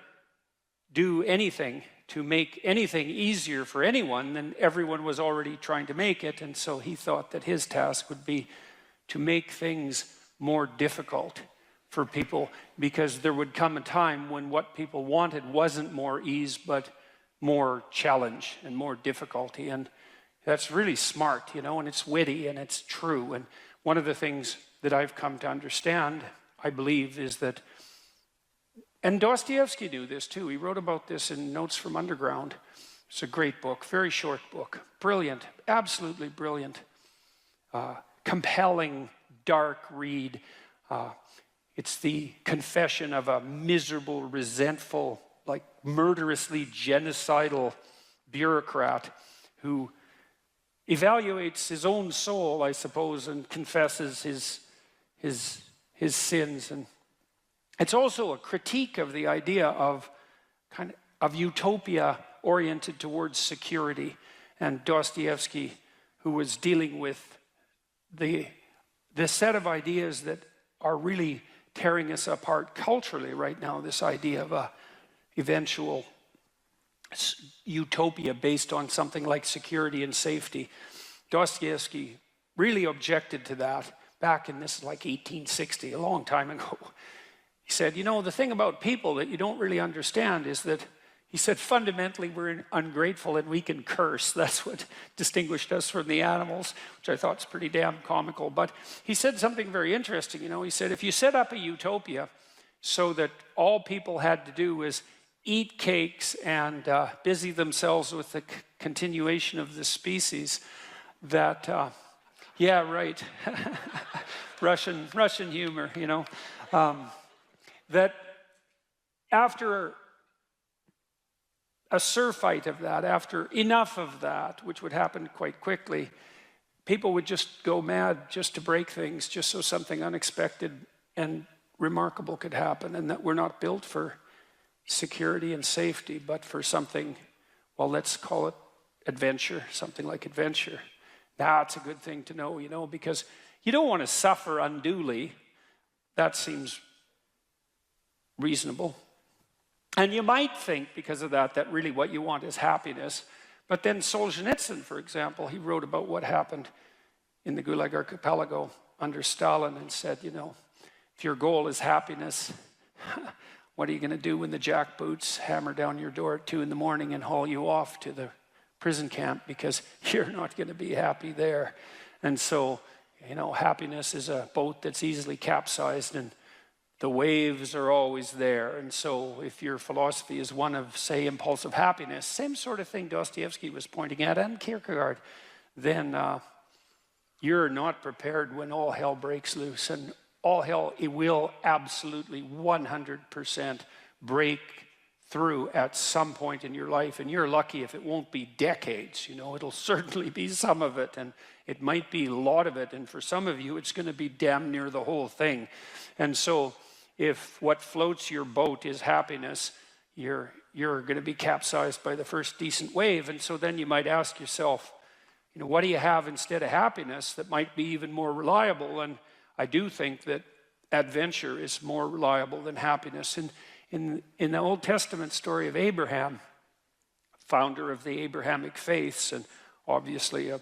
do anything to make anything easier for anyone than everyone was already trying to make it. And so he thought that his task would be to make things more difficult for people, because there would come a time when what people wanted wasn't more ease, but more challenge and more difficulty. And that's really smart, you know, and it's witty and it's true. And one of the things that I've come to understand, I believe, is that, and Dostoevsky knew this too. He wrote about this in Notes from Underground. It's a great book, very short book, brilliant, absolutely brilliant, compelling, dark read. It's the confession of a miserable, resentful, like murderously genocidal bureaucrat who evaluates his own soul, I suppose, and confesses his sins. And it's also a critique of the idea of kind of utopia oriented towards security. And Dostoevsky, who was dealing with the set of ideas that are really tearing us apart culturally right now, this idea of a eventual utopia based on something like security and safety. Dostoevsky really objected to that back in, this is like 1860, a long time ago. He said, you know, the thing about people that you don't really understand is that, he said, fundamentally we're ungrateful and we can curse. That's what distinguished us from the animals, which I thought is pretty damn comical. But he said something very interesting, you know. He said, if you set up a utopia so that all people had to do was eat cakes and busy themselves with the continuation of the species, that, yeah, right, Russian humor, you know, that after a surfeit of that, after enough of that, which would happen quite quickly, people would just go mad just to break things, just so something unexpected and remarkable could happen, and that we're not built for security and safety, but for something, well, let's call it adventure, something like adventure. That's a good thing to know, you know, because you don't want to suffer unduly. That seems reasonable. And you might think, because of that, that really what you want is happiness. But then Solzhenitsyn, for example, he wrote about what happened in the Gulag Archipelago under Stalin and said, you know, if your goal is happiness, what are you going to do when the jackboots hammer down your door at 2 in the morning and haul you off to the prison camp, because you're not going to be happy there. And so, you know, happiness is a boat that's easily capsized and the waves are always there. And so if your philosophy is one of, say, impulsive happiness, same sort of thing Dostoevsky was pointing at, and Kierkegaard, then you're not prepared when all hell breaks loose. And all hell, it will absolutely 100% break through at some point in your life, and you're lucky if it won't be decades. You know, it'll certainly be some of it, and it might be a lot of it, and for some of you it's going to be damn near the whole thing. And so if what floats your boat is happiness, you're going to be capsized by the first decent wave. And so then you might ask yourself, you know, what do you have instead of happiness that might be even more reliable? And I do think that adventure is more reliable than happiness. And in the Old Testament story of Abraham, founder of the Abrahamic faiths, and obviously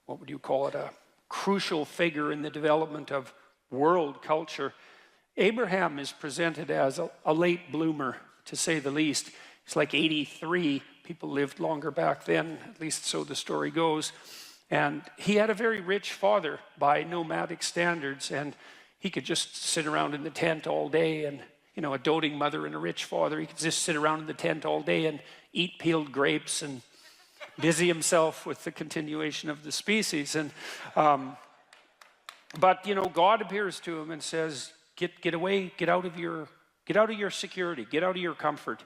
what would you call it, a crucial figure in the development of world culture, Abraham is presented as a late bloomer, to say the least. He's like 83. People lived longer back then, at least so the story goes. And he had a very rich father by nomadic standards, and he could just sit around in the tent all day, and you know, a doting mother and a rich father, he could just sit around in the tent all day and eat peeled grapes and busy himself with the continuation of the species. And but you know, God appears to him and says, get away, get out of your security, get out of your comfort,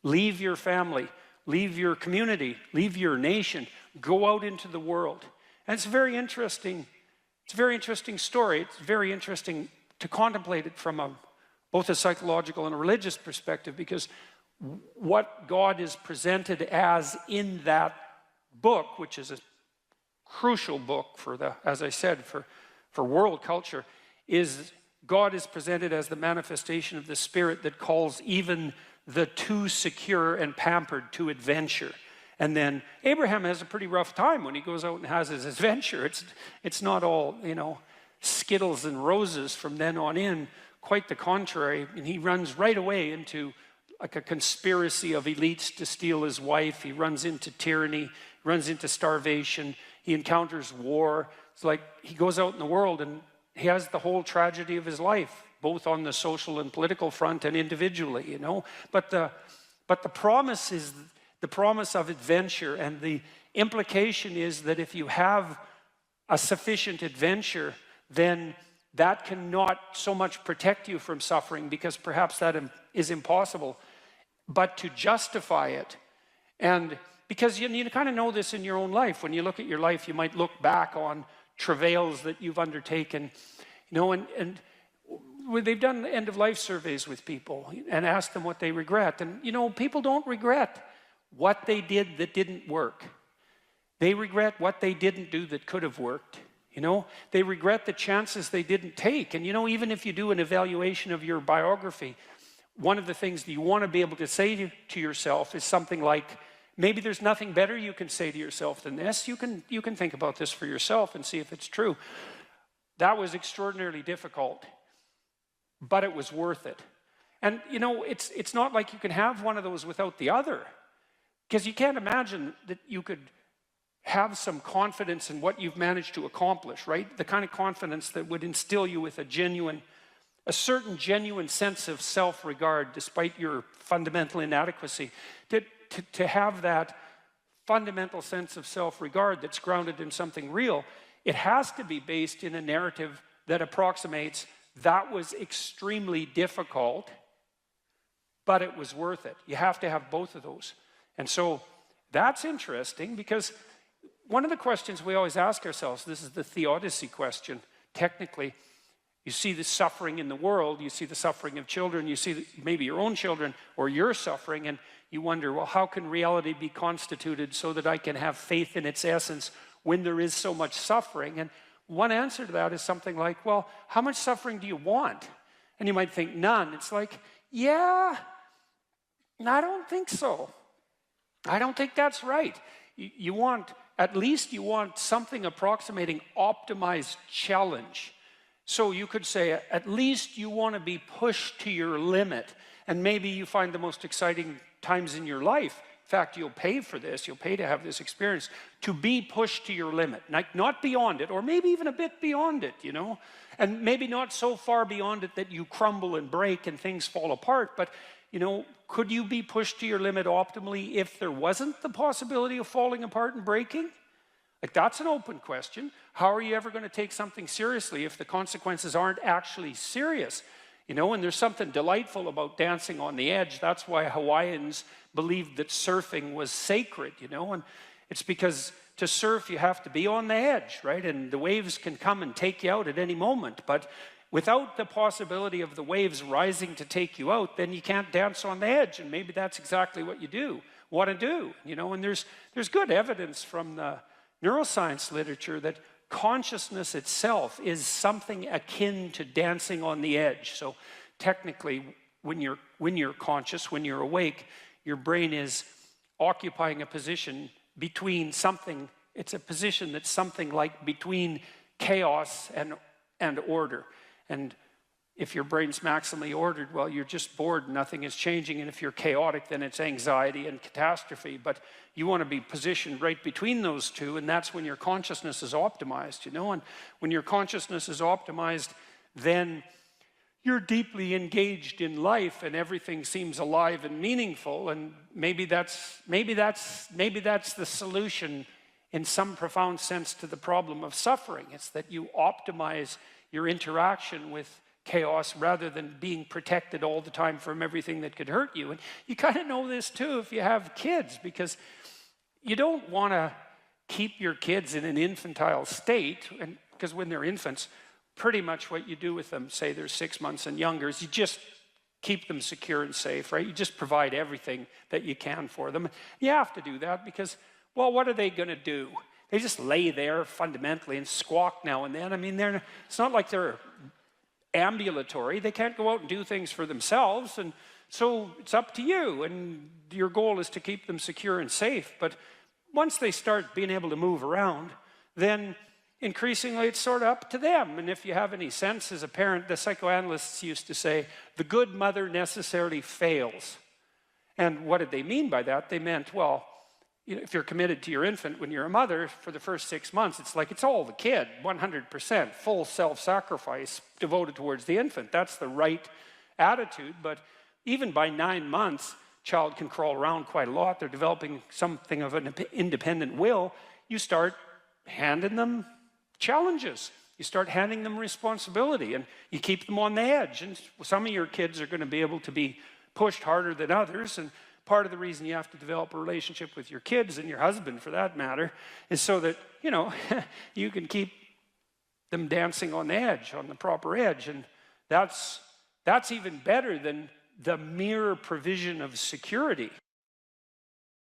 leave your family, leave your community, leave your nation, go out into the world. And it's very interesting. It's a very interesting story. It's very interesting to contemplate it from both a psychological and a religious perspective, because what God is presented as in that book, which is a crucial book for as I said, for world culture, is God is presented as the manifestation of the Spirit that calls even the too secure and pampered to adventure. And then Abraham has a pretty rough time when he goes out and has his adventure. It's not all, you know, Skittles and roses from then on in. Quite the contrary. And he runs right away into like a conspiracy of elites to steal his wife. He runs into tyranny, runs into starvation. He encounters war. It's like he goes out in the world and he has the whole tragedy of his life, both on the social and political front and individually, you know. But the promise is the promise of adventure, and the implication is that if you have a sufficient adventure, then that cannot so much protect you from suffering, because perhaps that is impossible, but to justify it. And because you kind of know this in your own life. When you look at your life, you might look back on travails that you've undertaken, you know, and they've done end-of-life surveys with people and asked them what they regret. And, you know, people don't regret what they did that didn't work. They regret what they didn't do that could have worked. You know, they regret the chances they didn't take. And, you know, even if you do an evaluation of your biography, one of the things that you want to be able to say to yourself is something like, maybe there's nothing better you can say to yourself than this. You can think about this for yourself and see if it's true. That was extraordinarily difficult, but it was worth it. And, you know, it's not like you can have one of those without the other, because you can't imagine that you could have some confidence in what you've managed to accomplish, right? The kind of confidence that would instill you with a certain genuine sense of self-regard despite your fundamental inadequacy. To have that fundamental sense of self-regard that's grounded in something real, it has to be based in a narrative that approximates that was extremely difficult, but it was worth it. You have to have both of those. And so that's interesting, because one of the questions we always ask ourselves, this is the theodicy question, technically. You see the suffering in the world, you see the suffering of children, you see maybe your own children or your suffering, and you wonder, well, how can reality be constituted so that I can have faith in its essence when there is so much suffering? And one answer to that is something like, well, how much suffering do you want? And you might think, none. It's like, yeah, I don't think so. I don't think that's right. You want, at least you want something approximating optimized challenge. So you could say, at least you want to be pushed to your limit. And maybe you find the most exciting times in your life. In fact, you'll pay for this. You'll pay to have this experience, to be pushed to your limit, not beyond it, or maybe even a bit beyond it, you know. And maybe not so far beyond it that you crumble and break and things fall apart, but, you know, could you be pushed to your limit optimally if there wasn't the possibility of falling apart and breaking? Like, that's an open question. How are you ever going to take something seriously if the consequences aren't actually serious? You know, and there's something delightful about dancing on the edge. That's why Hawaiians believed that surfing was sacred, you know, and it's because to surf you have to be on the edge, right? And the waves can come and take you out at any moment, but without the possibility of the waves rising to take you out, then you can't dance on the edge, and maybe that's exactly what you want to do, you know, and there's good evidence from the neuroscience literature that consciousness itself is something akin to dancing on the edge. So technically, when you're conscious, when you're awake, your brain is occupying a position between something. It's a position that's something like between chaos and order. And if your brain's maximally ordered, well, you're just bored, nothing is changing. And if you're chaotic, then it's anxiety and catastrophe. But you want to be positioned right between those two, and that's when your consciousness is optimized, you know? And when your consciousness is optimized, then you're deeply engaged in life and everything seems alive and meaningful. And maybe that's the solution in some profound sense to the problem of suffering. It's that you optimize your interaction with chaos rather than being protected all the time from everything that could hurt you. And you kind of know this too if you have kids, because you don't want to keep your kids in an infantile state, and because when they're infants, pretty much what you do with them, say they're 6 months and younger, is you just keep them secure and safe, right? You just provide everything that you can for them. You have to do that because, well, what are they going to do? They just lay there fundamentally and squawk now and then. I mean, it's not like they're ambulatory. They can't go out and do things for themselves, and so it's up to you, and your goal is to keep them secure and safe. But once they start being able to move around, then increasingly it's sort of up to them. And if you have any sense as a parent, the psychoanalysts used to say, the good mother necessarily fails. And what did they mean by that? They meant, well, you know, if you're committed to your infant when you're a mother for the first 6 months, it's like it's all the kid, 100%, full self-sacrifice devoted towards the infant. That's the right attitude. But even by 9 months, child can crawl around quite a lot. They're developing something of an independent will. You start handing them challenges. You start handing them responsibility, and you keep them on the edge. And some of your kids are going to be able to be pushed harder than others, and part of the reason you have to develop a relationship with your kids, and your husband for that matter, is so that, you know, you can keep them dancing on the edge, on the proper edge. And that's even better than the mere provision of security.